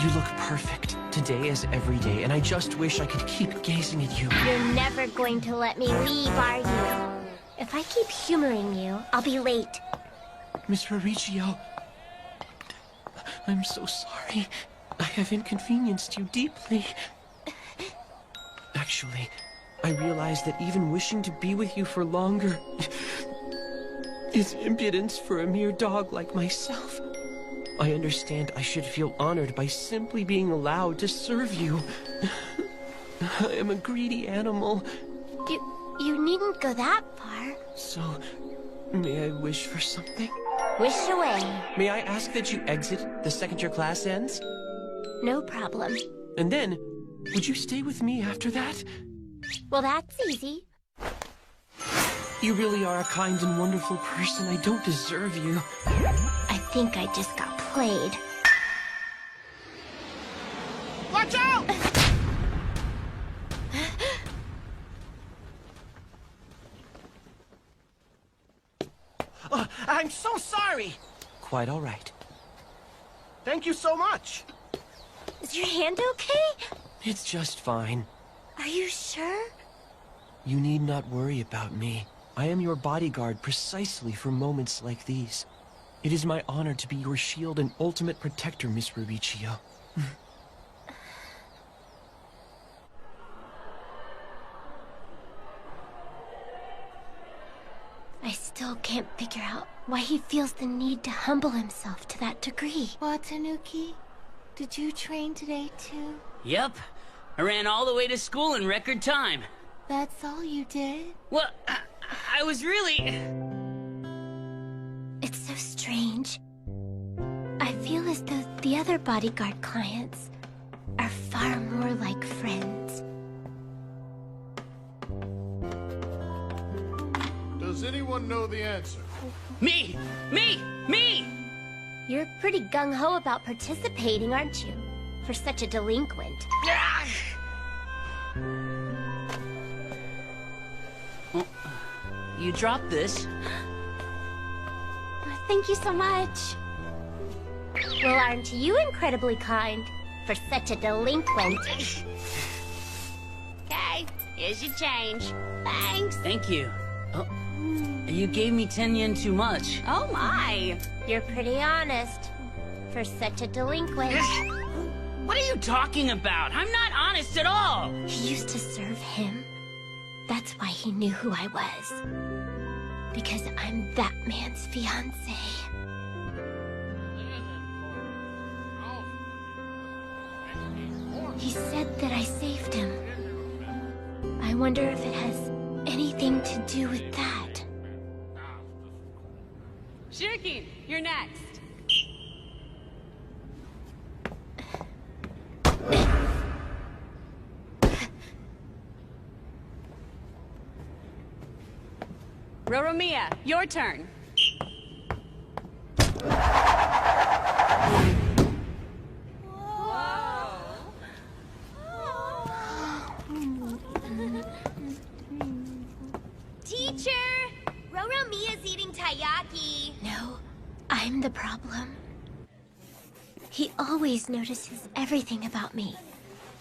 You look perfect. Today as every day, and I just wish I could keep gazing at you. You're never going to let me leave, are you? If I keep humoring you, I'll be late. Miss Mauricio, I'm so sorry. I have inconvenienced you deeply. Actually, I realize that even wishing to be with you for longer is impudence for a mere dog like myself. I understand I should feel honored by simply being allowed to serve you. I am a greedy animal. You needn't go that far. So, may I wish for something? Wish away. May I ask that you exit the second your class ends? No problem. And then, would you stay with me after that? Well, that's easy. You really are a kind and wonderful person. I don't deserve you. I think I just got played. Watch out! I'm so sorry! Quite all right. Thank you so much! Is your hand okay? It's just fine. Are you sure? You need not worry about me. I am your bodyguard precisely for moments like these. It is my honor to be your shield and ultimate protector, Miss Mauricio. I still can't figure out why he feels the need to humble himself to that degree. Watanuki, did you train today too? Yep. I ran all the way to school in record time. That's all you did? Well, I was really... It's so strange. I feel as though the other bodyguard clients are far more like friends. Does anyone know the answer? Me! Me! Me! You're pretty gung-ho about participating, aren't you? For such a delinquent. Well, you dropped this. Thank you so much. Well, aren't you incredibly kind for such a delinquent? Okay, here's your change. Thanks. Thank you. Oh, you gave me 10 yen too much. Oh my. You're pretty honest for such a delinquent. What are you talking about? I'm not honest at all. He used to serve him. That's why he knew who I was. Because I'm that man's fiancé. He said that I saved him. I wonder if it has anything to do with that. Shirky, you're next. Roromiya, your turn. Teacher! Roromiya's eating taiyaki. No, I'm the problem. He always notices everything about me,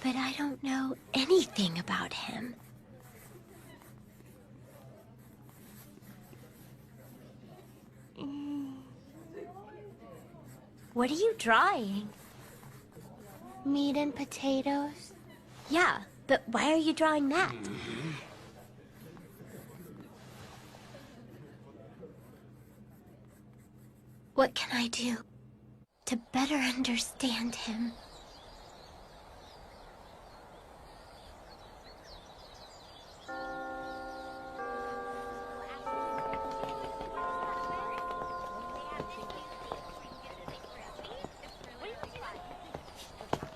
but I don't know anything about him. What are you drawing? Meat and potatoes? Yeah, but why are you drawing that? What can I do to better understand him?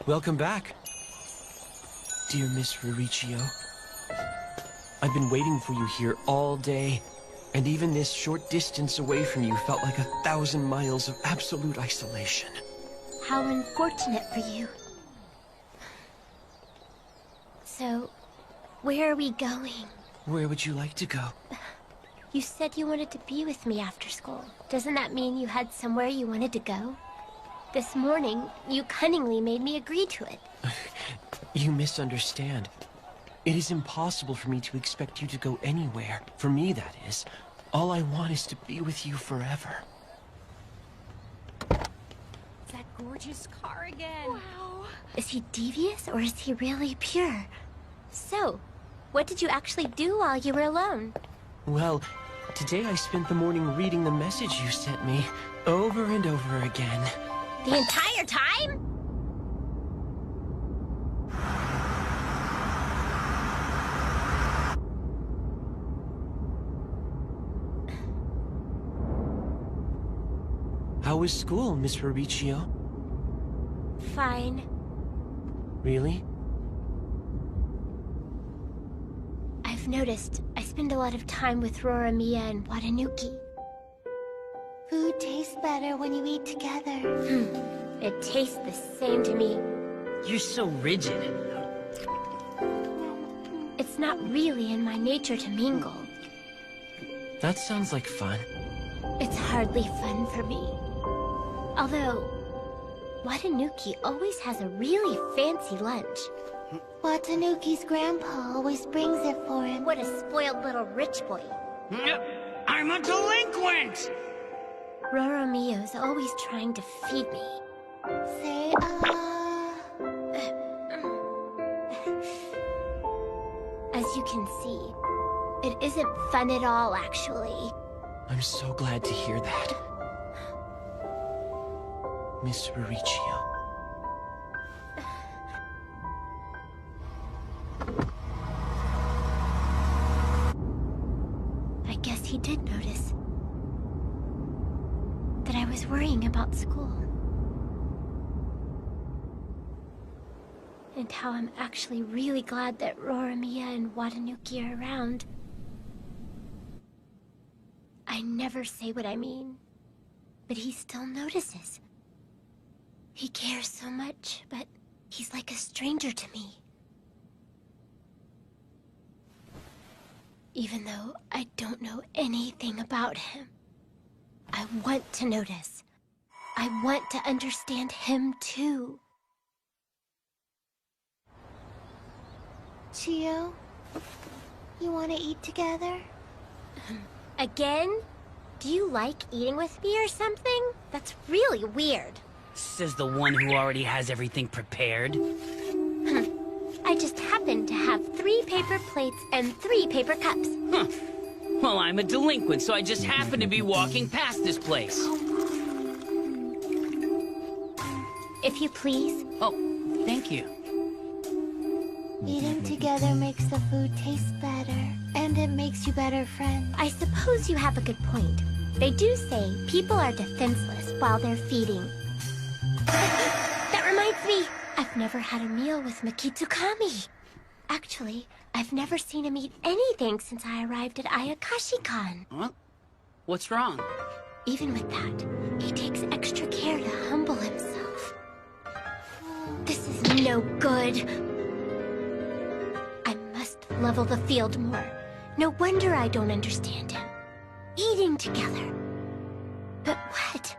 Welcome back. Dear Miss Ririchio, I've been waiting for you here all day, and even this short distance away from you felt like 1,000 miles of absolute isolation. How unfortunate for you. So, where are we going? Where would you like to go? You said you wanted to be with me after school. Doesn't that mean you had somewhere you wanted to go? This morning, you cunningly made me agree to it. You misunderstand. It is impossible for me to expect you to go anywhere. For me, that is. All I want is to be with you forever. That gorgeous car again. Wow. Is he devious or is he really pure? So, what did you actually do while you were alone? Well, today I spent the morning reading the message you sent me over and over again. The entire time? How was school, Miss Ririchio? Fine. Really? I've noticed I spend a lot of time with Roramiya and Watanuki. Food tastes better when you eat together. It tastes the same to me. You're so rigid. It's not really in my nature to mingle. That sounds like fun. It's hardly fun for me. Although, Watanuki always has a really fancy lunch. Watanuki's grandpa always brings it for him. What a spoiled little rich boy. I'm a delinquent! Roromiyo's always trying to feed me. Say, As you can see, it isn't fun at all, actually. I'm so glad to hear that. Miss Ririchio. I guess he did notice that I was worrying about school. And how I'm actually really glad that Roramiya and Watanuki are around. I never say what I mean, but he still notices. He cares so much, but he's like a stranger to me. Even though I don't know anything about him, I want to notice. I want to understand him too. Chio, you want to eat together? Again? Do you like eating with me or something? That's really weird. Says the one who already has everything prepared. I just happen to have 3 paper plates and 3 paper cups. Well, I'm a delinquent, so I just happen to be walking past this place. If you please. Oh, thank you. Eating together makes the food taste better, and it makes you better friends. I suppose you have a good point. They do say people are defenseless while they're feeding. That reminds me, I've never had a meal with Mikitsukami. Actually, I've never seen him eat anything since I arrived at Ayakashi-kan. Huh? What's wrong? Even with that, he takes extra care to humble himself. This is no good. I must level the field more. No wonder I don't understand him. Eating together. But what?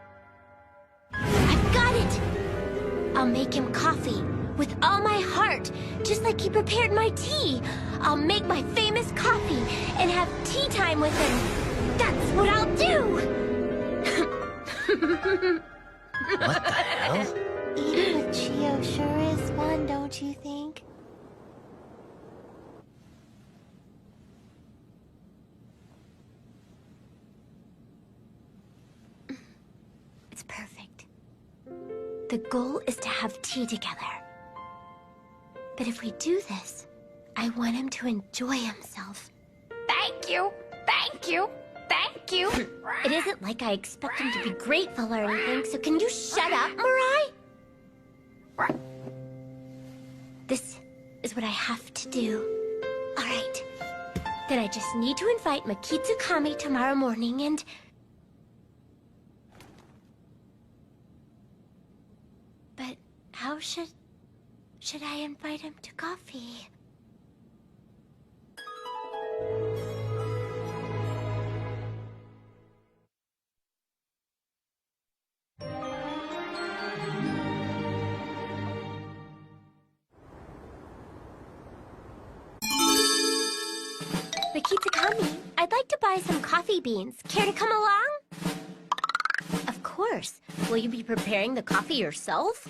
I've got it! I'll make him coffee with all my heart, just like he prepared my tea. I'll make my famous coffee and have tea time with him. That's what I'll do! What the hell? Eating with Chio sure is fun, don't you think? It's perfect. The goal is to have tea together. But if we do this, I want him to enjoy himself. Thank you! Thank you! Thank you! It isn't like I expect him to be grateful or anything, so can you shut up, Mirai? This is what I have to do. All right. Then I just need to invite Mikitsukami tomorrow morning and... But how should I invite him to coffee? Mikitsukami, I'd like to buy some coffee beans. Care to come along? Of course. Will you be preparing the coffee yourself?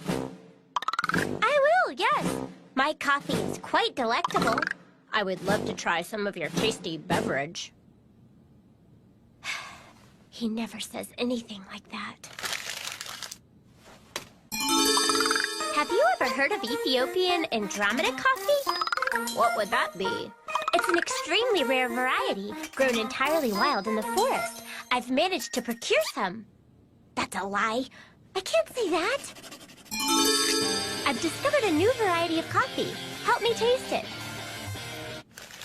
I will, yes. My coffee is quite delectable. I would love to try some of your tasty beverage. He never says anything like that. Have you ever heard of Ethiopian Andromeda coffee? What would that be? It's an extremely rare variety, grown entirely wild in the forest. I've managed to procure some. That's a lie. I can't say that. I've discovered a new variety of coffee. Help me taste it.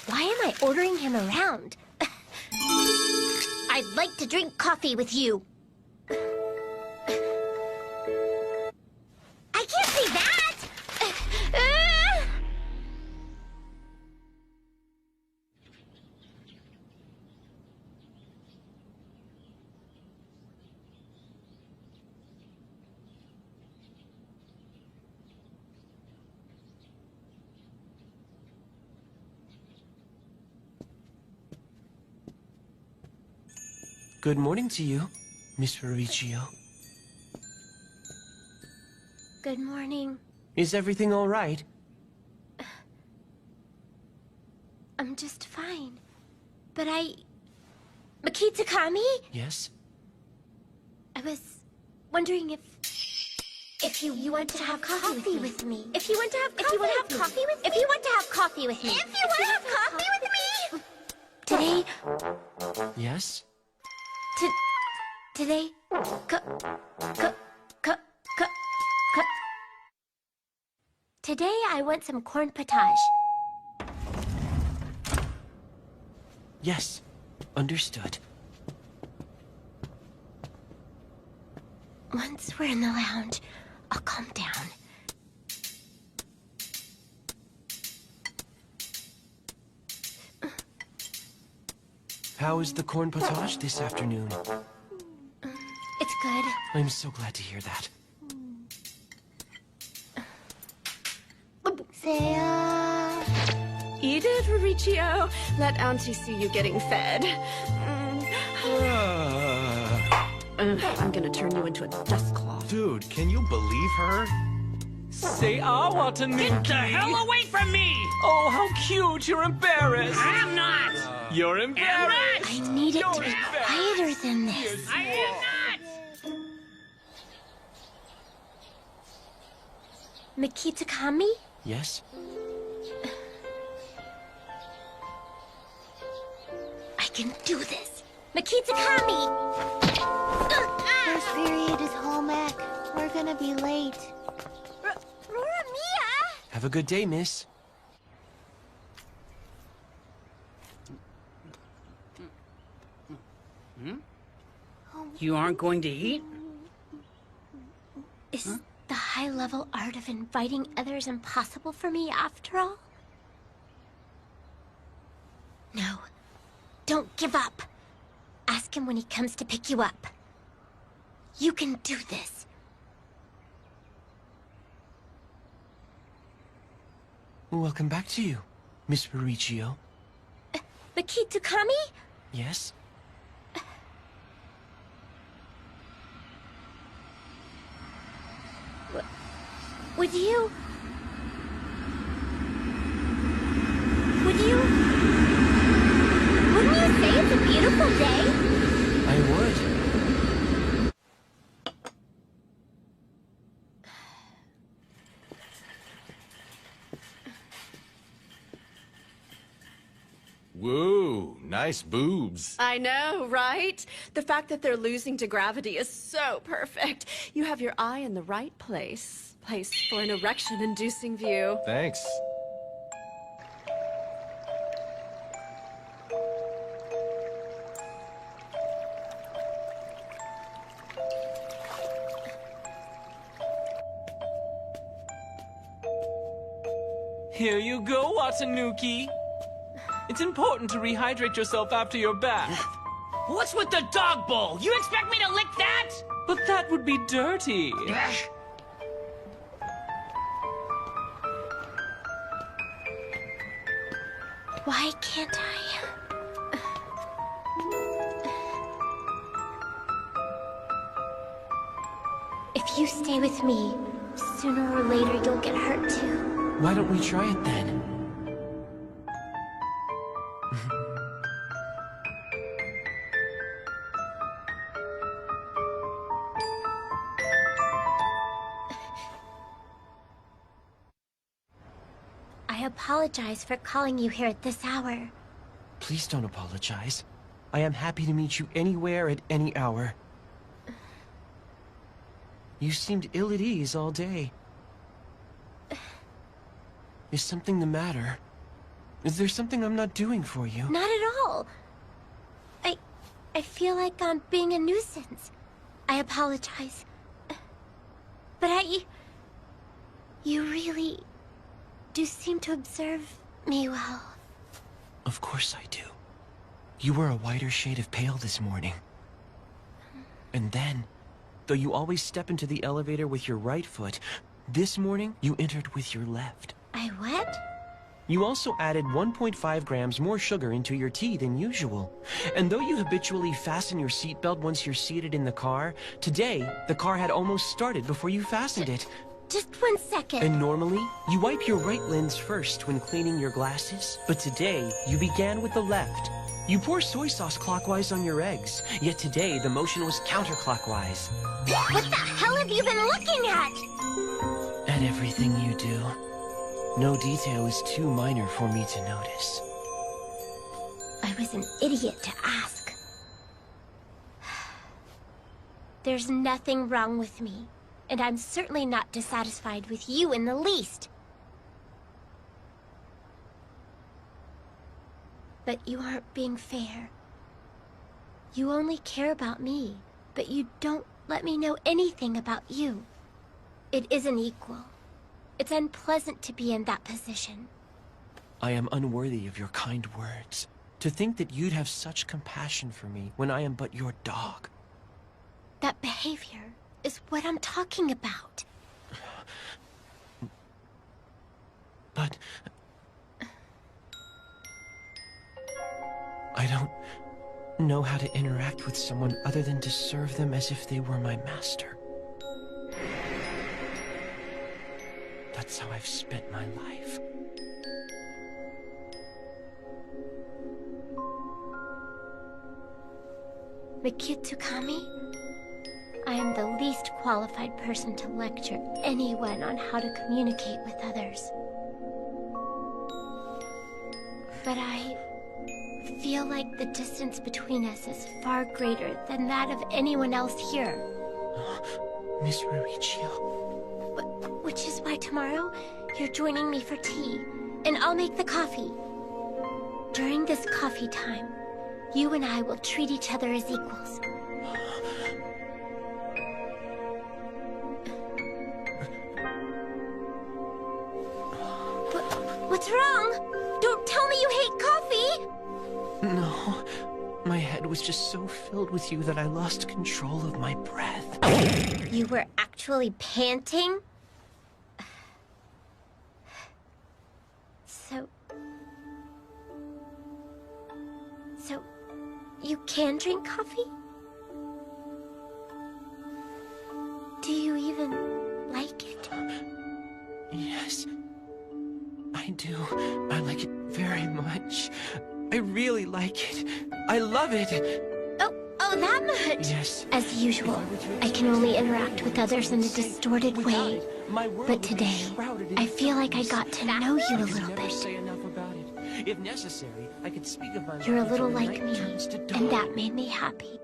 Why am I ordering him around? I'd like to drink coffee with you. I can't say that! Good morning to you, Miss Mauricio. Good morning. Is everything all right? I'm just fine. But Mikitsukami? Yes? I was wondering if you want to have coffee with me. If you want to have coffee with me. If you want to have coffee with me. If you want to have coffee with me. Today. Yes? Today. Today I want some corn potage. Yes. Understood. Once we're in the lounge, I'll calm down. How is the corn potage this afternoon? It's good. I'm so glad to hear that. Eat it, Mauricio. Let Auntie see you getting fed. I'm gonna turn you into a dust cloth. Dude, can you believe her? Say awa to Nuki. Get the hell away from me! Oh, how cute. You're embarrassed. I'm not! You're embarrassed. I need it to be quieter than this. I am not! Mikitsukami? Yes? I can do this. Mikitsukami! First period is home ec. We're gonna be late. Mia! Have a good day, miss. You aren't going to eat? Is the high-level art of inviting others impossible for me after all? No. Don't give up. Ask him when he comes to pick you up. You can do this. Welcome back to you, Miss Mauricio. Mikitsukami? Yes? Would you... Wouldn't you say it's a beautiful day? I would. Whoa, nice boobs. I know, right? The fact that they're losing to gravity is so perfect. You have your eye in the right place. place for an erection-inducing view. Thanks. Here you go, Watanuki. It's important to rehydrate yourself after your bath. What's with the dog bowl? You expect me to lick that? But that would be dirty. Why can't I? If you stay with me, sooner or later you'll get hurt too. Why don't we try it then? I apologize for calling you here at this hour. Please don't apologize. I am happy to meet you anywhere at any hour. You seemed ill at ease all day. Is something the matter? Is there something I'm not doing for you? Not at all. I feel like I'm being a nuisance. I apologize. But you really do seem to observe me well. Of course I do. You were a whiter shade of pale this morning. And then, though you always step into the elevator with your right foot, this morning you entered with your left. I what? You also added 1.5 grams more sugar into your tea than usual. And though you habitually fasten your seatbelt once you're seated in the car, today the car had almost started before you fastened it. Just 1 second. And normally, you wipe your right lens first when cleaning your glasses, but today you began with the left. You pour soy sauce clockwise on your eggs, yet today the motion was counterclockwise. What the hell have you been looking at? At everything you do. No detail is too minor for me to notice. I was an idiot to ask. There's nothing wrong with me, and I'm certainly not dissatisfied with you in the least. But you aren't being fair. You only care about me, but you don't let me know anything about you. It isn't equal. It's unpleasant to be in that position. I am unworthy of your kind words. To think that you'd have such compassion for me when I am but your dog. That behavior is what I'm talking about. But... I don't know how to interact with someone other than to serve them as if they were my master. That's how I've spent my life. Mikitsukami? I am the least qualified person to lecture anyone on how to communicate with others. But I feel like the distance between us is far greater than that of anyone else here. Miss Rurichio. Which is why tomorrow you're joining me for tea, and I'll make the coffee. During this coffee time, you and I will treat each other as equals. What's wrong? Don't tell me you hate coffee! No, my head was just so filled with you that I lost control of my breath. You were actually panting? So, you can drink coffee? Do you even like it? Yes, I do. I like it very much. I really like it. I love it. Oh, that much? Yes. As usual, I can only interact with others in a distorted way. But today, I feel like I got to know you a little bit. If necessary, I could speak of my You're a little like me, and that made me happy.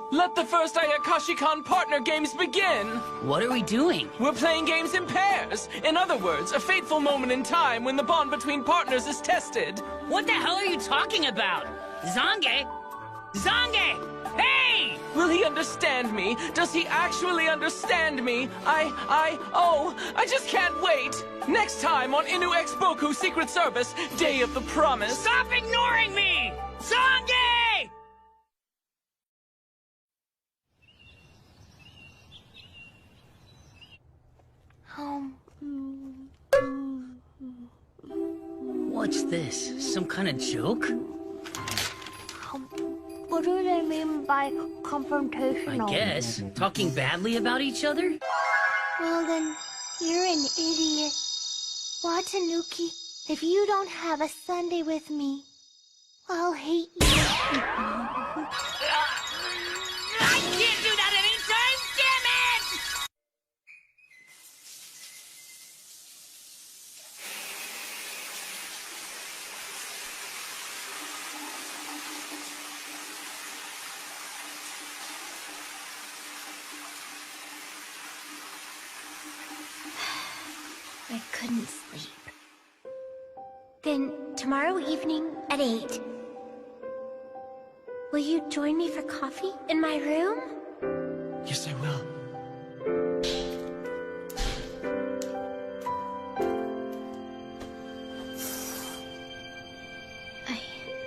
Let the first Ayakashi-kan partner games begin! What are we doing? We're playing games in pairs. In other words, a fateful moment in time when the bond between partners is tested. What the hell are you talking about? Zange? Zange! Hey! Will he understand me? Does he actually understand me? I just can't wait! Next time on Inu X Boku Secret Service, Day of the Promise. Stop ignoring me! Zange! What's this? Some kind of joke? What do they mean by confrontational? I guess. Talking badly about each other? Well then, you're an idiot. Watanuki, if you don't have a Sunday with me, I'll hate you. I can't do that anytime, damn it! I couldn't sleep. Then, tomorrow evening at 8, will you join me for coffee in my room? Yes, I will.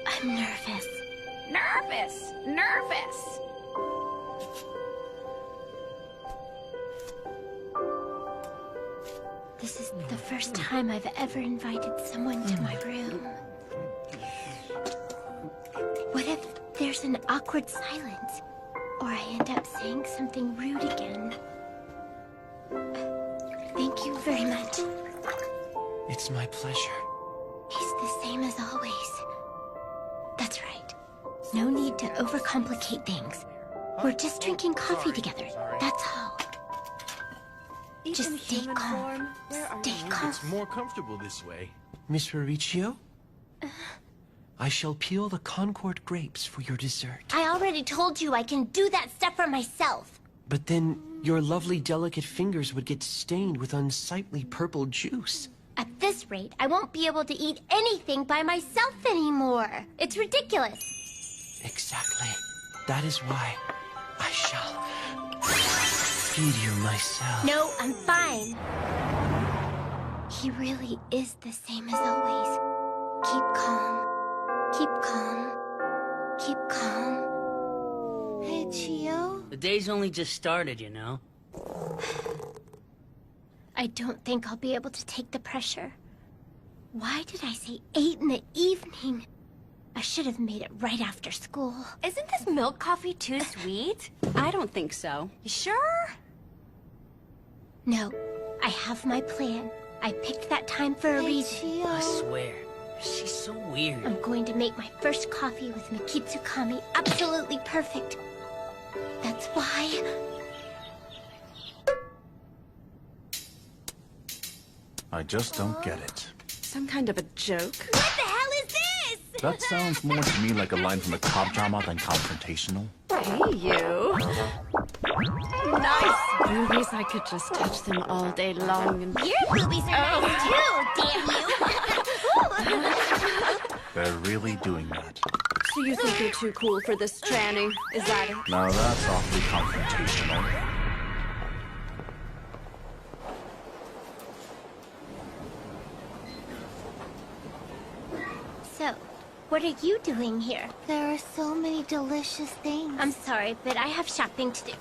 I'm nervous. Nervous. This is the first time I've ever invited someone to my room. What if there's an awkward silence? Or I end up saying something rude again? Thank you very much. It's my pleasure. He's the same as always. That's right. No need to overcomplicate things. We're just drinking coffee together. That's all. Just stay calm. Stay calm. It's more comfortable this way. Miss Mauricio? I shall peel the Concord grapes for your dessert. I already told you I can do that stuff for myself. But then your lovely delicate fingers would get stained with unsightly purple juice. At this rate, I won't be able to eat anything by myself anymore. It's ridiculous. Exactly. That is why I shall feed you myself. No, I'm fine. He really is the same as always. Keep calm. Keep calm. Keep calm. Hey, Chio? The day's only just started, you know? I don't think I'll be able to take the pressure. Why did I say 8 in the evening? I should have made it right after school. Isn't this milk coffee too sweet? I don't think so. You sure? No, I have my plan. I picked that time for a reason. I swear, she's so weird. I'm going to make my first coffee with Mikitsukami absolutely perfect. That's why... I just don't get it. Some kind of a joke? What the hell is this? That sounds more to me like a line from a cop drama than confrontational. Hey, you. Nice boobies. I could just touch them all day long and... Your boobies are nice too, damn you! They're really doing that. So you think you're too cool for this tranny? Is that it? Now that's awfully confrontational. So, what are you doing here? There are so many delicious things. I'm sorry, but I have shopping to do.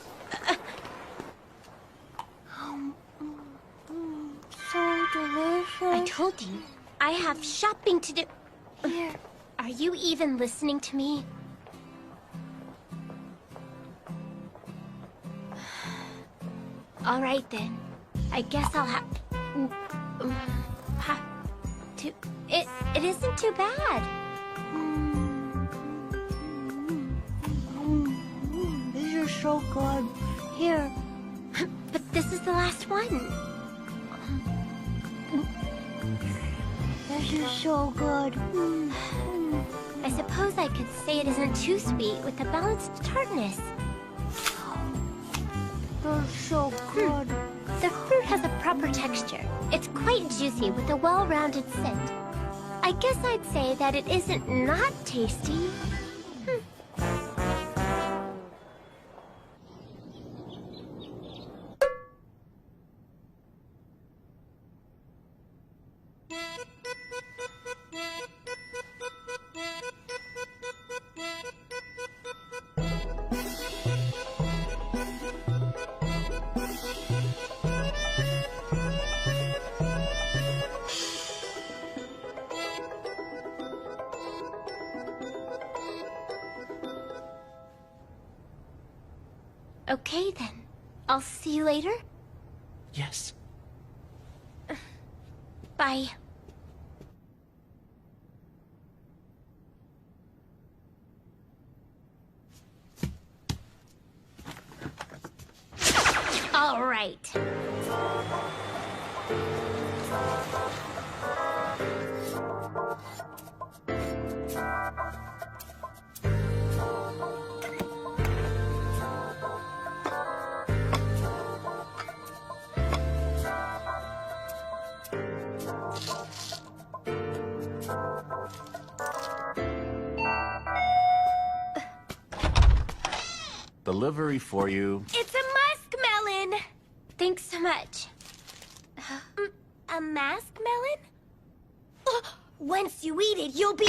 So delicious. I told you, I have shopping to do. Here. Are you even listening to me? All right then. I guess I'll have to. It isn't too bad. This is so good. Here. But this is the last one. This is so good. I suppose I could say it isn't too sweet with a balanced tartness. feels so good. The fruit has a proper texture. It's quite juicy with a well-rounded scent. I guess I'd say that it isn't not tasty. Okay, then. I'll see you later. Yes. Bye. All right. Delivery for you. It's a muskmelon! Thanks so much. A muskmelon? Once you eat it, you'll be...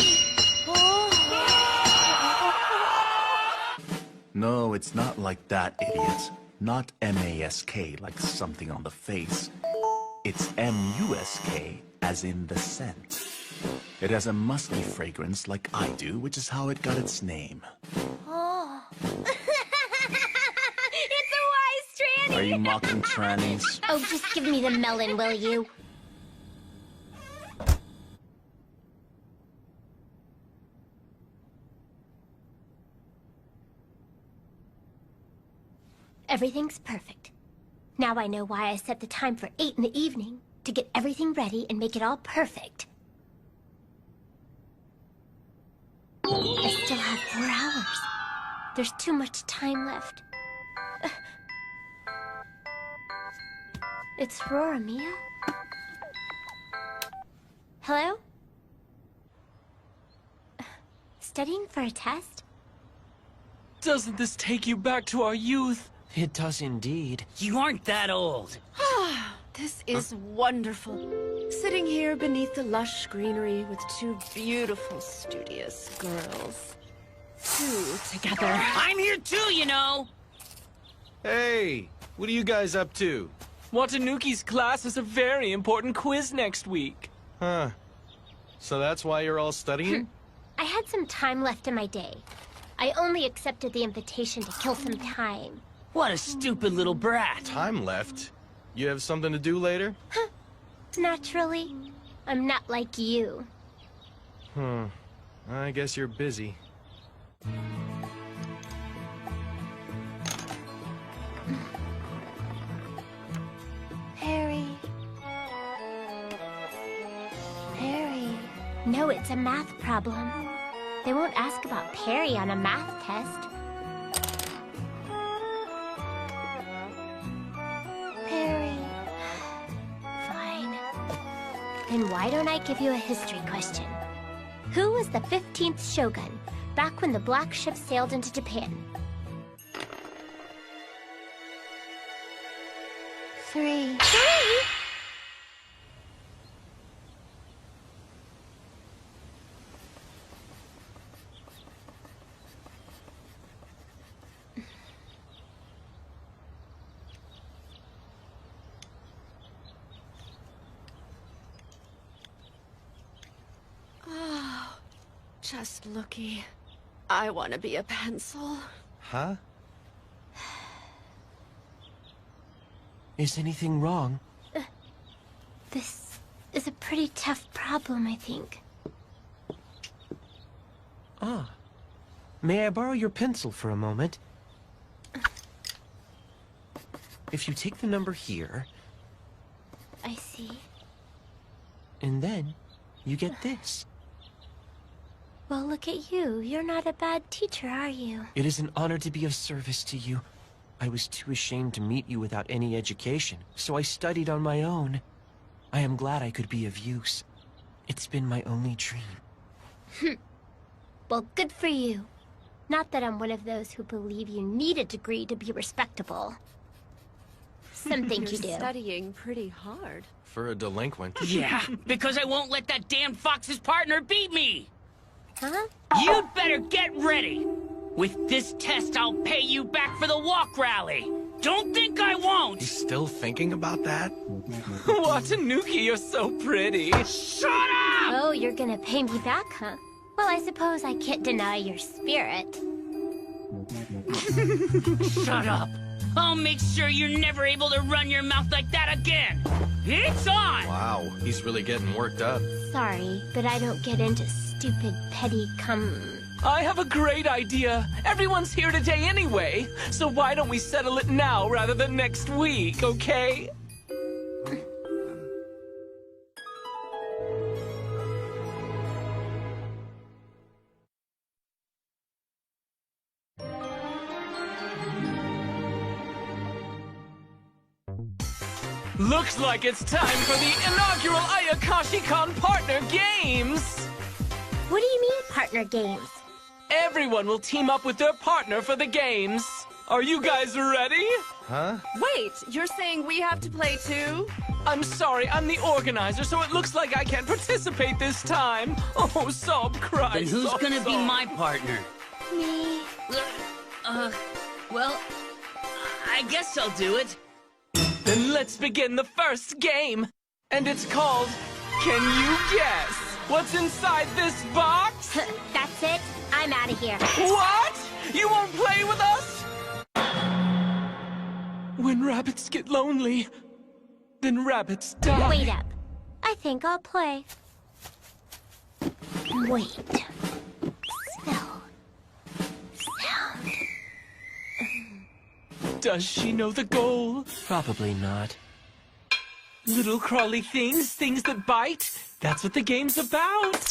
No, it's not like that, idiot. Not M-A-S-K, like something on the face. It's M-U-S-K, as in the scent. It has a musky fragrance like I do, which is how it got its name. Oh. It's a wise tranny! Are you mocking trannies? Oh, just give me the melon, will you? Everything's perfect. Now I know why I set the time for 8 in the evening, to get everything ready and make it all perfect. I still have 4 hours. There's too much time left. It's Rora, Mia? Hello? Studying for a test? Doesn't this take you back to our youth? It does indeed. You aren't that old. This is wonderful. Sitting here beneath the lush greenery with 2 beautiful, studious girls. 2 together. I'm here too, you know! Hey, what are you guys up to? Watanuki's class has a very important quiz next week. Huh. So that's why you're all studying? I had some time left in my day. I only accepted the invitation to kill some time. What a stupid little brat. Time left? You have something to do later? Naturally. I'm not like you. I guess you're busy. Harry. Harry. No, it's a math problem. They won't ask about Perry on a math test. Perry. Fine. Then why don't I give you a history question? Who was the 15th shogun, back when the black ship sailed into Japan? 3. 3? Oh, just looky. I want to be a pencil. Huh? Is anything wrong? This is a pretty tough problem, I think. Ah. May I borrow your pencil for a moment? If you take the number here... I see. And then, you get this. Well, look at you. You're not a bad teacher, are you? It is an honor to be of service to you. I was too ashamed to meet you without any education, so I studied on my own. I am glad I could be of use. It's been my only dream. Well, good for you. Not that I'm one of those who believe you need a degree to be respectable. Some think you do. You're studying pretty hard. For a delinquent. Yeah, because I won't let that damn fox's partner beat me! Huh? You'd better get ready! With this test, I'll pay you back for the walk rally! Don't think I won't! He's still thinking about that? Watanuki, you're so pretty. Shut up! Oh, you're gonna pay me back, huh? Well, I suppose I can't deny your spirit. Shut up! I'll make sure you're never able to run your mouth like that again! It's on! Wow, he's really getting worked up. Sorry, but I don't get into stupid, petty I have a great idea. Everyone's here today anyway, so why don't we settle it now rather than next week, okay? Looks like it's time for the inaugural Ayakashi-Con Partner Games! What do you mean, partner games? Everyone will team up with their partner for the games. Are you guys ready? Huh? Wait, you're saying we have to play too? I'm sorry, I'm the organizer, so it looks like I can't participate this time. Oh, sob, cry, Then who's sob, gonna be sob. my partner? Me. Well, I guess I'll do it. Then let's begin the first game. And it's called, Can You Guess What's Inside This Box? That's it. I'm out of here. What? You won't play with us? When rabbits get lonely, then rabbits die. Wait up. I think I'll play. Wait. Smell. Sound. Does she know the goal? Probably not. Little crawly things, things that bite. That's what the game's about.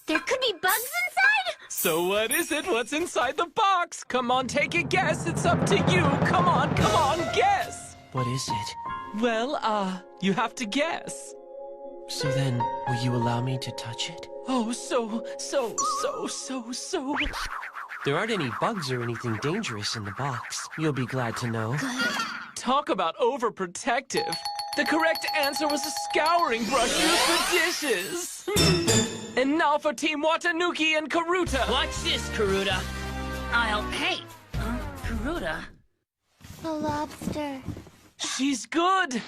There could be bugs inside? So what is it? What's inside the box? Come on, take a guess. It's up to you. Come on, guess. What is it? Well, you have to guess. So then, will you allow me to touch it? Oh, so. There aren't any bugs or anything dangerous in the box. You'll be glad to know. Talk about overprotective. The correct answer was a scouring brush used for dishes. And now for Team Watanuki and Karuta. Watch this, Karuta. Hey, Karuta. A lobster. She's good.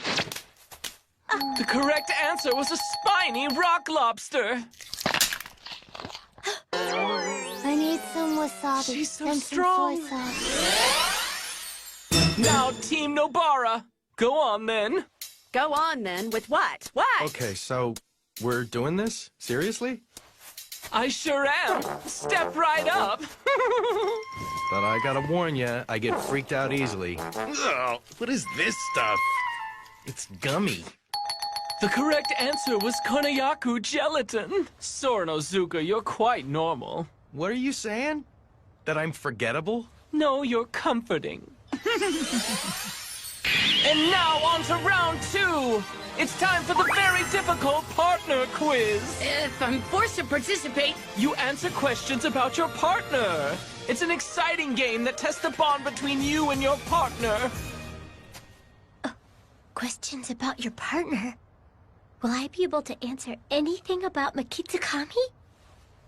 The correct answer was a spiny rock lobster. I need some wasabi. She's so and strong. some soy sauce. Now, Team Nobara. Go on, then. Go on, then. With what? What? Okay, so we're doing this? Seriously? I sure am. Step right up. But I gotta warn you, I get freaked out easily. Ugh, what is this stuff? It's gummy. The correct answer was Konoyaku gelatin. Sornozuka, you're quite normal. What are you saying? That I'm forgettable? No, you're comforting. And now on to round 2. It's time for the very difficult partner quiz. If I'm forced to participate, You answer questions about your partner. It's an exciting game that tests the bond between you and your partner. Questions about your partner? Will I be able to answer anything about Makitsukami?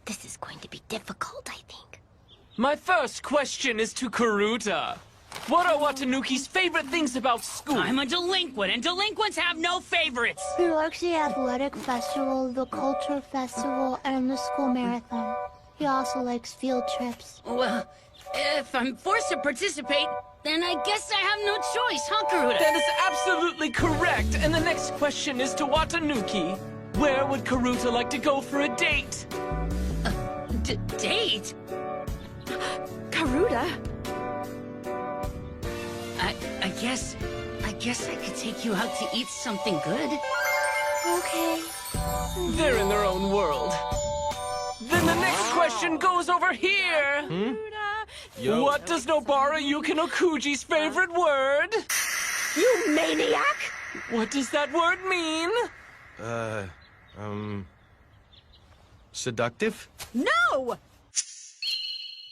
This is going to be difficult, I think. My first question is to Karuta. What are Watanuki's favorite things about school? I'm a delinquent, and delinquents have no favorites. He likes the athletic festival, the culture festival, and the school marathon. He also likes field trips. Well, if I'm forced to participate, then I guess I have no choice, huh, Karuta? That is absolutely correct. And the next question is to Watanuki. Where would Karuta like to go for a date? Date? Karuta? I guess I could take you out to eat something good. Okay. They're in their own world. Then the next question goes over here. Yo. What does Nobara Yukinokuji's favorite word? You maniac! What does that word mean? Seductive? No!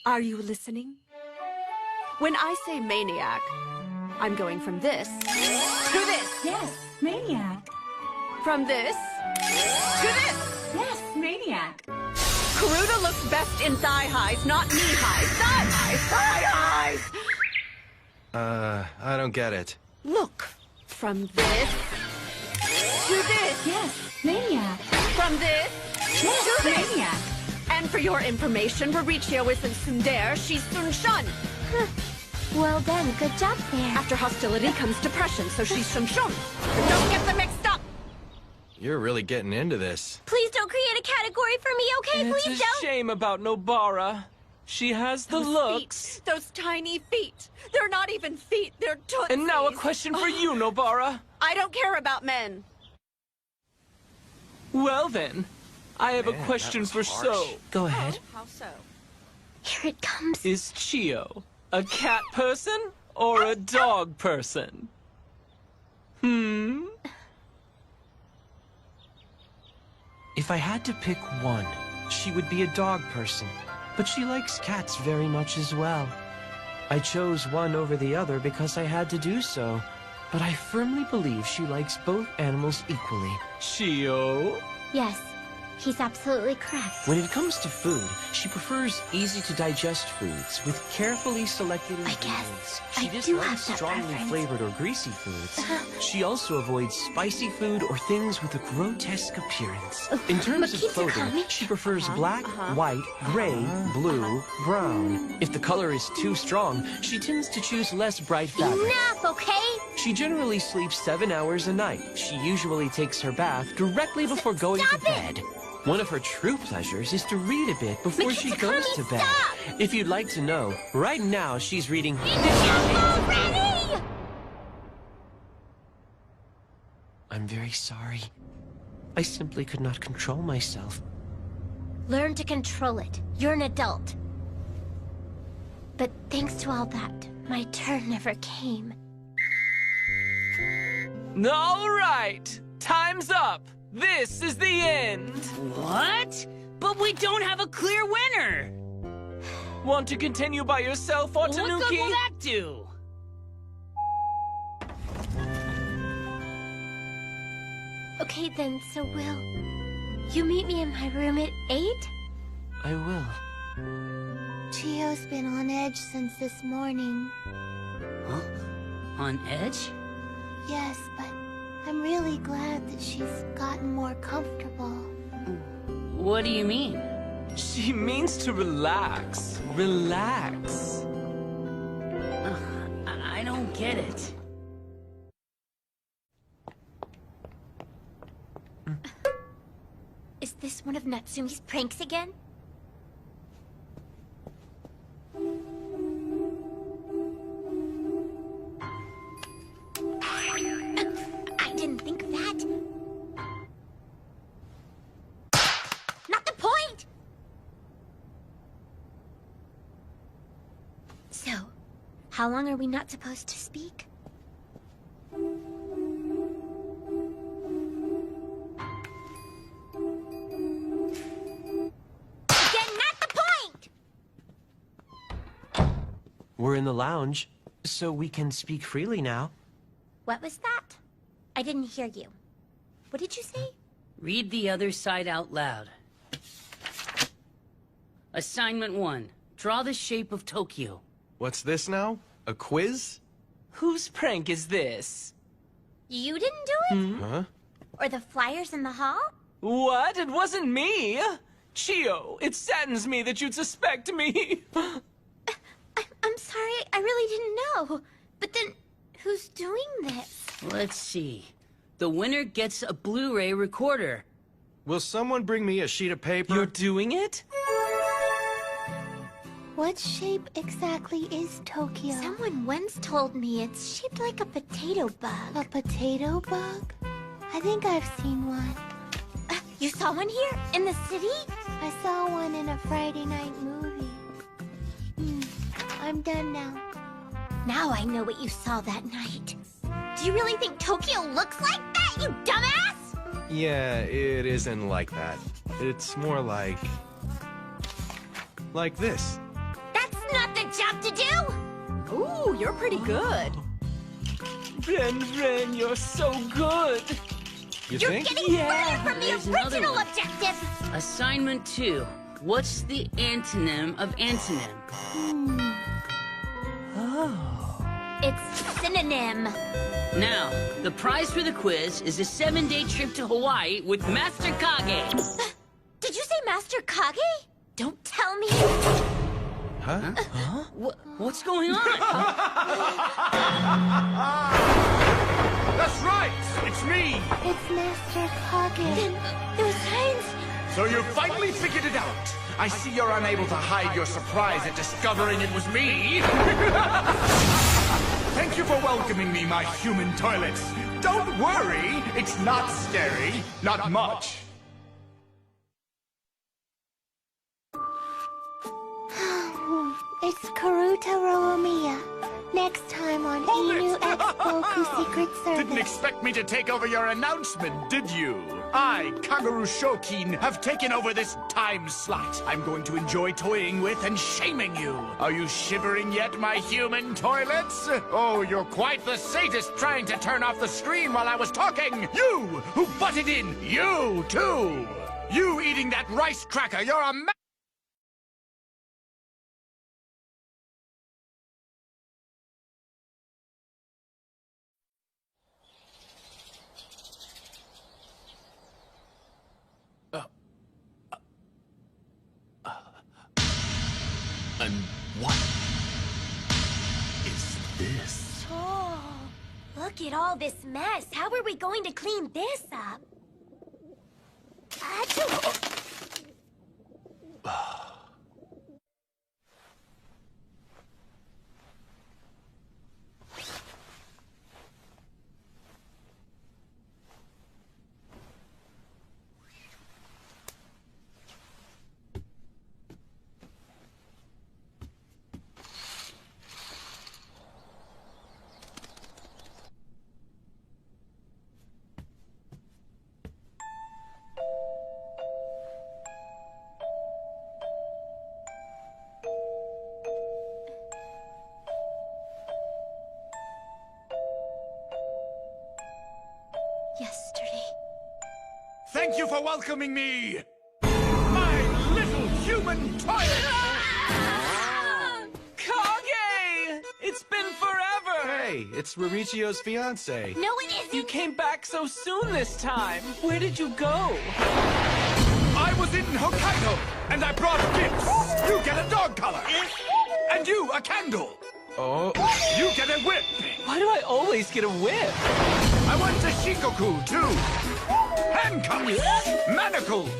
Are you listening? When I say maniac, I'm going from this to this. Yes, maniac. From this to this. Yes, maniac. Karuta looks best in thigh highs, not knee highs. Thigh highs, thigh highs! I don't get it. Look, from this to this. Yes, maniac. From this Yes, to this. maniac. And for your information, Mauricio isn't tsundere, she's Sunshun. Well done, good job there. After hostility comes depression, so she's Sunshun. Don't get them mixed up. You're really getting into this. Please don't create a category for me, okay? It's Please a don't. shame about Nobara. She has the looks. Feet, those tiny feet. They're not even feet, they're tootsies. And now a question for you, Nobara. I don't care about men. Well then, I have a question for So. Go ahead. How so? Here it comes. Is Chio a cat person or a dog person? If I had to pick one, she would be a dog person. But she likes cats very much as well. I chose one over the other because I had to do so. But I firmly believe she likes both animals equally. Chio? Yes, he's absolutely correct. When it comes to food, she prefers easy-to-digest foods with carefully selected ingredients. She I do dislikes have that strongly preference. flavored or greasy foods. She also avoids spicy food or things with a grotesque appearance. In terms of clothing, she prefers black, white, gray, blue, brown. If the color is too strong, she tends to choose less bright fabric. Enough, okay? She generally sleeps 7 hours a night. She usually takes her bath directly before going to bed. One of her true pleasures is to read a bit before she goes to bed. If you'd like to know, right now she's reading... I'm very sorry. I simply could not control myself. Learn to control it. You're an adult. But thanks to all that, my turn never came. All right, time's up. This is the end. What? But we don't have a clear winner. Want to continue by yourself, Watanuki? What good will that do? Okay then, so will you meet me in my room at 8? I will. Chio's been on edge since this morning. Huh? On edge? Yes, but I'm really glad that she's gotten more comfortable. What do you mean? She means to relax. Relax. I don't get it. Is this one of Natsumi's pranks again? I didn't think of that. Not the point! So, how long are we not supposed to speak? We're in the lounge, so we can speak freely now. What was that? I didn't hear you. What did you say? Read the other side out loud. Assignment 1. Draw the shape of Tokyo. What's this now? A quiz? Whose prank is this? You didn't do it? Huh? Or the flyers in the hall? What? It wasn't me! Chio, it saddens me that you'd suspect me. I'm sorry, I really didn't know. But then, who's doing this? Let's see. The winner gets a Blu-ray recorder. Will someone bring me a sheet of paper? You're doing it? What shape exactly is Tokyo? Someone once told me it's shaped like a potato bug. A potato bug? I think I've seen one. You saw one here? In the city? I saw one in a Friday night movie. I'm done now. Now I know what you saw that night. Do you really think Tokyo looks like that, you dumbass? Yeah, it isn't like that. It's more like this. That's not the job to do! Ooh, you're pretty good. Ren, you're so good. You You're think? getting further from There's the another original one. objective! Assignment 2. What's the antonym of antonym? It's synonym. Now, the prize for the quiz is a 7-day trip to Hawaii with Master Kage. Did you say Master Kage? Don't tell me. Huh? What's going on? That's right! It's me! It's Master Kage. Then those signs... So you finally figured it out! I see you're unable to hide your surprise at discovering it was me! Thank you for welcoming me, my human toilets! Don't worry! It's not scary. Not much. It's Karuta Roamiya. Next time on Inu X Boku Secret Service. Didn't expect me to take over your announcement, did you? I, Kaguru Shokin, have taken over this time slot. I'm going to enjoy toying with and shaming you. Are you shivering yet, my human toilets? Oh, you're quite the sadist trying to turn off the screen while I was talking. You, who butted in, you, too. You eating that rice cracker, you're a And what is this? Oh, look at all this mess. How are we going to clean this up? Yesterday. Thank you for welcoming me! My little human toilet! Kage! It's been forever! Hey, it's Ririchio's fiance. No, it isn't! You came back so soon this time. Where did you go? I was in Hokkaido, and I brought gifts. You get a dog collar. And you, a candle. Oh. You get a whip. Why do I always get a whip? I went to Shikoku, too. Handcuffs. Manacles.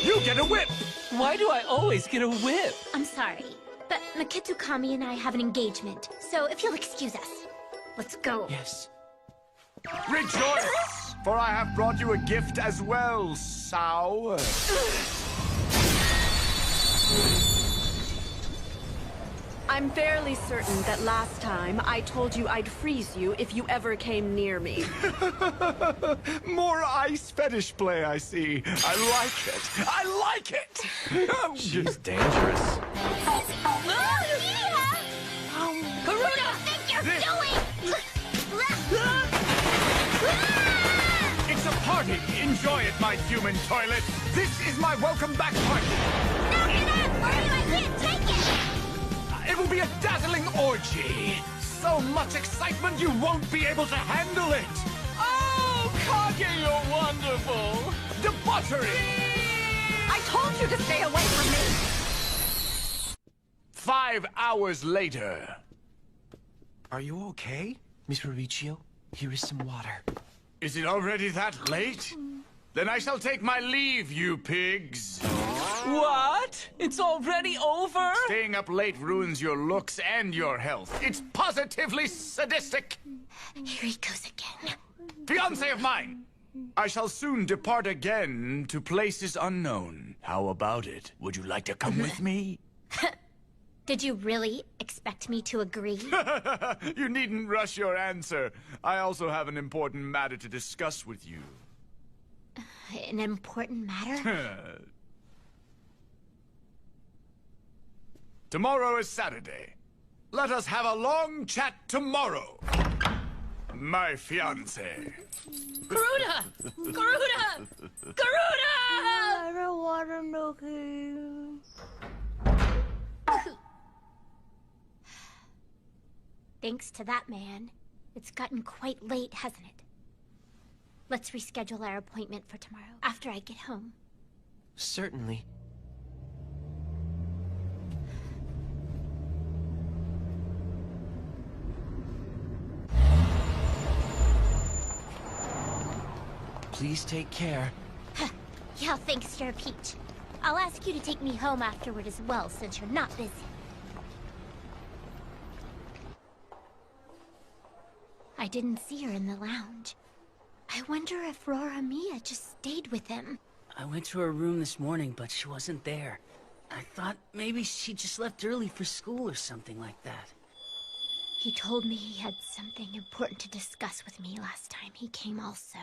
You get a whip. Why do I always get a whip? I'm sorry, but Maketu Kami and I have an engagement, so if you'll excuse us, let's go. Yes. Rejoice, for I have brought you a gift as well, Sao. I'm fairly certain that last time I told you I'd freeze you if you ever came near me. More ice fetish play, I see. I like it. I like it. She's dangerous. Karuta! What do you think you're doing? It's a party. Enjoy it, my human toilet. This is my welcome back party. Knock it up! I can't take it! It will be a dazzling orgy. So much excitement you won't be able to handle it. Oh, Kage, you're wonderful. Debauchery. I told you to stay away from me. 5 hours later. Are you okay? Miss Ririchio, here is some water. Is it already that late? Then I shall take my leave, you pigs. What? It's already over? Staying up late ruins your looks and your health. It's positively sadistic. Here he goes again. Fiancé of mine, I shall soon depart again to places unknown. How about it? Would you like to come with me? Did you really expect me to agree? You needn't rush your answer. I also have an important matter to discuss with you. An important matter? Tomorrow is Saturday. Let us have a long chat tomorrow. My fiancé. Garuda! Garuda! Garuda! I don't want to know you. Thanks to that man, it's gotten quite late, hasn't it? Let's reschedule our appointment for tomorrow, after I get home. Certainly. Please take care. Yeah, thanks, Sir Peach. I'll ask you to take me home afterward as well, since you're not busy. I didn't see her in the lounge. I wonder if Rora Mia just stayed with him. I went to her room this morning, but she wasn't there. I thought maybe she just left early for school or something like that. He told me he had something important to discuss with me last time he came also.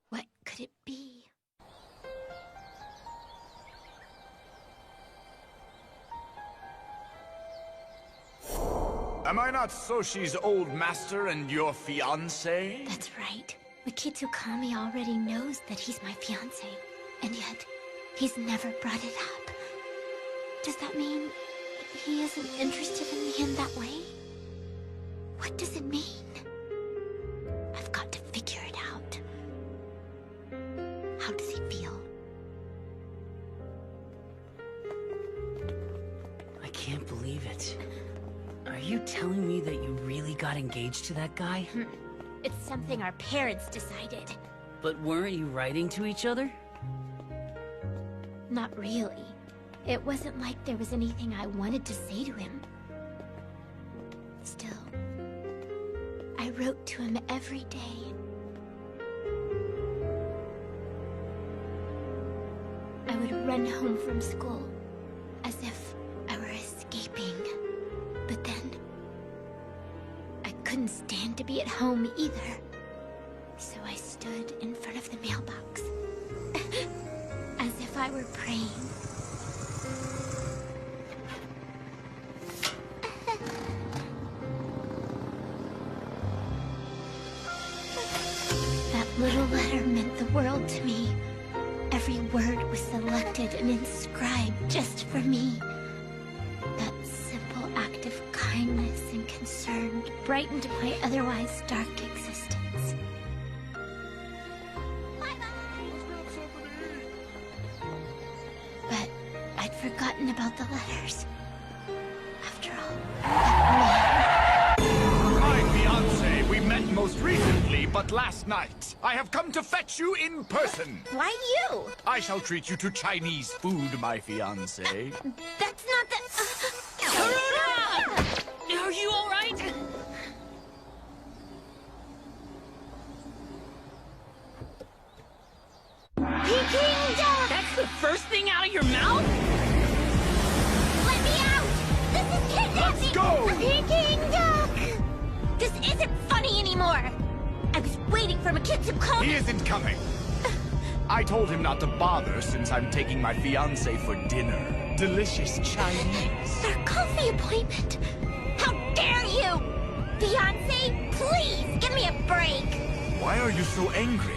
What could it be? Am I not Soshi's old master and your fiancé? That's right. Mikitsukami already knows that he's my fiancé, and yet he's never brought it up. Does that mean he isn't interested in me in that way? What does it mean? I've got to figure it out. How does he feel? I can't believe it. Are you telling me that you really got engaged to that guy? It's something our parents decided. But weren't you writing to each other? Not really. It wasn't like there was anything I wanted to say to him. Still, I wrote to him every day. I would run home from school as if I were escaping. But then, I couldn't stand to be at home either. So I stood in front of the mailbox, as if I were praying. That little letter meant the world to me. Every word was selected and inscribed just for me. That simple act of kindness and concern brightened my otherwise dark existence. But I'd forgotten about the letters. After all, My fiancé, we met most recently, but last night. I have come to fetch you in person. Why you? I shall treat you to Chinese food, my fiancé. That's not the... Are you all right? Peking duck! That's the first thing out of your mouth? Let me out! This is kidnapping! Let's go! Peking duck! This isn't funny anymore! I was waiting for Mikitsukami! He isn't coming. I told him not to bother since I'm taking my fiancé for dinner. Delicious Chinese. Our coffee appointment! How dare you! Fiancé, please, give me a break! Why are you so angry?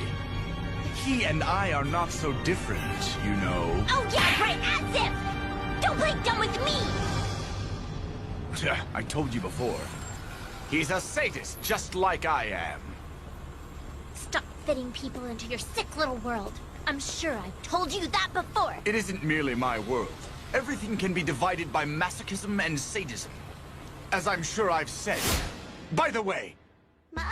He and I are not so different, you know. Oh yeah, right, as if! Don't play dumb with me! I told you before. He's a sadist, just like I am. Stop fitting people into your sick little world. I'm sure I've told you that before. It isn't merely my world. Everything can be divided by masochism and sadism. As I'm sure I've said. By the way,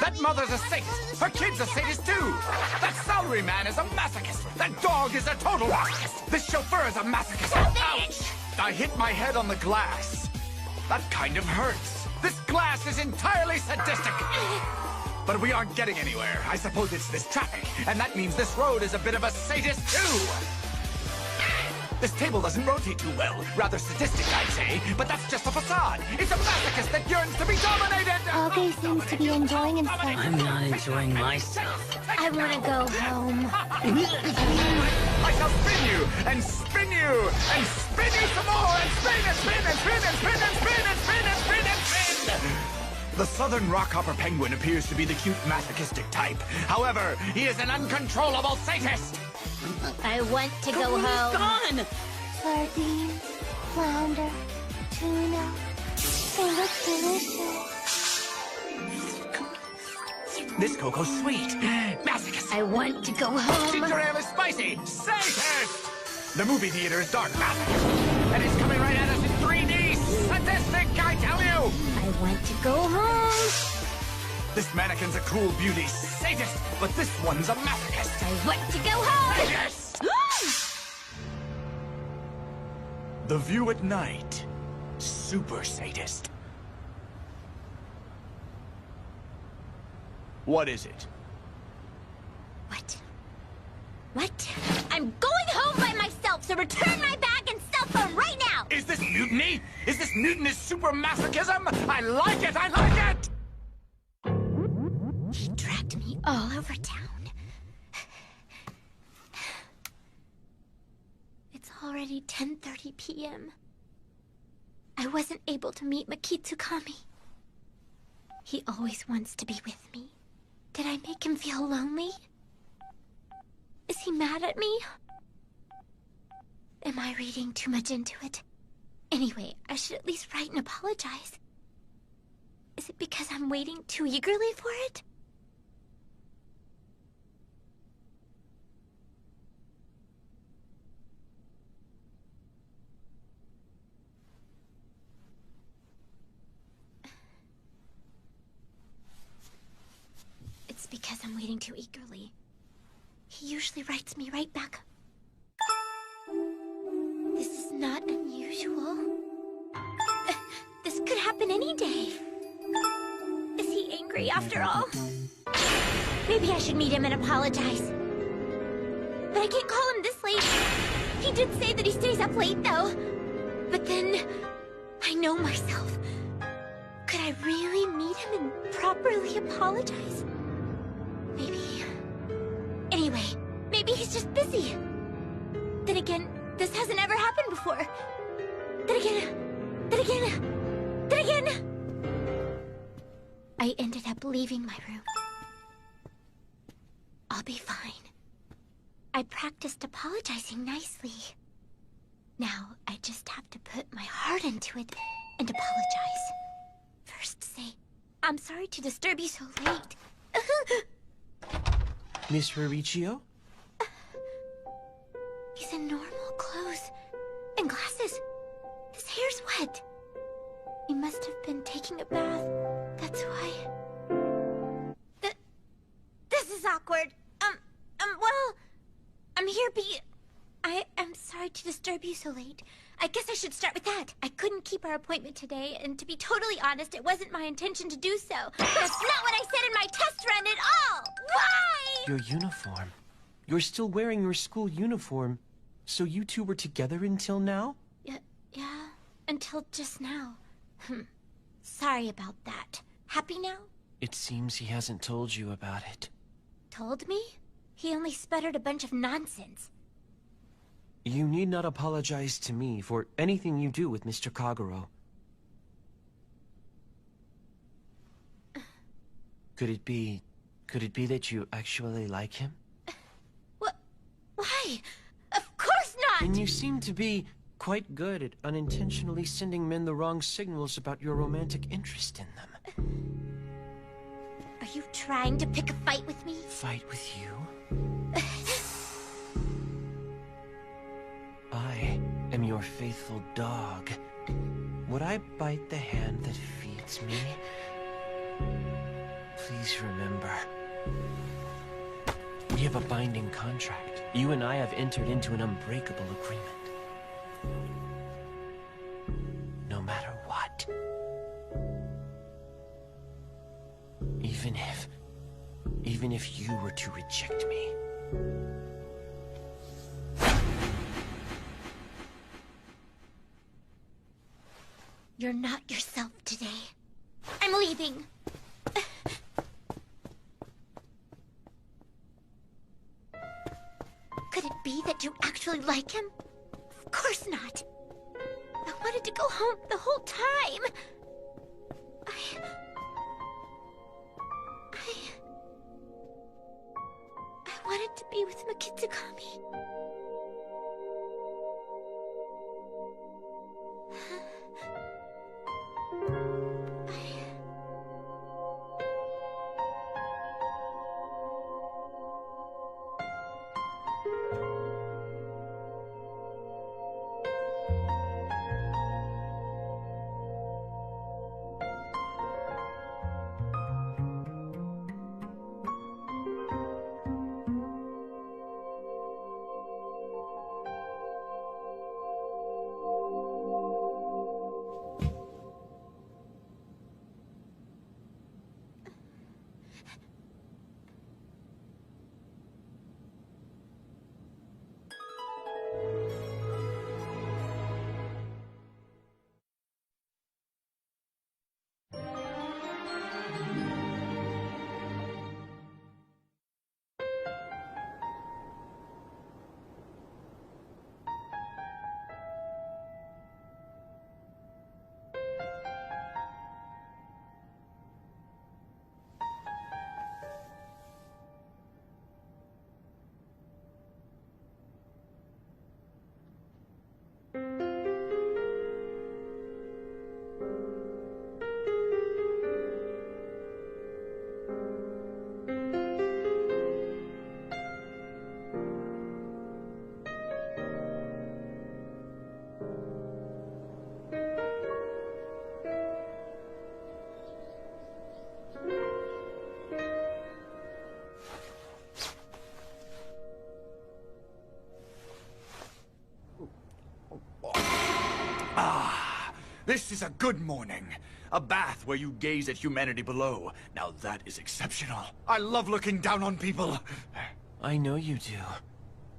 that mother's a sadist. Her kid's a sadist too. That salary man is a masochist. That dog is a total masochist. This chauffeur is a masochist. Ouch! I hit my head on the glass. That kind of hurts. This glass is entirely sadistic. But we aren't getting anywhere. I suppose it's this traffic. And that means this road is a bit of a sadist too. This table doesn't rotate too well. Rather sadistic, I'd say. But that's just a facade. It's a masochist that yearns to be dominated! Kage seems to be enjoying himself. I'm not enjoying myself. I want to go home. I shall spin you, and spin you, and spin you some more, and spin and spin and spin and spin and spin and spin and spin and spin! The southern rockhopper penguin appears to be the cute masochistic type. However, he is an uncontrollable sadist! I want to go home. Gone! Sardines, flounder, tuna. They look delicious. This cocoa's sweet. Masochist! I want to go home. Ginger ale is spicy. Sadist! The movie theater is dark masochist. And it's coming right at us in 3D. Sadistic, I tell you! I want to go home. This mannequin's a cool beauty sadist, but this one's a masochist. I want to go home. Yes! The View at Night. Super sadist. What is it? What? I'm going home by myself, so return my bag and cell phone right now! Is this mutiny? Is this mutinous super masochism? I like it! I like it! He dragged me all over town. It's already 10:30 p.m. I wasn't able to meet Makitsukami. He always wants to be with me. Did I make him feel lonely? Is he mad at me? Am I reading too much into it? Anyway, I should at least write and apologize. Is it because I'm waiting too eagerly for it? It's because I'm waiting too eagerly. He usually writes me right back. This is not unusual. This could happen any day. Is he angry after all? Maybe I should meet him and apologize. But I can't call him this late. He did say that he stays up late, though. But then, I know myself. Could I really meet him and properly apologize? Maybe. Anyway, maybe he's just busy. Then again, this hasn't ever happened before. Then again. I ended up leaving my room. I'll be fine. I practiced apologizing nicely. Now, I just have to put my heart into it and apologize. First say, I'm sorry to disturb you so late. Miss Riccio? He's in normal clothes and glasses. His hair's wet. He must have been taking a bath. That's why. This is awkward. Well, I'm here I'm sorry to disturb you so late. I guess I should start with that. I couldn't keep our appointment today, and to be totally honest, it wasn't my intention to do so. That's not what I said in my test run at all! Why? Your uniform. You're still wearing your school uniform. So you two were together until now? Yeah, until just now. Sorry about that. Happy now? It seems he hasn't told you about it. Told me? He only sputtered a bunch of nonsense. You need not apologize to me for anything you do with Mr. Kagero. Could it be that you actually like him? What? Why? Of course not! And you seem to be quite good at unintentionally sending men the wrong signals about your romantic interest in them. Are you trying to pick a fight with me? Fight with you? I am your faithful dog. Would I bite the hand that feeds me? Please remember. We have a binding contract. You and I have entered into an unbreakable agreement. No matter what. Even if you were to reject me. You're not yourself today. I'm leaving. Could it be that you actually like him? Of course not. I wanted to go home the whole time. I wanted to be with Mikitsukami. This is a good morning. A bath where you gaze at humanity below. Now that is exceptional. I love looking down on people. I know you do,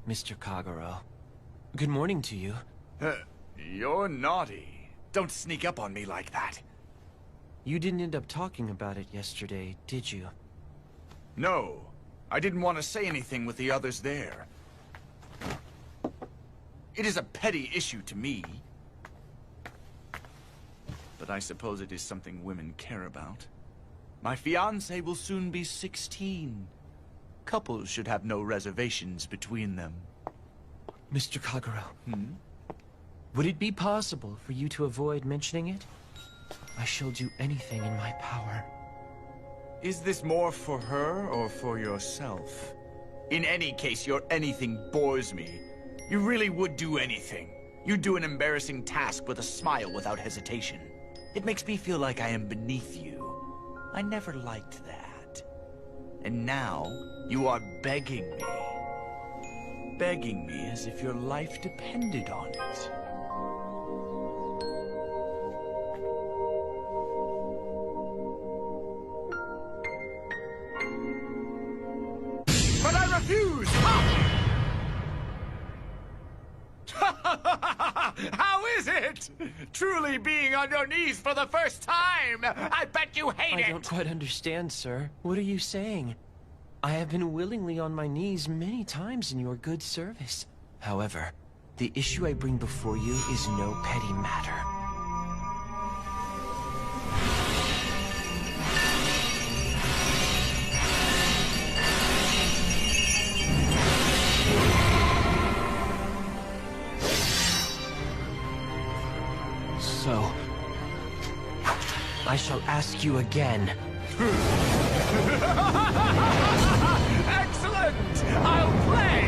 Mr. Kagero. Good morning to you. You're naughty. Don't sneak up on me like that. You didn't end up talking about it yesterday, did you? No. I didn't want to say anything with the others there. It is a petty issue to me. But I suppose it is something women care about. My fiancé will soon be 16. Couples should have no reservations between them. Mr. Kagero. Would it be possible for you to avoid mentioning it? I shall do anything in my power. Is this more for her or for yourself? In any case, your anything bores me. You really would do anything. You do an embarrassing task with a smile without hesitation. It makes me feel like I am beneath you. I never liked that. And now, you are begging me. Begging me as if your life depended on it. But I refuse! How is it? Truly being on your knees for the first time! I bet you hate it! I don't quite understand, sir. What are you saying? I have been willingly on my knees many times in your good service. However, the issue I bring before you is no petty matter. So, I shall ask you again. Excellent! I'll play!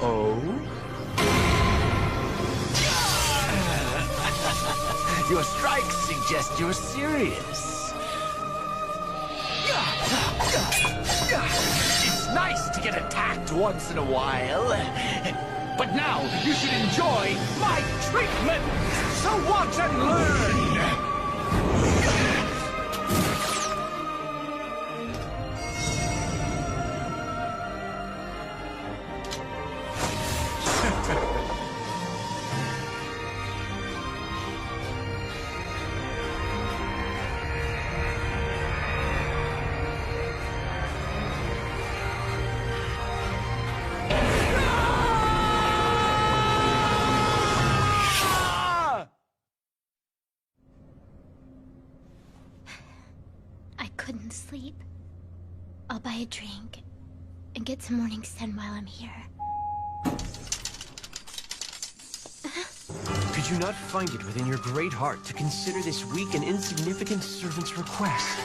Oh? Your strikes suggest you're serious. It's nice to get attacked once in a while. But now you should enjoy my treatment. So watch and learn. buy a drink and get some morning sun while I'm here. Could you not find it within your great heart to consider this weak and insignificant servant's request?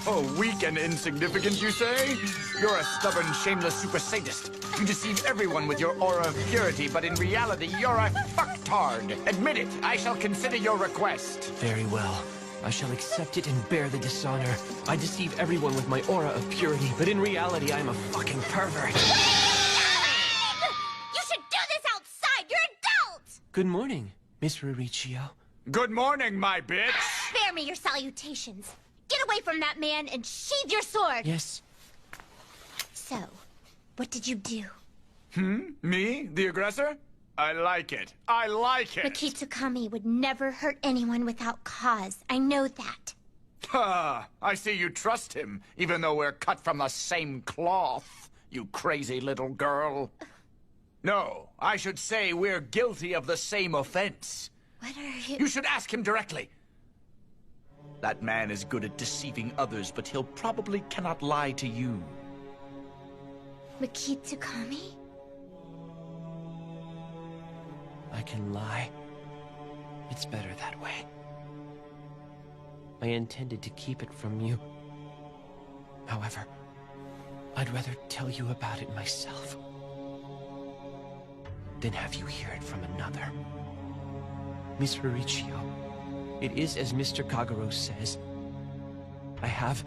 Oh, weak and insignificant, you say? You're a stubborn, shameless super sadist. You deceive everyone with your aura of purity, but in reality, you're a fucktard. Admit it. I shall consider your request. Very well. I shall accept it and bear the dishonor. I deceive everyone with my aura of purity, but in reality, I'm a fucking pervert. You should do this outside! You're adults! Good morning, Miss Ruricchio. Good morning, my bitch! Spare me your salutations. Get away from that man and sheathe your sword! Yes. So, what did you do? Me? The aggressor? I like it. I like it! Mikitsukami would never hurt anyone without cause. I know that. I see you trust him, even though we're cut from the same cloth, you crazy little girl. No, I should say we're guilty of the same offense. What are you... You should ask him directly. That man is good at deceiving others, but he'll probably cannot lie to you. Mikitsukami? I can lie. It's better that way. I intended to keep it from you. However, I'd rather tell you about it myself than have you hear it from another. Miss Ruricchio, it is as Mr. Kagero says. I have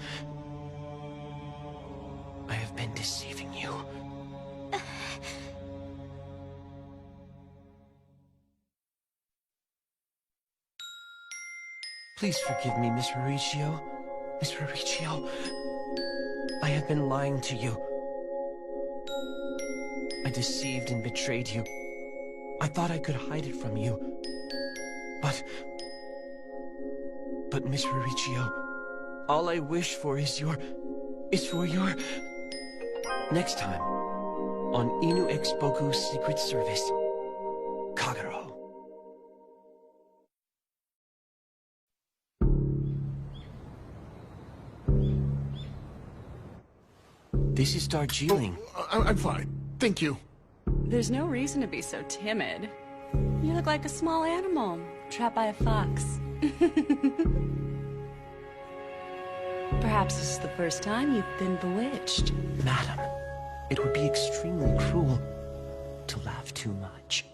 been deceiving you. Please forgive me, Miss Ruricchio. Miss Ruricchio, I have been lying to you. I deceived and betrayed you. I thought I could hide it from you. But Miss Ruricchio, all I wish for is for your... Next time, on Inu X Boku's Secret Service, Kagero. This is Darjeeling. Oh, I'm fine. Thank you. There's no reason to be so timid. You look like a small animal, trapped by a fox. Perhaps this is the first time you've been bewitched. Madam, it would be extremely cruel to laugh too much.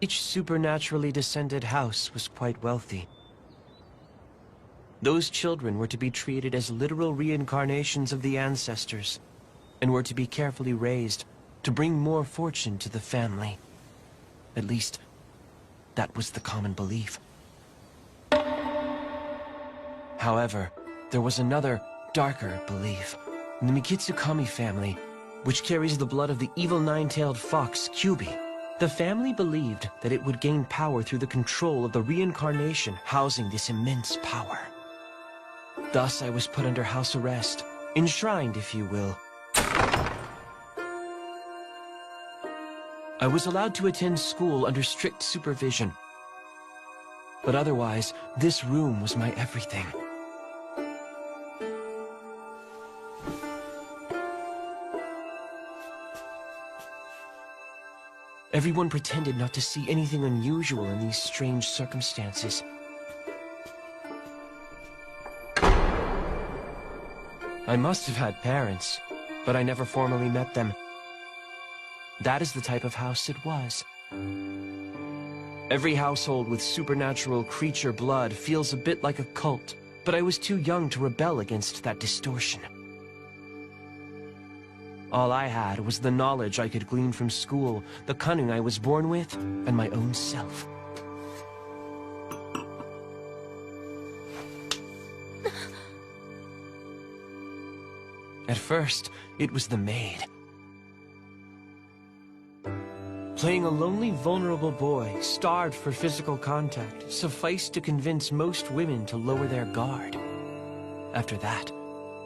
Each supernaturally descended house was quite wealthy. Those children were to be treated as literal reincarnations of the ancestors, and were to be carefully raised to bring more fortune to the family. At least, that was the common belief. However, there was another, darker belief. In the Mikitsukami family, which carries the blood of the evil nine-tailed fox, Kyubi, the family believed that it would gain power through the control of the reincarnation housing this immense power. Thus, I was put under house arrest, enshrined, if you will. I was allowed to attend school under strict supervision. But otherwise, this room was my everything. Everyone pretended not to see anything unusual in these strange circumstances. I must have had parents, but I never formally met them. That is the type of house it was. Every household with supernatural creature blood feels a bit like a cult, but I was too young to rebel against that distortion. All I had was the knowledge I could glean from school, the cunning I was born with, and my own self. At first, it was the maid. Playing a lonely, vulnerable boy, starved for physical contact, sufficed to convince most women to lower their guard. After that,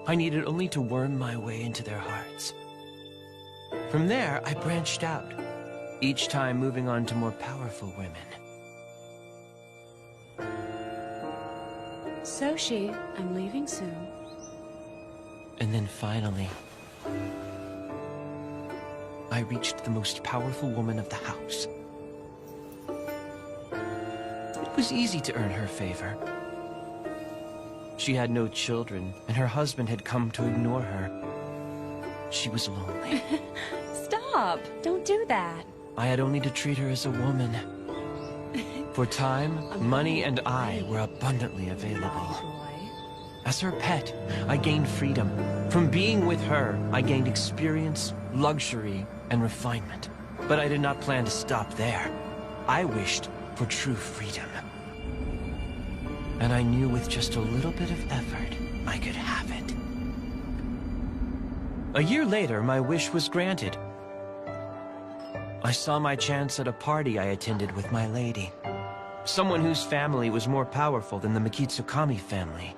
I needed only to worm my way into their hearts. From there, I branched out, each time moving on to more powerful women. Soshi, I'm leaving soon. And then finally, I reached the most powerful woman of the house. It was easy to earn her favor. She had no children, and her husband had come to ignore her. She was lonely. Stop! Don't do that. I had only to treat her as a woman. For time, money, and I were abundantly available. As her pet, I gained freedom. From being with her, I gained experience, luxury, and refinement. But I did not plan to stop there. I wished for true freedom. And I knew with just a little bit of effort, I could have it. A year later, my wish was granted. I saw my chance at a party I attended with my lady. Someone whose family was more powerful than the Mikitsukami family.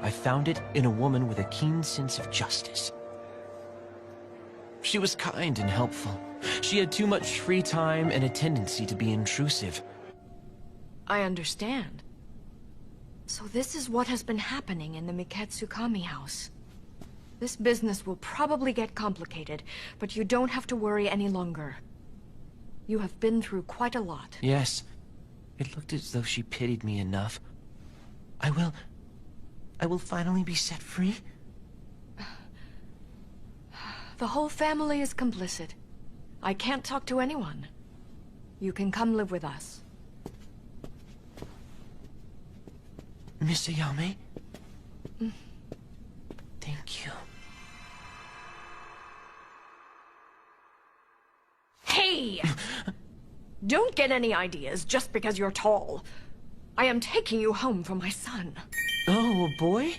I found it in a woman with a keen sense of justice. She was kind and helpful. She had too much free time and a tendency to be intrusive. I understand. So this is what has been happening in the Mikitsukami house. This business will probably get complicated, but you don't have to worry any longer. You have been through quite a lot. Yes. It looked as though she pitied me enough. I will finally be set free. The whole family is complicit. I can't talk to anyone. You can come live with us. Miss Ayame? Thank you. Hey! Don't get any ideas just because you're tall. I am taking you home for my son. Oh, a boy?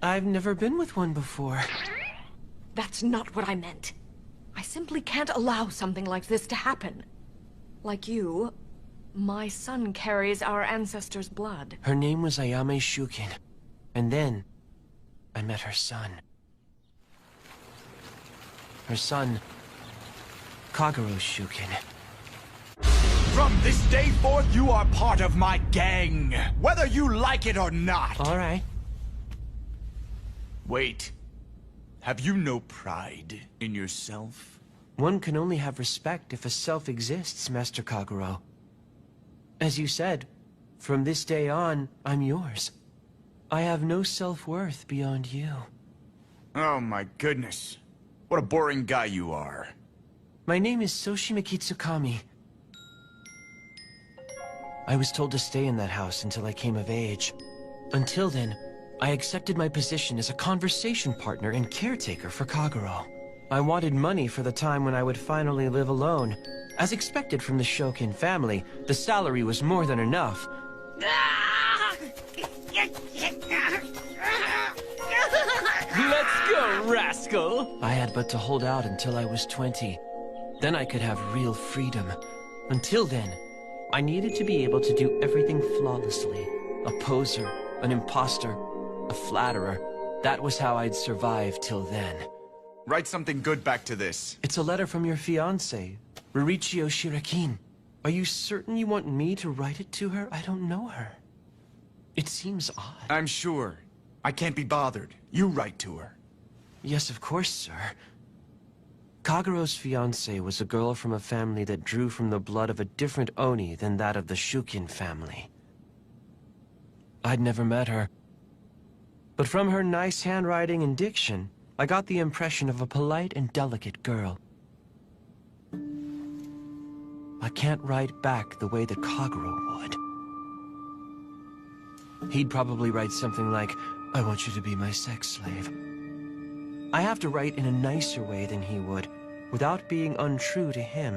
I've never been with one before. That's not what I meant. I simply can't allow something like this to happen. Like you, my son carries our ancestors' blood. Her name was Ayame Shukin. And then, I met her son. Her son, Kagero Shukin. From this day forth, you are part of my gang, whether you like it or not. All right. Wait. Have you no pride in yourself? One can only have respect if a self exists, Master Kagero. As you said, from this day on, I'm yours. I have no self-worth beyond you. Oh my goodness. What a boring guy you are. My name is Soshi Mikitsukami. I was told to stay in that house until I came of age. Until then, I accepted my position as a conversation partner and caretaker for Kagero. I wanted money for the time when I would finally live alone. As expected from the Shokin family, the salary was more than enough. Let's go, rascal! I had but to hold out until I was 20. Then I could have real freedom. Until then, I needed to be able to do everything flawlessly. A poser, an imposter, a flatterer. That was how I'd survive till then. Write something good back to this. It's a letter from your fiancé, Rurichio Shirakin. Are you certain you want me to write it to her? I don't know her. It seems odd. I'm sure. I can't be bothered. You write to her. Yes, of course, sir. Kagero's fiancée was a girl from a family that drew from the blood of a different Oni than that of the Shukin family. I'd never met her. But from her nice handwriting and diction, I got the impression of a polite and delicate girl. I can't write back the way that Kagero would. He'd probably write something like, I want you to be my sex slave. I have to write in a nicer way than he would, without being untrue to him.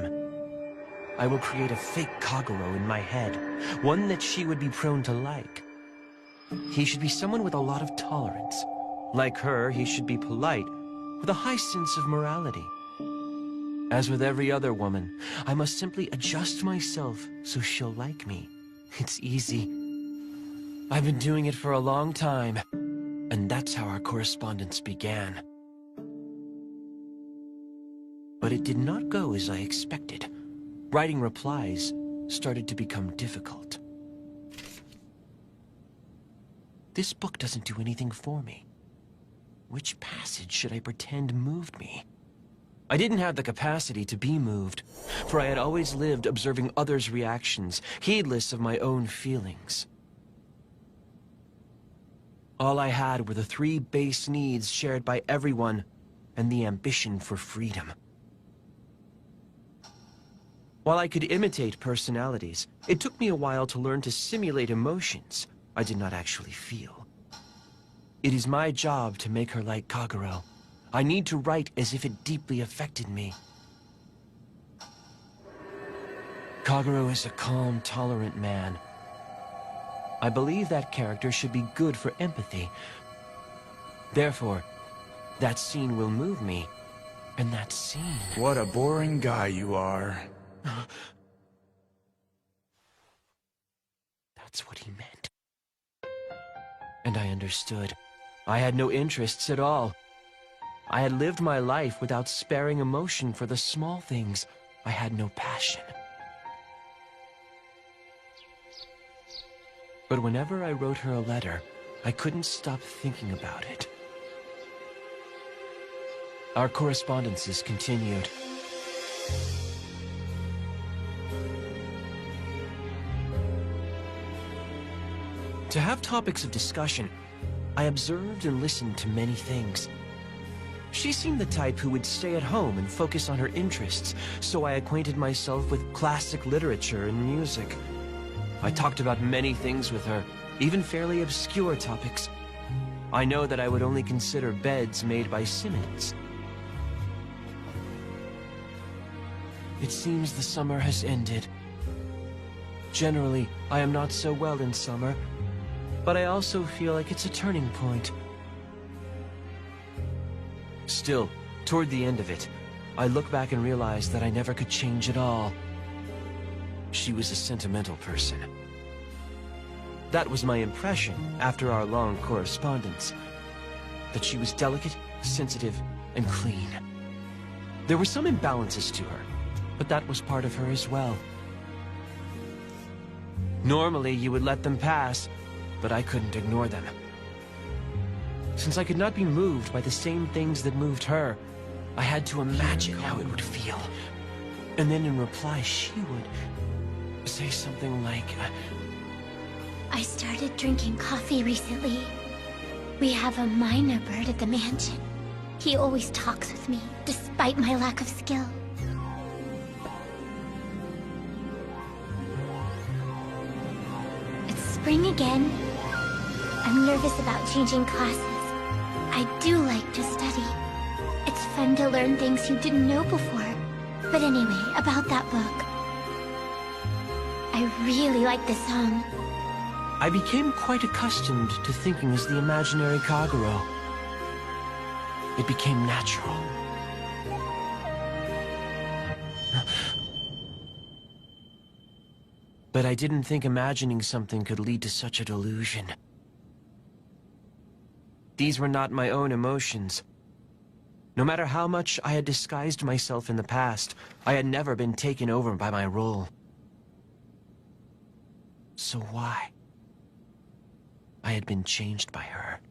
I will create a fake Kagero in my head, one that she would be prone to like. He should be someone with a lot of tolerance. Like her, he should be polite, with a high sense of morality. As with every other woman, I must simply adjust myself so she'll like me. It's easy. I've been doing it for a long time, and that's how our correspondence began. But it did not go as I expected. Writing replies started to become difficult. this book doesn't do anything for me. Which passage should I pretend moved me? I didn't have the capacity to be moved, for I had always lived observing others' reactions, heedless of my own feelings. All I had were the 3 base needs shared by everyone, and the ambition for freedom. While I could imitate personalities, it took me a while to learn to simulate emotions I did not actually feel. It is my job to make her like Kagero. I need to write as if it deeply affected me. Kagero is a calm, tolerant man. I believe that character should be good for empathy. Therefore, that scene will move me. And that scene... What a boring guy you are. That's what he meant. And I understood. I had no interests at all. I had lived my life without sparing emotion for the small things. I had no passion. But whenever I wrote her a letter, I couldn't stop thinking about it. Our correspondences continued. To have topics of discussion, I observed and listened to many things. She seemed the type who would stay at home and focus on her interests, so I acquainted myself with classic literature and music. I talked about many things with her, even fairly obscure topics. I know that I would only consider beds made by Simmons. It seems the summer has ended. Generally, I am not so well in summer, but I also feel like it's a turning point. Still, toward the end of it, I look back and realize that I never could change at all. She was a sentimental person. That was my impression after our long correspondence. That she was delicate, sensitive, and clean. There were some imbalances to her, but that was part of her as well. Normally, you would let them pass, but I couldn't ignore them. Since I could not be moved by the same things that moved her, I had to imagine how it would feel. And then in reply, she would say something like... I started drinking coffee recently. We have a minor bird at the mansion. He always talks with me, despite my lack of skill. It's spring again. I'm nervous about changing classes. I do like to study. It's fun to learn things you didn't know before. But anyway, about that book. I really like this song. I became quite accustomed to thinking as the imaginary Kagero. It became natural. But I didn't think imagining something could lead to such a delusion. These were not my own emotions. No matter how much I had disguised myself in the past, I had never been taken over by my role. So why? I had been changed by her.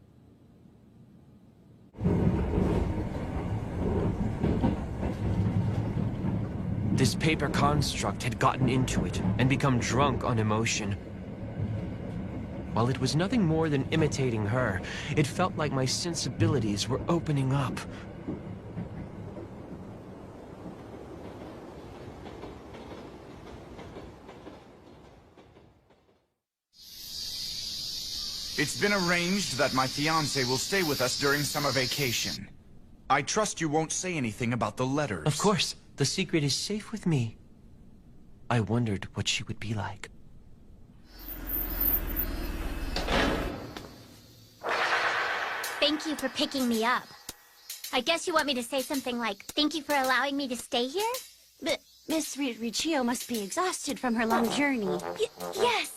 This paper construct had gotten into it and become drunk on emotion. While it was nothing more than imitating her, it felt like my sensibilities were opening up. It's been arranged that my fiancé will stay with us during summer vacation. I trust you won't say anything about the letters. Of course, the secret is safe with me. I wondered what she would be like. Thank you for picking me up. I guess you want me to say something like, thank you for allowing me to stay here? But Miss Riccio must be exhausted from her long journey. Yes,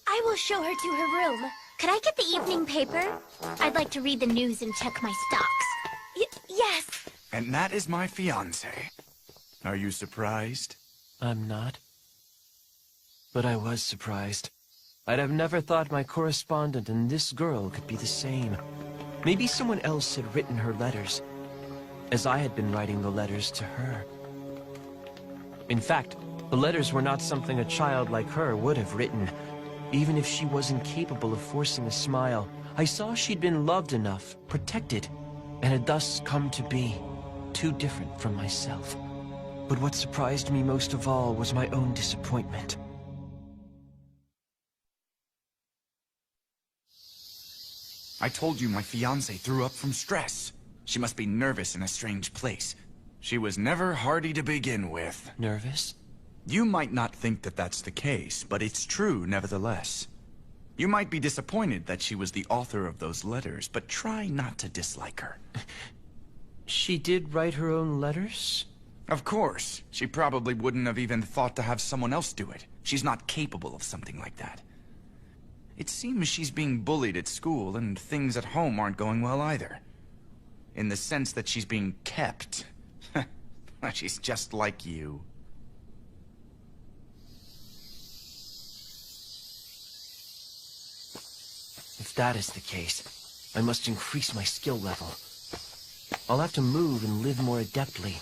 I will show her to her room. Could I get the evening paper? I'd like to read the news and check my stocks. Yes. And that is my fiancé. Are you surprised? I'm not. But I was surprised. I'd have never thought my correspondent and this girl could be the same. Maybe someone else had written her letters, as I had been writing the letters to her. In fact, the letters were not something a child like her would have written. Even if she wasn't capable of forcing a smile, I saw she'd been loved enough, protected, and had thus come to be, too different from myself. But what surprised me most of all was my own disappointment. I told you my fiancée threw up from stress. She must be nervous in a strange place. She was never hardy to begin with. Nervous? You might not think that that's the case, but it's true nevertheless. You might be disappointed that she was the author of those letters, but try not to dislike her. She did write her own letters? Of course. She probably wouldn't have even thought to have someone else do it. She's not capable of something like that. It seems she's being bullied at school, and things at home aren't going well either. In the sense that she's being kept. She's just like you. If that is the case, I must increase my skill level. I'll have to move and live more adeptly.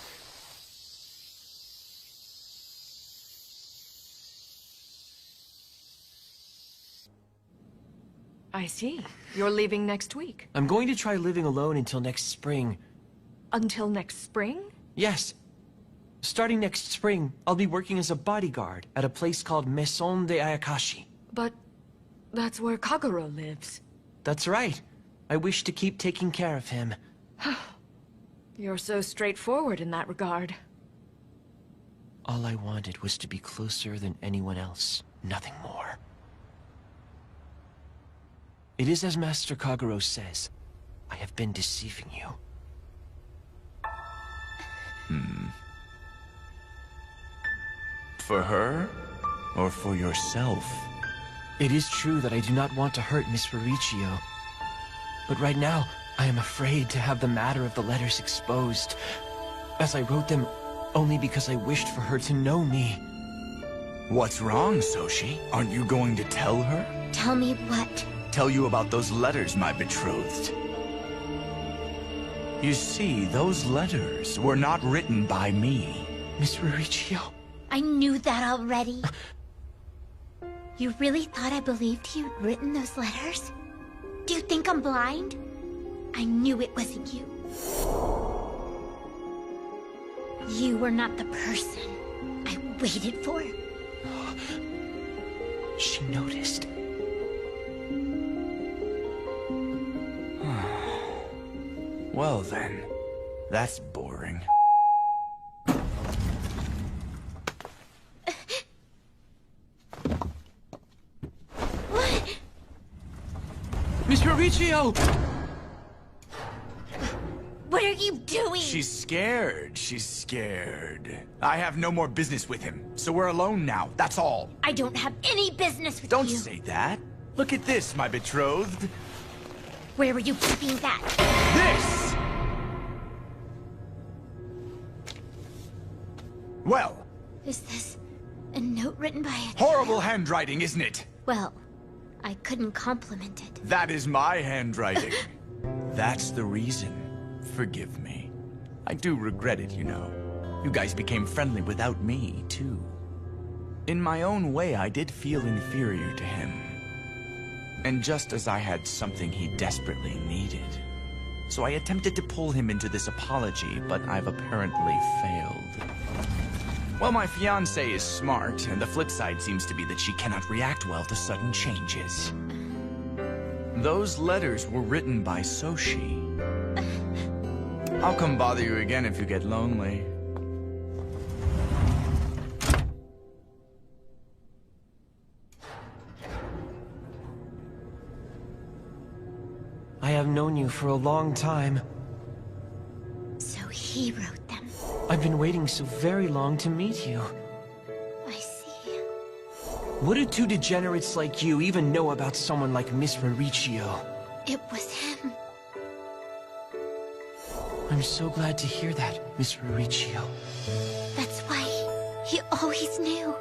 I see. You're leaving next week. I'm going to try living alone until next spring. Until next spring? Yes. Starting next spring, I'll be working as a bodyguard at a place called Maison de Ayakashi. But that's where Kagero lives. That's right. I wish to keep taking care of him. You're so straightforward in that regard. All I wanted was to be closer than anyone else. Nothing more. It is as Master Kagero says. I have been deceiving you. For her? Or for yourself? It is true that I do not want to hurt Miss Mauricio. But right now, I am afraid to have the matter of the letters exposed, as I wrote them only because I wished for her to know me. What's wrong, Soshi? Aren't you going to tell her? Tell me what? Tell you about those letters, my betrothed. You see, those letters were not written by me. Miss Mauricio? I knew that already. You really thought I believed you'd written those letters? Do you think I'm blind? I knew it wasn't you. You were not the person I waited for. She noticed. Well then, that's boring. What? Miss Mauricio! What are you doing? She's scared. She's scared. I have no more business with him, so we're alone now. That's all. I don't have any business with Don't you. say that. Look at this, my betrothed. Where were you keeping that? This! Well. Is this a note written by a Horrible handwriting, isn't it? Well, I couldn't compliment it. That is my handwriting. That's the reason. Forgive me. I do regret it, you know. You guys became friendly without me, too. In my own way, I did feel inferior to him. And just as I had something he desperately needed. So I attempted to pull him into this apology, but I've apparently failed. Well, my fiancée is smart, and the flip side seems to be that she cannot react well to sudden changes. Those letters were written by Soshi. I'll come bother you again if you get lonely. I have known you for a long time. So he wrote them. I've been waiting so very long to meet you. I see. What do two degenerates like you even know about someone like Miss Mauricio? It was him. I'm so glad to hear that, Miss Mauricio. That's why he always knew.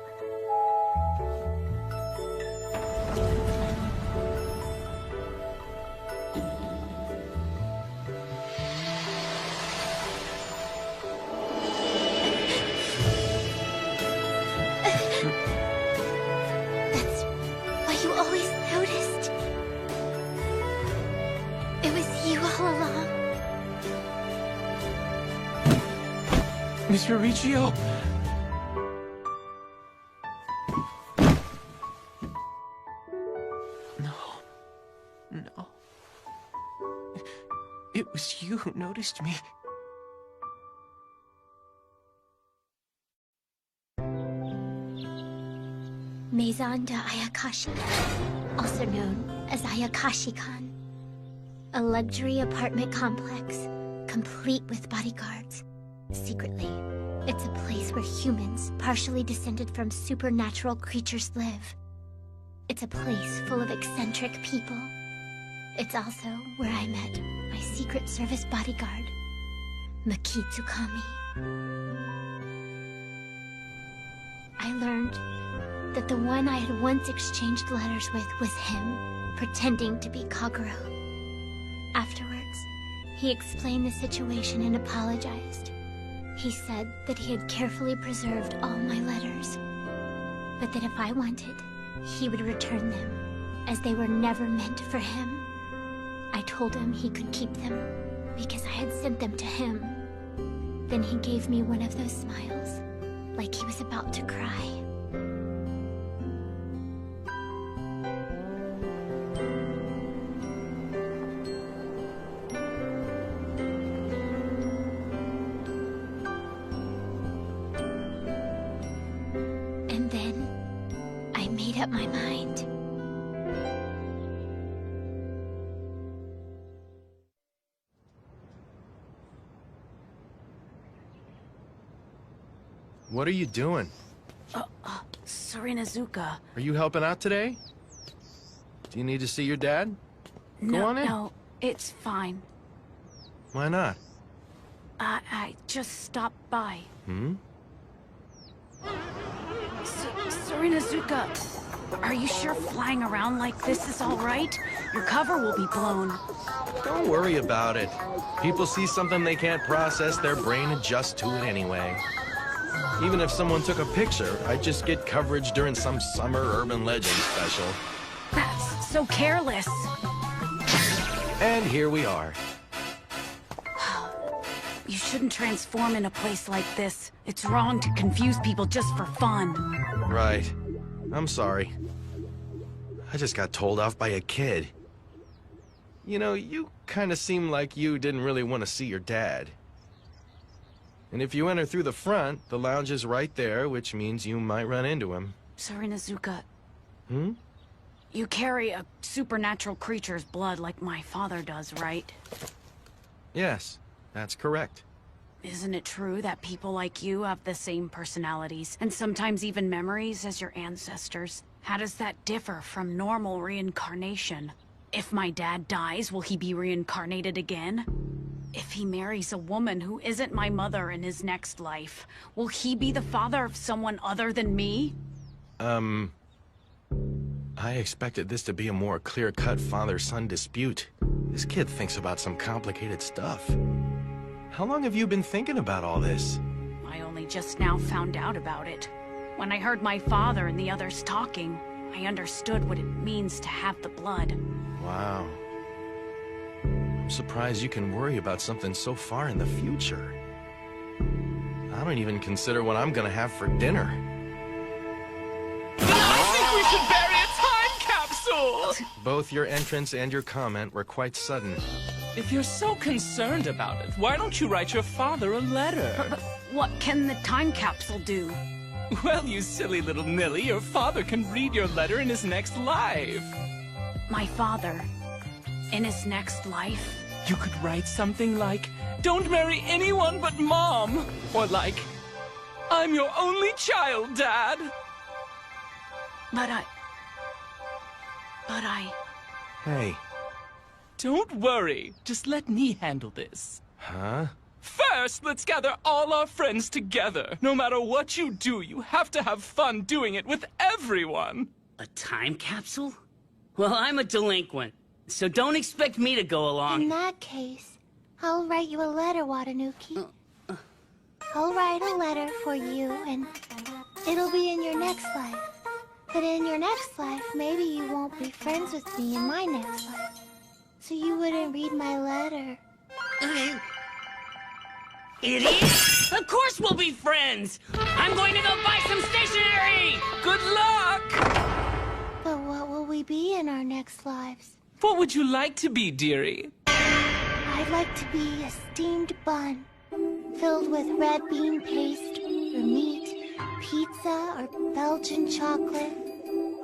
Mr. Riccio! No. It was you who noticed me. Maison de Ayakashi, also known as Ayakashi-kan. A luxury apartment complex, complete with bodyguards. Secretly, it's a place where humans, partially descended from supernatural creatures, live. It's a place full of eccentric people. It's also where I met my Secret Service bodyguard, Maki Tsukami. I learned that the one I had once exchanged letters with was him, pretending to be Kagero. Afterwards, he explained the situation and apologized. He said that he had carefully preserved all my letters, but that if I wanted, he would return them, as they were never meant for him. I told him he could keep them, because I had sent them to him. Then he gave me one of those smiles, like he was about to cry. And then, I made up my mind. What are you doing? Sorinazuka. Are you helping out today? Do you need to see your dad? Go on in. No, it's fine. Why not? I just stopped by. Hmm? Sorinazuka, are you sure flying around like this is all right? Your cover will be blown. Don't worry about it. People see something they can't process, their brain adjusts to it anyway. Even if someone took a picture, I'd just get coverage during some summer urban legend special. That's so careless. And here we are. You shouldn't transform in a place like this. It's wrong to confuse people just for fun. Right. I'm sorry. I just got told off by a kid. You know, you kind of seem like you didn't really want to see your dad. And if you enter through the front, the lounge is right there, which means you might run into him. Sorinazuka, Hmm? you carry a supernatural creature's blood like my father does, right? Yes, that's correct. Isn't it true that people like you have the same personalities, and sometimes even memories as your ancestors? How does that differ from normal reincarnation? If my dad dies, will he be reincarnated again? If he marries a woman who isn't my mother in his next life, will he be the father of someone other than me? I expected this to be a more clear-cut father-son dispute. This kid thinks about some complicated stuff. How long have you been thinking about all this? I only just now found out about it. When I heard my father and the others talking, I understood what it means to have the blood. Wow. I'm surprised you can worry about something so far in the future. I don't even consider what I'm gonna have for dinner. I think we should bury a time capsule! Both your entrance and your comment were quite sudden. If you're so concerned about it, why don't you write your father a letter? But what can the time capsule do? Well, you silly little Nilly, your father can read your letter in his next life. My father, in his next life? You could write something like, "Don't marry anyone but Mom!" Or like, "I'm your only child, Dad!" But I... Hey. Don't worry. Just let me handle this. Huh? First, let's gather all our friends together. No matter what you do, you have to have fun doing it with everyone. A time capsule? Well, I'm a delinquent, so don't expect me to go along. In that case, I'll write you a letter, Watanuki. I'll write a letter for you, and it'll be in your next life. But in your next life, maybe you won't be friends with me in my next life. So you wouldn't read my letter. idiot! Of course we'll be friends! I'm going to go buy some stationery! Good luck! But what will we be in our next lives? What would you like to be, dearie? I'd like to be a steamed bun, filled with red bean paste, or meat, pizza, or Belgian chocolate,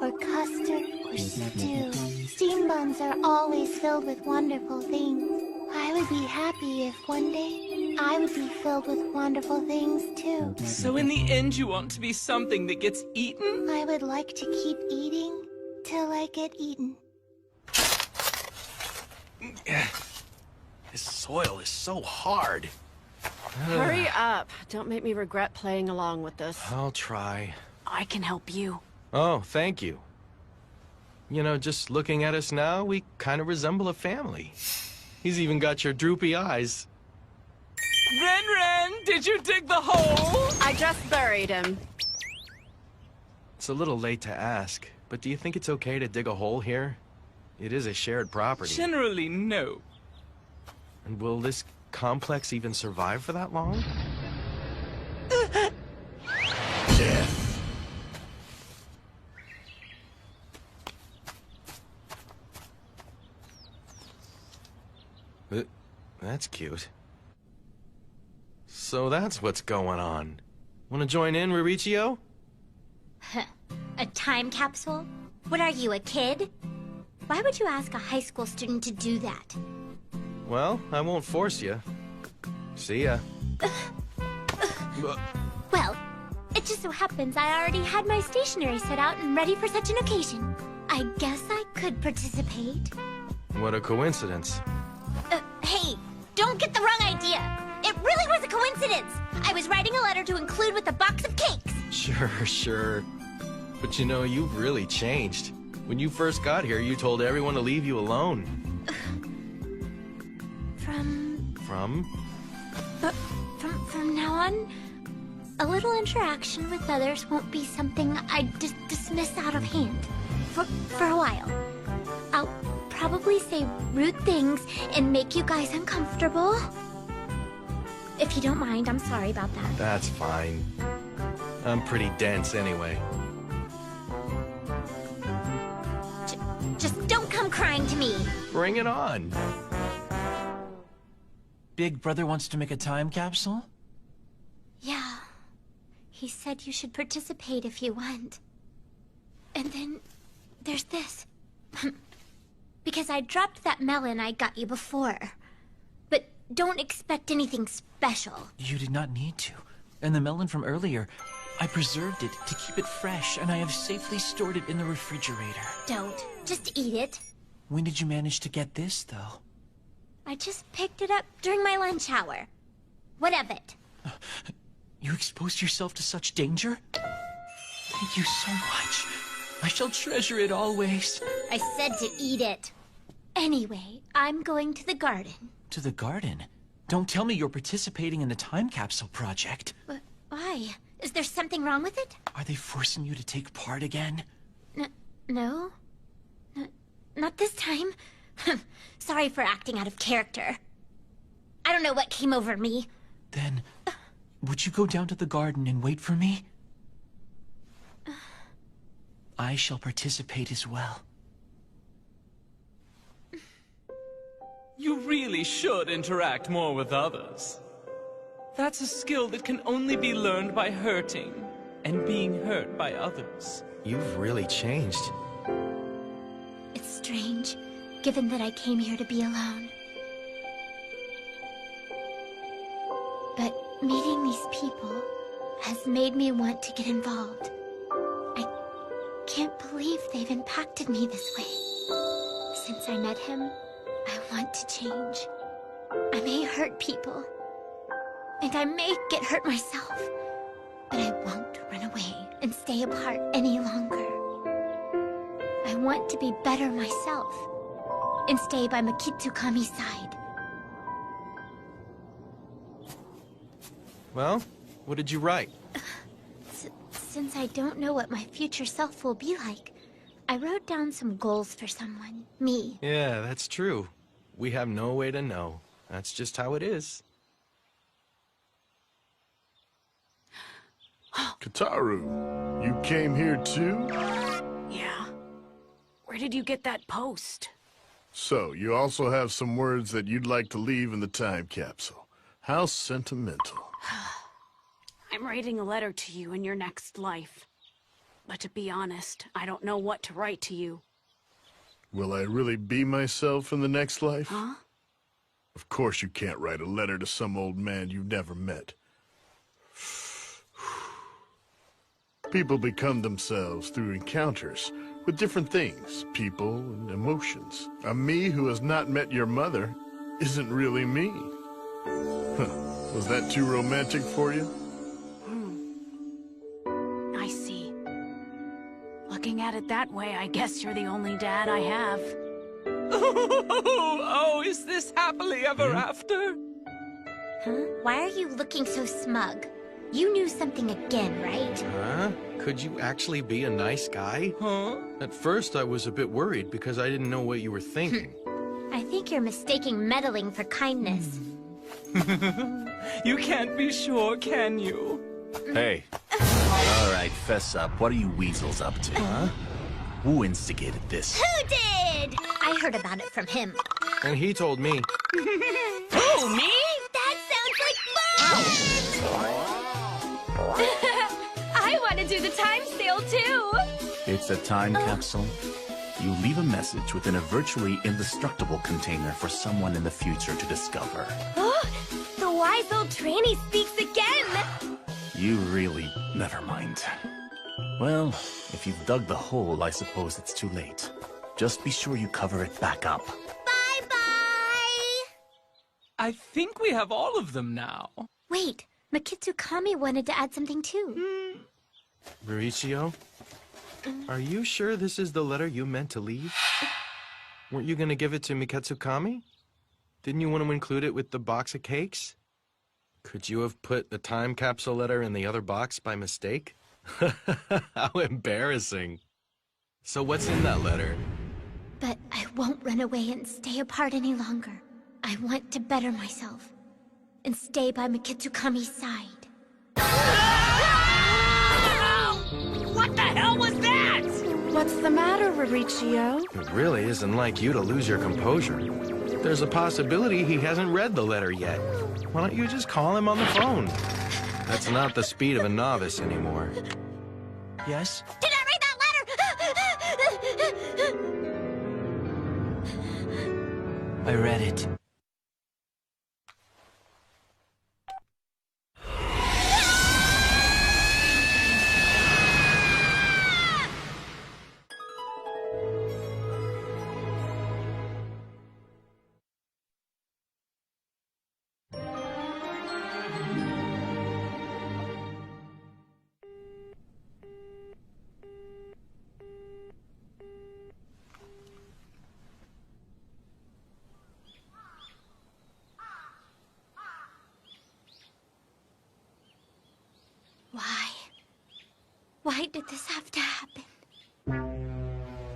or custard, or stew. Steamed buns are always filled with wonderful things. I would be happy if one day I would be filled with wonderful things too. So in the end you want to be something that gets eaten? I would like to keep eating till I get eaten. This soil is so hard. Hurry up. Don't make me regret playing along with this. I'll try. I can help you. Oh, thank you. You know, just looking at us now, we kind of resemble a family. He's even got your droopy eyes. Ren, did you dig the hole? I just buried him. It's a little late to ask, but do you think it's okay to dig a hole here? It is a shared property. Generally, no. And will this complex even survive for that long? Death. That's cute. So that's what's going on. Wanna join in, Mauricio? A time capsule? What are you, a kid? Why would you ask a high school student to do that? Well, I won't force you. See ya. Well, it just so happens I already had my stationery set out and ready for such an occasion. I guess I could participate. What a coincidence. Hey, don't get the wrong idea. It really was a coincidence. I was writing a letter to include with a box of cakes. Sure. But you know, you've really changed. When you first got here, you told everyone to leave you alone. From now on, a little interaction with others won't be something I dismiss out of hand. For a while. I'll probably say rude things and make you guys uncomfortable. If you don't mind, I'm sorry about that. That's fine. I'm pretty dense anyway. Just don't come crying to me. Bring it on. Big Brother wants to make a time capsule? Yeah. He said you should participate if you want. And then there's this. Because I dropped that melon I got you before. But don't expect anything special. You did not need to. And the melon from earlier, I preserved it to keep it fresh, and I have safely stored it in the refrigerator. Don't. Just eat it. When did you manage to get this, though? I just picked it up during my lunch hour. What of it? You exposed yourself to such danger? Thank you so much. I shall treasure it always. I said to eat it. Anyway, I'm going to the garden. To the garden? Don't tell me you're participating in the time capsule project. But why? Is there something wrong with it? Are they forcing you to take part again? No. Not this time. Sorry for acting out of character. I don't know what came over me. Then, would you go down to the garden and wait for me? I shall participate as well. You really should interact more with others. That's a skill that can only be learned by hurting and being hurt by others. You've really changed. It's strange, given that I came here to be alone. But meeting these people has made me want to get involved. I can't believe they've impacted me this way. Since I met him, I want to change. I may hurt people, and I may get hurt myself, but I won't run away and stay apart any longer. I want to be better myself, and stay by Mikitsukami's side. Well, what did you write? Since I don't know what my future self will be like, I wrote down some goals for someone. Me. Yeah, that's true. We have no way to know. That's just how it is. Kataru, you came here too? Yeah. Where did you get that post? So, you also have some words that you'd like to leave in the time capsule. How sentimental. I'm writing a letter to you in your next life. But to be honest, I don't know what to write to you. Will I really be myself in the next life? Huh? Of course you can't write a letter to some old man you've never met. People become themselves through encounters with different things, people, and emotions. A me who has not met your mother isn't really me. Huh. Was that too romantic for you? I see. Looking at it that way, I guess you're the only dad I have. Oh, is this happily ever after? Huh? Why are you looking so smug? You knew something again, right? Huh? Could you actually be a nice guy? Huh? At first, I was a bit worried because I didn't know what you were thinking. I think you're mistaking meddling for kindness. You can't be sure, can you? Hey. All right, fess up. What are you weasels up to, huh? Who instigated this? Who did? I heard about it from him. And he told me. Who, me? That sounds like fun! I want to do the time sale too! It's a time capsule. You leave a message within a virtually indestructible container for someone in the future to discover. Oh, the wise old tranny speaks again! You really... never mind. Well, if you've dug the hole, I suppose it's too late. Just be sure you cover it back up. Bye-bye! I think we have all of them now. Wait, Mikitsukami wanted to add something too. Mauricio, are you sure this is the letter you meant to leave? Weren't you going to give it to Mikitsukami? Didn't you want to include it with the box of cakes? Could you have put the time capsule letter in the other box by mistake? How embarrassing. So what's in that letter? But I won't run away and stay apart any longer. I want to better myself and stay by Mikitsukami's side. What the hell was that? What's the matter, Mauricio? It really isn't like you to lose your composure. There's a possibility he hasn't read the letter yet. Why don't you just call him on the phone? That's not the speed of a novice anymore. Yes? Did I read that letter? I read it. Why did this have to happen?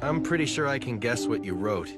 I'm pretty sure I can guess what you wrote.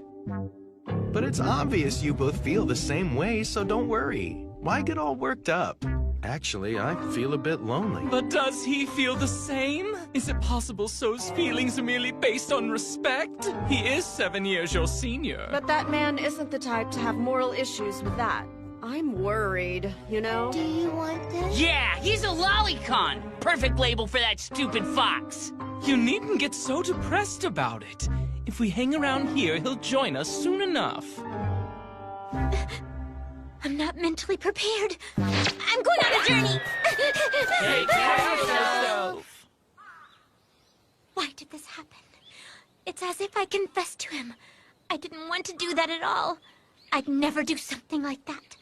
But it's obvious you both feel the same way, so don't worry. Why get all worked up? Actually, I feel a bit lonely. But does he feel the same? Is it possible So's feelings are merely based on respect? He is 7 years your senior. But that man isn't the type to have moral issues with that. I'm worried, you know? Do you want this? Yeah, he's a lolicon. Perfect label for that stupid fox. You needn't get so depressed about it. If we hang around here, he'll join us soon enough. I'm not mentally prepared. I'm going on a journey. Take care of yourself. Why did this happen? It's as if I confessed to him. I didn't want to do that at all. I'd never do something like that.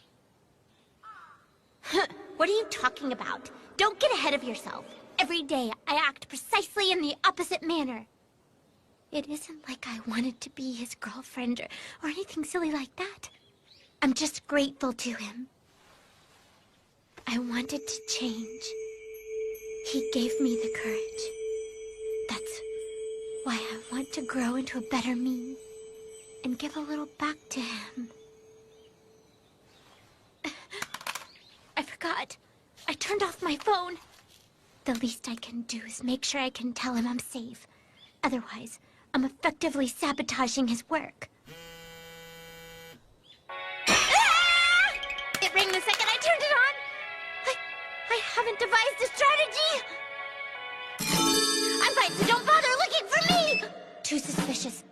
What are you talking about? Don't get ahead of yourself. Every day, I act precisely in the opposite manner. It isn't like I wanted to be his girlfriend or anything silly like that. I'm just grateful to him. I wanted to change. He gave me the courage. That's why I want to grow into a better me and give a little back to him. I forgot. I turned off my phone. The least I can do is make sure I can tell him I'm safe. Otherwise, I'm effectively sabotaging his work. Ah! It rang the second I turned it on! I haven't devised a strategy! I'm fine, so don't bother looking for me! Too suspicious.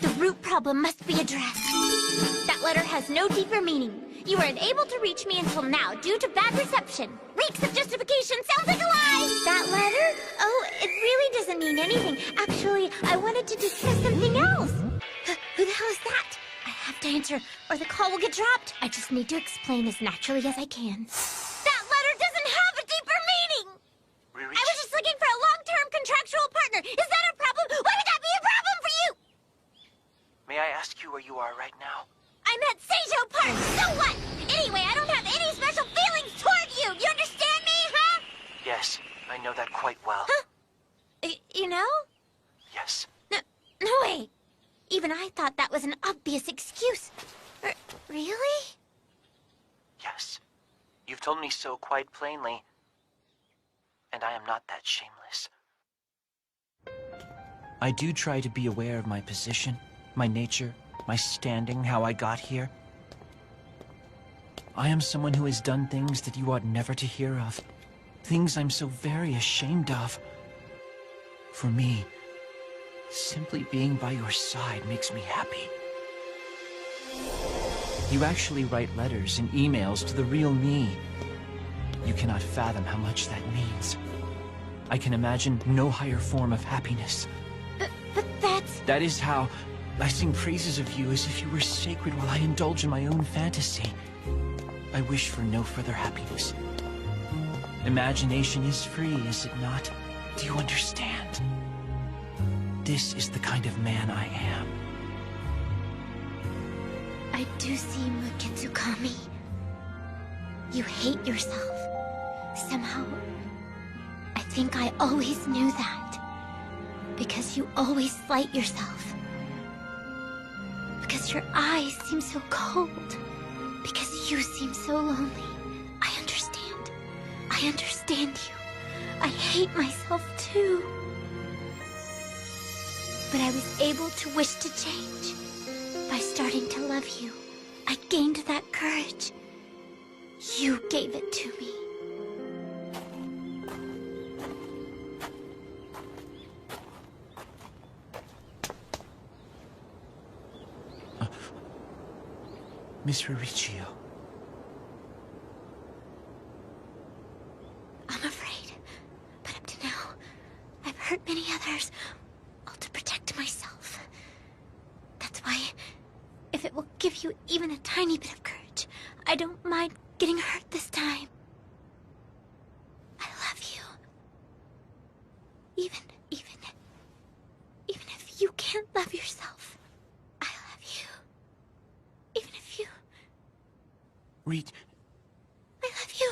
The root problem must be addressed. That letter has no deeper meaning. You were unable to reach me until now due to bad reception. Reeks of justification sounds like a lie! That letter? Oh, it really doesn't mean anything. Actually, I wanted to discuss something else. Who the hell is that? I have to answer, or the call will get dropped. I just need to explain as naturally as I can. That letter doesn't have a deeper meaning! I was just looking for a long-term contractual partner. Is that a problem? Why would that be a problem for you? May I ask you where you are right now? I'm at Seijo Park. So what? Anyway, I don't have any special feelings toward you. You understand me, huh? Yes, I know that quite well. Huh? You know? Yes. No way. Even I thought that was an obvious excuse. Really? Yes. You've told me so quite plainly. And I am not that shameless. I do try to be aware of my position, my nature, my standing, how I got here. I am someone who has done things that you ought never to hear of. Things I'm so very ashamed of. For me, simply being by your side makes me happy. You actually write letters and emails to the real me. You cannot fathom how much that means. I can imagine no higher form of happiness. But that's... That is how I sing praises of you as if you were sacred while I indulge in my own fantasy. I wish for no further happiness. Imagination is free, is it not? Do you understand? This is the kind of man I am. I do see, Mukitsukami. You hate yourself. Somehow, I think I always knew that. Because you always slight yourself. Because your eyes seem so cold. Because you seem so lonely. I understand. I understand you. I hate myself too. But I was able to wish to change. By starting to love you, I gained that courage. You gave it to me. Miss Riccio. I'm afraid, but up to now, I've hurt many others, all to protect myself. That's why, if it will give you even a tiny bit of courage, I don't mind getting hurt this time. I love you. Even if you can't love yourself, I love you. Even if you... Reed. I love you.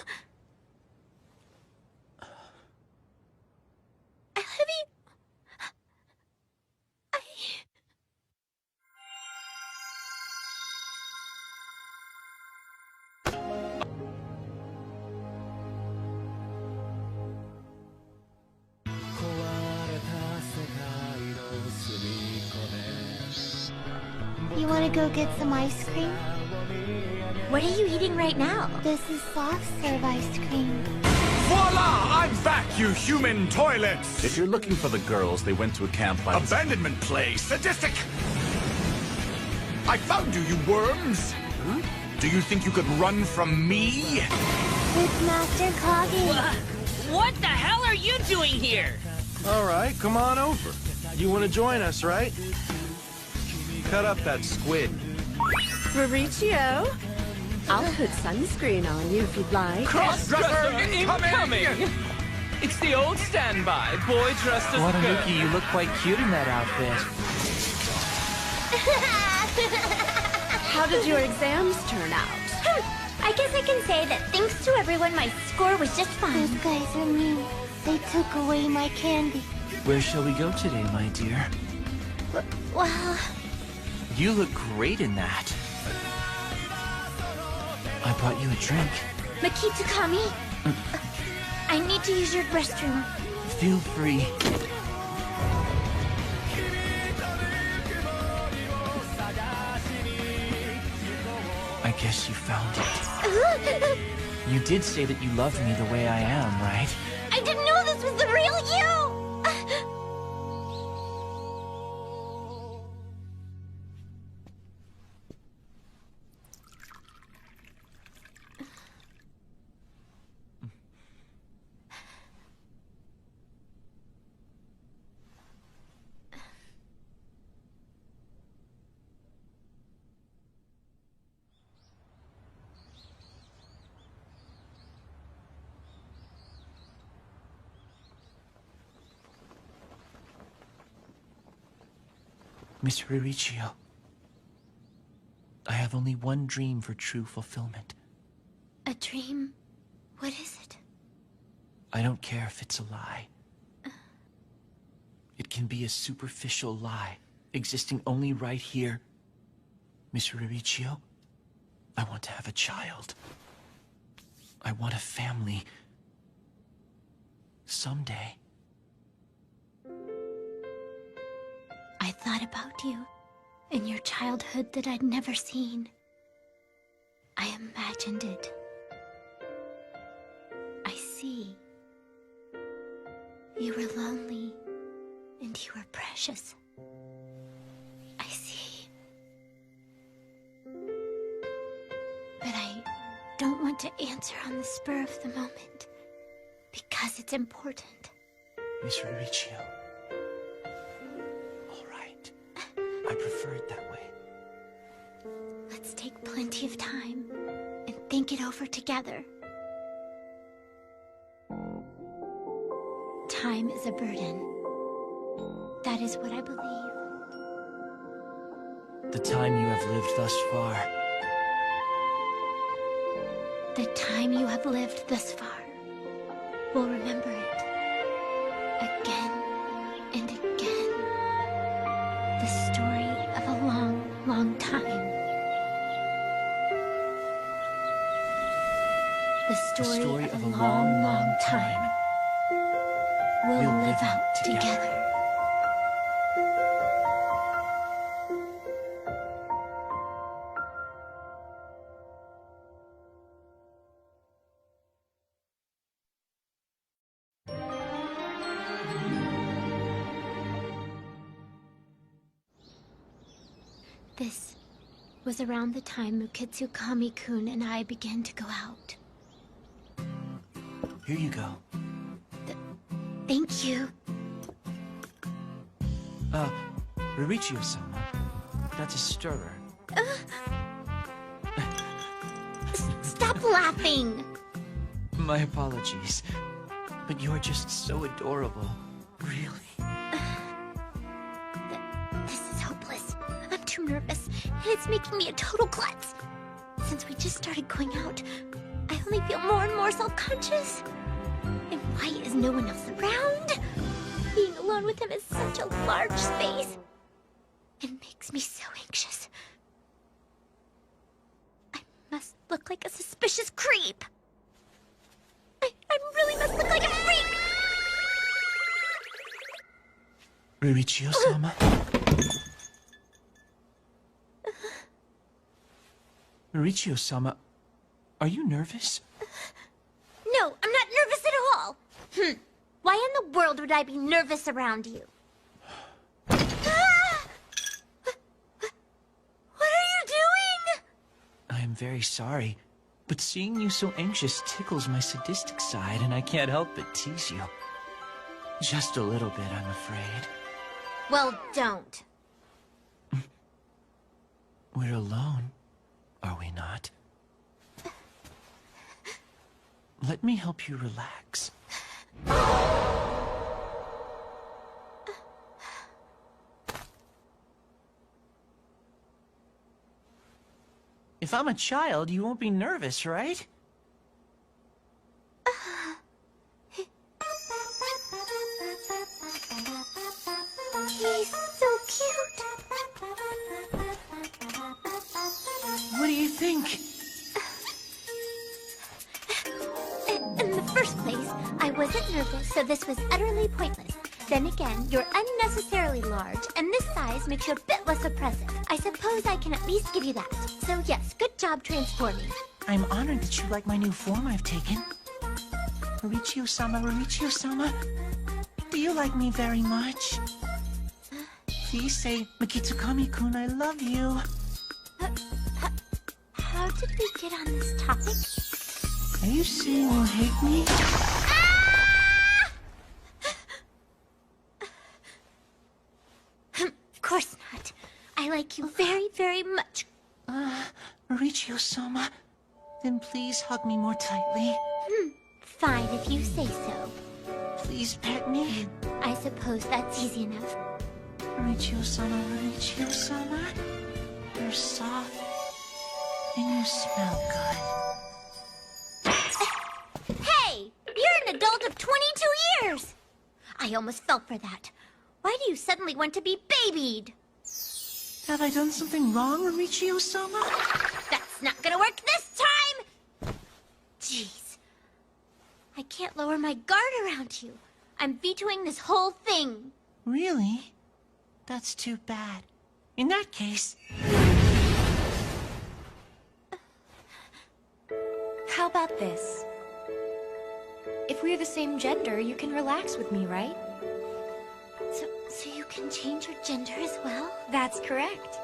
I love you. You want to go get some ice cream? What are you eating right now? This is soft serve ice cream. Voila! I'm back, you human toilets! If you're looking for the girls, they went to a camp by... Abandonment place! Sadistic! I found you, you worms! Huh? Do you think you could run from me? It's Master Kage. What the hell are you doing here? All right, come on over. You want to join us, right? Cut up that squid. Mauricio, I'll put sunscreen on you if you'd like. Cross-dresser incoming! It's the old standby, boy dressed as a girl. Watanuki, you look quite cute in that outfit. How did your exams turn out? I guess I can say that thanks to everyone, my score was just fine. Those guys are mean. They took away my candy. Where shall we go today, my dear? Well... You look great in that. I brought you a drink. Mukitsukami? I I need to use your restroom. Feel free. I guess you found it. You did say that you loved me the way I am, right? I didn't know this was the real you! Miss Ririccio, I have only one dream for true fulfillment. A dream? What is it? I don't care if it's a lie. It can be a superficial lie, existing only right here. Miss Ririccio, I want to have a child. I want a family. Someday. I thought about you in your childhood that I'd never seen. I imagined it. I see. You were lonely, and you were precious. I see. But I don't want to answer on the spur of the moment, because it's important. Miss Ririccio. I prefer it that way. Let's take plenty of time and think it over together. Time is a burden. That is what I believe. The time you have lived thus far. The time you have lived thus far. We'll remember it. Again and again. The story of a long, long time. The story of a long, long time. We'll live out together. This was around the time Mukitsukami-kun and I began to go out. Here you go. Thank you. Ririccio-sama, that's a stirrer. Stop laughing! My apologies. But you're just so adorable. Really. This is hopeless. I'm too nervous, and it's making me a total klutz. Since we just started going out, I only feel more and more self-conscious. And why is no one else around? Being alone with him is such a large space. It makes me so anxious. I must look like a suspicious creep. I really must look like a freak! Ririccio-sama? Ririccio-sama, are you nervous? No, I'm not nervous at all. Why in the world would I be nervous around you? What are you doing? I am very sorry, but seeing you so anxious tickles my sadistic side, and I can't help but tease you. Just a little bit, I'm afraid. Well, don't. We're alone, are we not? Let me help you relax. If I'm a child, you won't be nervous, right? He's so cute. What do you think? In the first place, I wasn't nervous, so this was utterly pointless. Then again, you're unnecessarily large, and this size makes you a bit less oppressive. I suppose I can at least give you that. So yes, good job transforming. I'm honored that you like my new form I've taken. Mauricio-sama, do you like me very much? Please say, Mikitsukami-kun, I love you. How did we get on this topic? Are you saying you hate me? Of course not. I like you very, very much. Mauricio-sama, then please hug me more tightly. Fine, if you say so. Please pet me. I suppose that's easy enough. Mauricio-sama, you're soft, and you smell good. Hey! You're an adult of 22 years! I almost fell for that. Why do you suddenly want to be babied? Have I done something wrong, Mauricio-sama? That's not gonna work this time! Jeez. I can't lower my guard around you. I'm vetoing this whole thing. Really? That's too bad. In that case... How about this? If we're the same gender, you can relax with me, right? So you can change your gender as well? That's correct.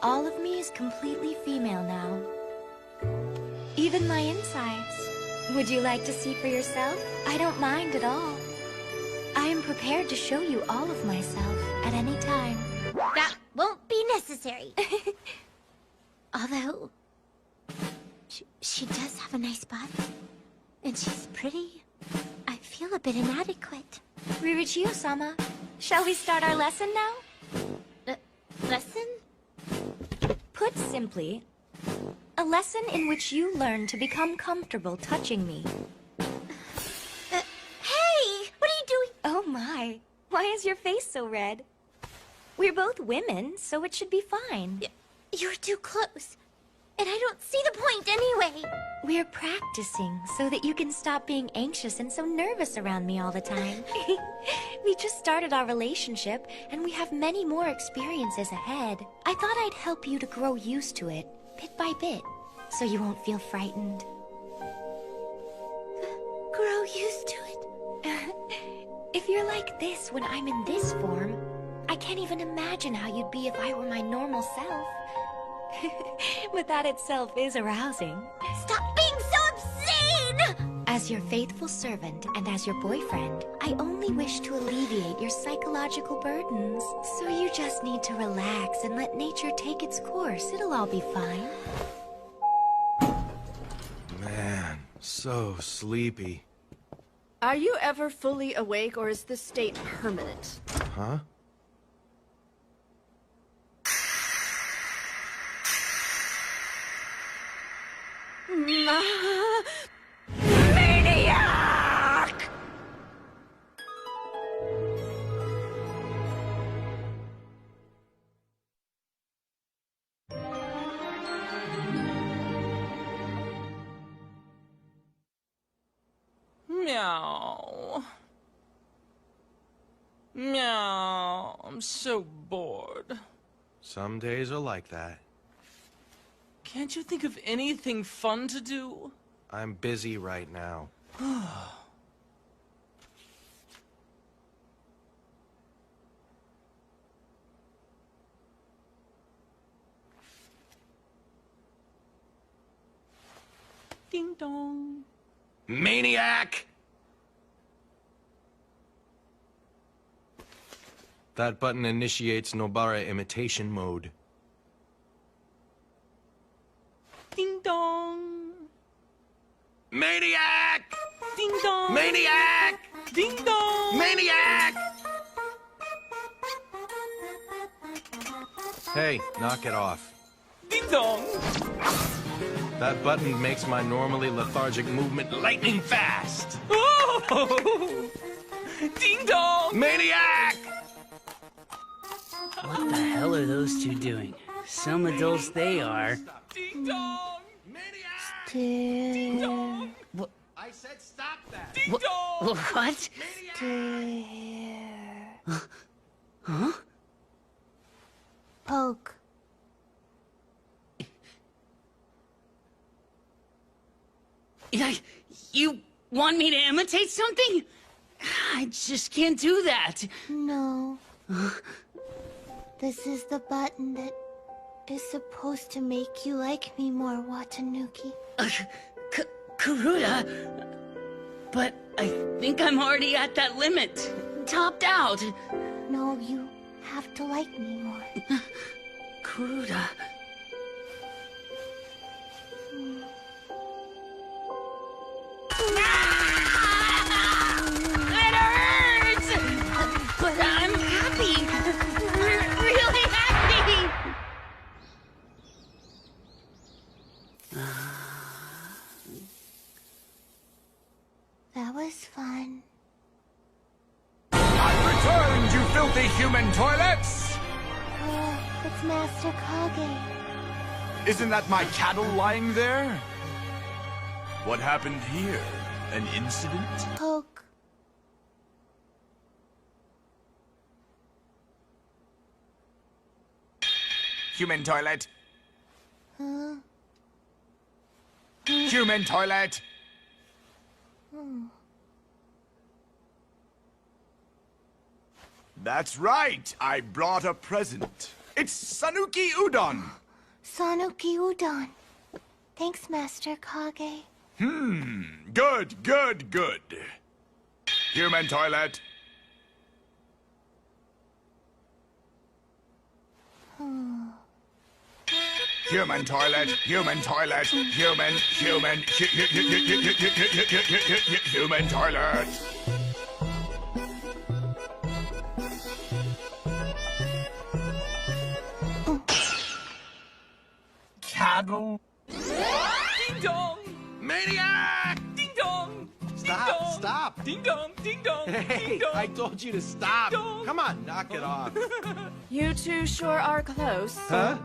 All of me is completely female now. Even my insides. Would you like to see for yourself? I don't mind at all. I am prepared to show you all of myself at any time. That won't be necessary. Although... She does have a nice body. And she's pretty. I feel a bit inadequate. Ririchio-sama, shall we start our lesson now? Lesson? Put simply, a lesson in which you learn to become comfortable touching me. Hey! What are you doing? Oh my, why is your face so red? We're both women, so it should be fine. You're too close. And I don't see the point anyway. We're practicing so that you can stop being anxious and so nervous around me all the time. We just started our relationship, and we have many more experiences ahead. I thought I'd help you to grow used to it, bit by bit, so you won't feel frightened. Grow used to it? If you're like this when I'm in this form, I can't even imagine how you'd be if I were my normal self. But that itself is arousing. Stop being so obscene! As your faithful servant and as your boyfriend, I only wish to alleviate your psychological burdens. So you just need to relax and let nature take its course. It'll all be fine. Man, so sleepy. Are you ever fully awake, or is this state permanent? Huh? Maniac! Meow. Meow. I'm so bored. Some days are like that. Can't you think of anything fun to do? I'm busy right now. Ding dong. Maniac! That button initiates Nobara imitation mode. Ding dong. Maniac! Ding dong. Maniac! Ding dong. Maniac! Hey, knock it off. Ding dong. That button makes my normally lethargic movement lightning fast. Oh! Ding dong. Maniac! What the hell are those two doing? Some adults they are. Ding dong. Ding dong. What? I said stop that! Ding dong! What? Stare. Huh? Poke. You want me to imitate something? I just can't do that. No. This is the button that is supposed to make you like me more, Watanuki. Karuta? But I think I'm already at that limit. Topped out. No, you have to like me more. Karuta. It hurts! But I'm happy. Really happy. That was fun. I've returned, you filthy human toilets! It's Master Kage. Isn't that my cattle lying there? What happened here? An incident? Poke. Human toilet. Huh? Human toilet. That's right. I brought a present. It's Sanuki Udon. Sanuki Udon. Thanks, Master Kage. Good, good, good. Human toilet. Human toilet, human toilet, human toilet. Cattle? Ding dong! Maniac! Ding dong! Stop, stop! Ding dong! Ding dong! Hey, ding dong! I told you to stop! Come on, knock it off. You two sure are close. Huh?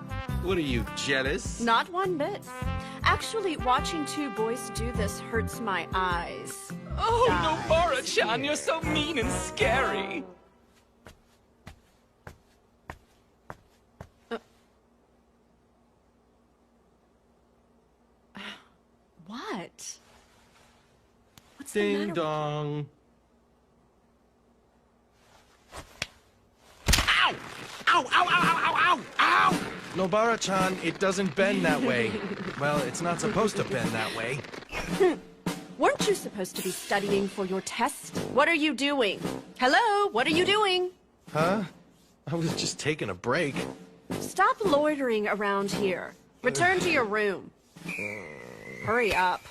What are you, jealous? Not one bit. Actually, watching two boys do this hurts my eyes. Oh, Nobara-chan, you're so mean and scary. What? What's Ding the matter? dong. Ow! Ow, ow, ow, ow, ow, ow! Nobara-chan, it doesn't bend that way. Well, it's not supposed to bend that way. Weren't you supposed to be studying for your test? What are you doing? Hello? What are you doing? Huh? I was just taking a break. Stop loitering around here. Return to your room. Hurry up.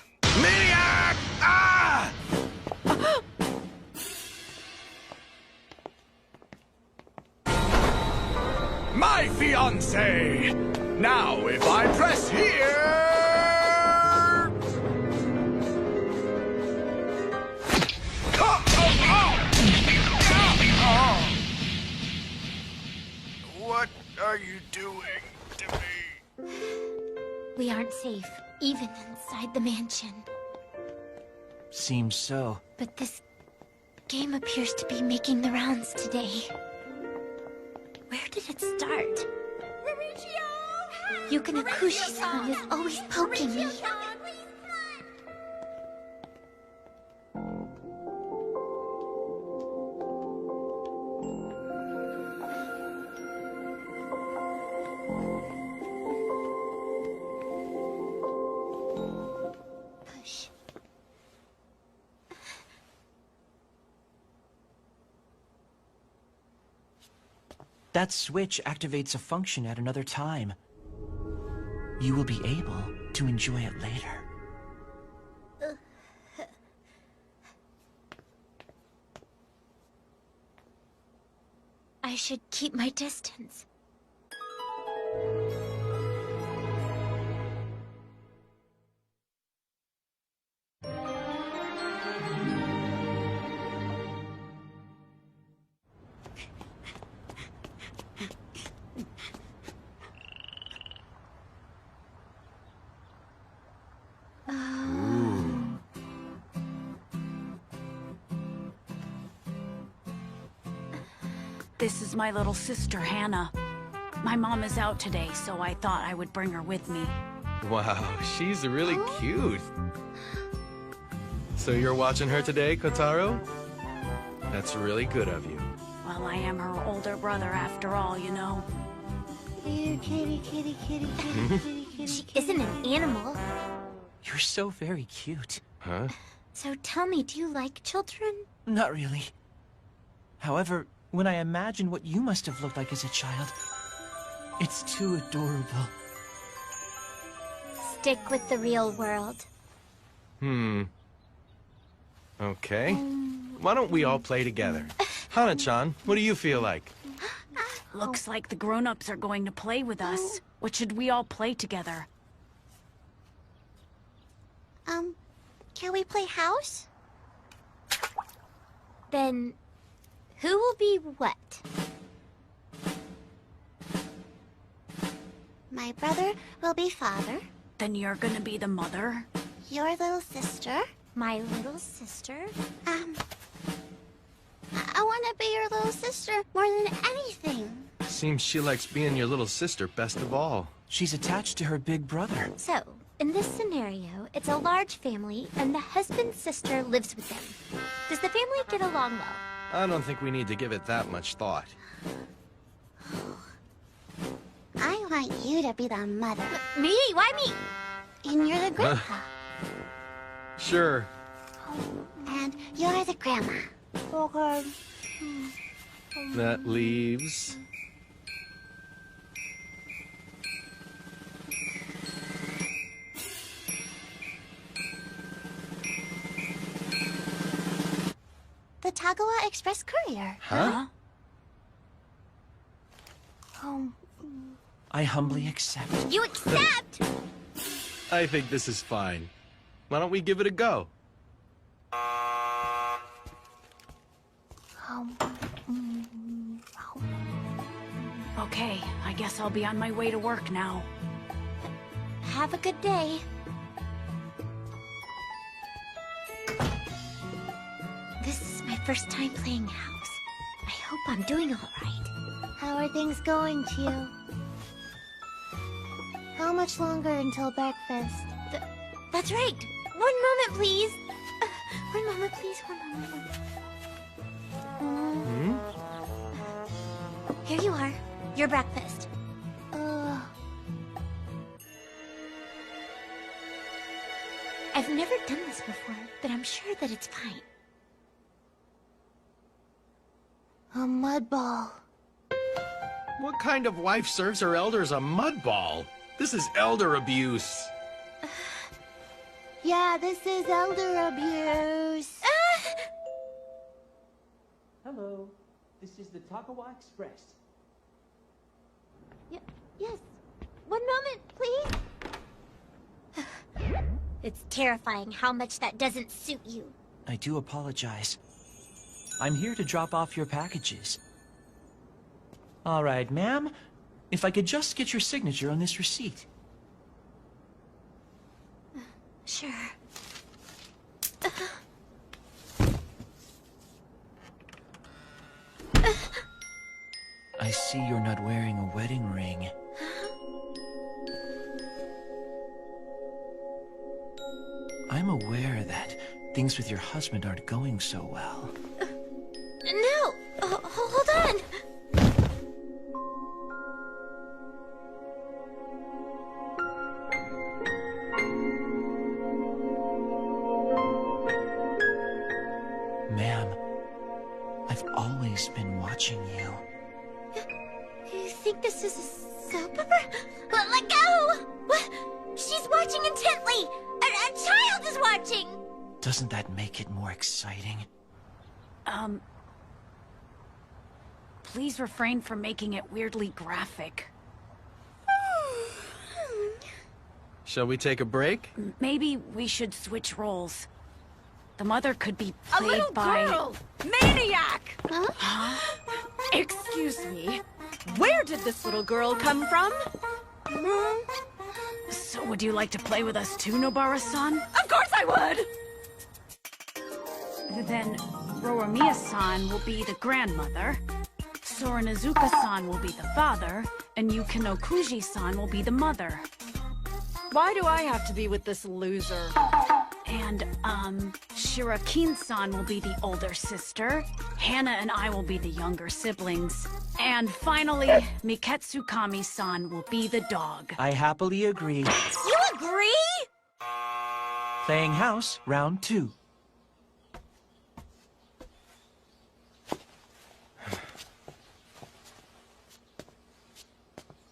Maniac! Ah! My fiancé! Now, if I press here... What are you doing to me? We aren't safe, even inside the mansion. Seems so. But this game appears to be making the rounds today. Where did it start? Yukina Kushi-san is always poking me. Push. That switch activates a function at another time. You will be able to enjoy it later. I should keep my distance. This is my little sister, Hannah. My mom is out today, so I thought I would bring her with me. Wow, she's really cute. So you're watching her today, Kotaro? That's really good of you. Well, I am her older brother after all, you know. Kitty, kitty, kitty, kitty, kitty, kitty, kitty. She isn't an animal. You're so very cute. Huh? So tell me, do you like children? Not really. However, when I imagine what you must have looked like as a child, it's too adorable. Stick with the real world. Okay. Why don't we all play together? Hana-chan, what do you feel like? Looks like the grown-ups are going to play with us. What should we all play together? Can we play house? Then, who will be what? My brother will be father. Then you're gonna be the mother? Your little sister. My little sister? I want to be your little sister more than anything. Seems she likes being your little sister best of all. She's attached to her big brother. So, in this scenario, it's a large family, and the husband's sister lives with them. Does the family get along well? I don't think we need to give it that much thought. I want you to be the mother. Me? Why me? And you're the grandpa. Sure. And you're the grandma. Okay. That leaves... The Tagawa Express Courier. Huh? I humbly accept. You accept? I think this is fine. Why don't we give it a go? Okay, I guess I'll be on my way to work now. Have a good day. This is my first time playing house. I hope I'm doing all right. How are things going, Chio? How much longer until breakfast? That's right. One moment, please. One moment, please. One moment. Here you are. Your breakfast. I've never done this before, but I'm sure that it's fine. A mud ball. What kind of wife serves her elders a mud ball? This is elder abuse. Yeah, this is elder abuse. Hello. This is the Tagawa Express. Yes. One moment, please. It's terrifying how much that doesn't suit you. I do apologize. I'm here to drop off your packages. All right, ma'am. If I could just get your signature on this receipt. Sure. I see you're not wearing a wedding ring. I'm aware that things with your husband aren't going so well. No! Hold on! Ma'am, I've always been watching you. You think this is a soap opera? Let go! What? She's watching intently! A child is watching! Doesn't that make it more exciting? Please refrain from making it weirdly graphic. Shall we take a break? Maybe we should switch roles. The mother could be A played little by... girl! Maniac! Huh? Excuse me. Where did this little girl come from? So would you like to play with us too, Nobara-san? Of course I would! Then Roromiya-san will be the grandmother. Soranazuka-san will be the father, and Yukinokuji-san will be the mother. Why do I have to be with this loser? And, Shirakin-san will be the older sister. Hannah and I will be the younger siblings. And finally, Miketsu Kami-san will be the dog. I happily agree. You agree? Playing house, round 2.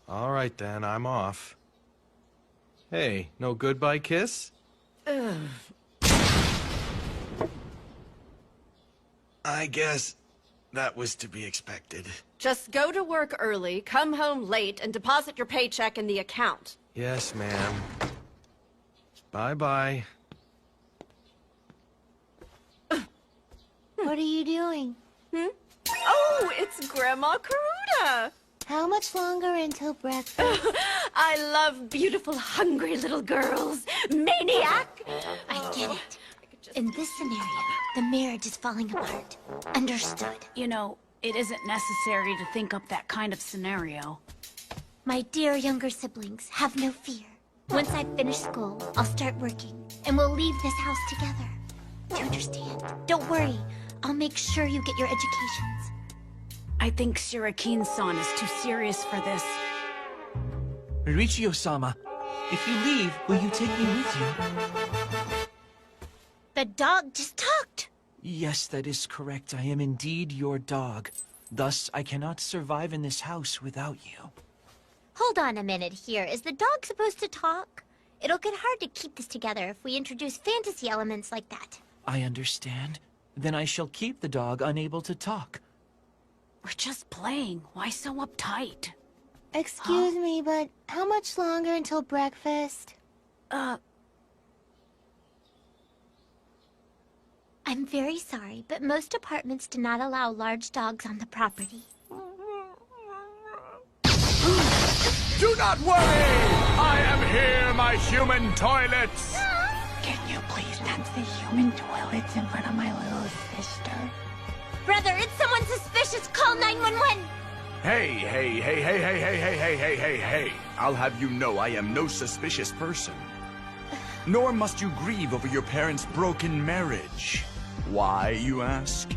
All right, then. I'm off. Hey, no goodbye kiss? I guess that was to be expected. Just go to work early, come home late, and deposit your paycheck in the account. Yes, ma'am. Bye-bye. What are you doing? Oh, it's Grandma Karuta! How much longer until breakfast? I love beautiful, hungry little girls. Maniac! I get it. In this scenario, the marriage is falling apart. Understood. You know, it isn't necessary to think up that kind of scenario. My dear younger siblings, have no fear. Once I finish school, I'll start working, and we'll leave this house together. Do you understand? Don't worry. I'll make sure you get your educations. I think Shirakin-san is too serious for this. Riichio-sama, if you leave, will you take me with you? The dog just talked. Yes, that is correct. I am indeed your dog. Thus, I cannot survive in this house without you. Hold on a minute here. Is the dog supposed to talk? It'll get hard to keep this together if we introduce fantasy elements like that. I understand. Then I shall keep the dog unable to talk. We're just playing. Why so uptight? Excuse me, but how much longer until breakfast? I'm very sorry, but most apartments do not allow large dogs on the property. Do not worry! I am here, my human toilets! Can you please not say human toilets in front of my little sister? Brother, it's someone suspicious! Call 911! Hey. I'll have you know I am no suspicious person. Nor must you grieve over your parents' broken marriage. Why, you ask?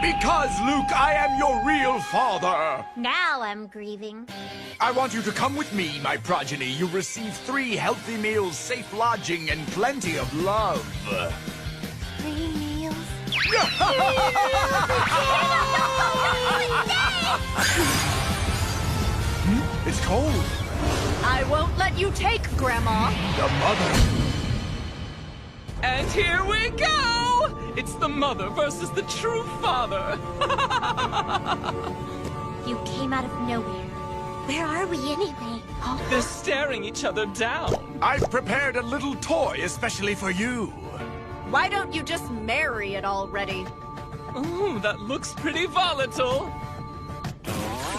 Because, Luke, I am your real father! Now I'm grieving. I want you to come with me, my progeny. You'll receive 3 healthy meals, safe lodging, and plenty of love. 3 meals? It's cold. I won't let you take, Grandma. The mother. And here we go! It's the mother versus the true father. You came out of nowhere. Where are we anyway? They're staring each other down. I've prepared a little toy especially for you. Why don't you just marry it already? Ooh, that looks pretty volatile.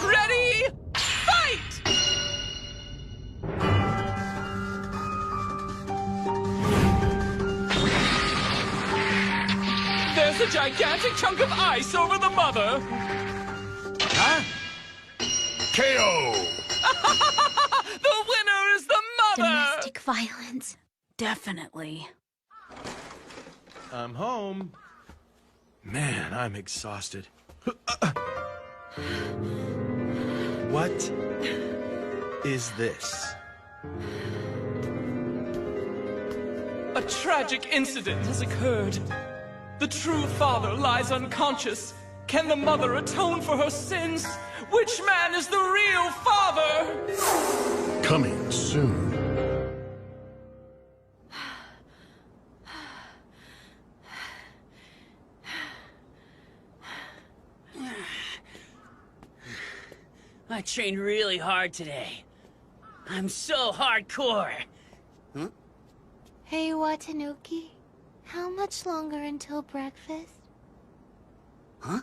Ready? Fight! There's a gigantic chunk of ice over the mother. Huh? KO! The winner is the mother! Domestic violence. Definitely. I'm home. Man, I'm exhausted. What is this? A tragic incident has occurred. The true father lies unconscious. Can the mother atone for her sins? Which man is the real father? Coming soon. I trained really hard today. I'm so hardcore. Huh? Hey, Watanuki. How much longer until breakfast? Huh?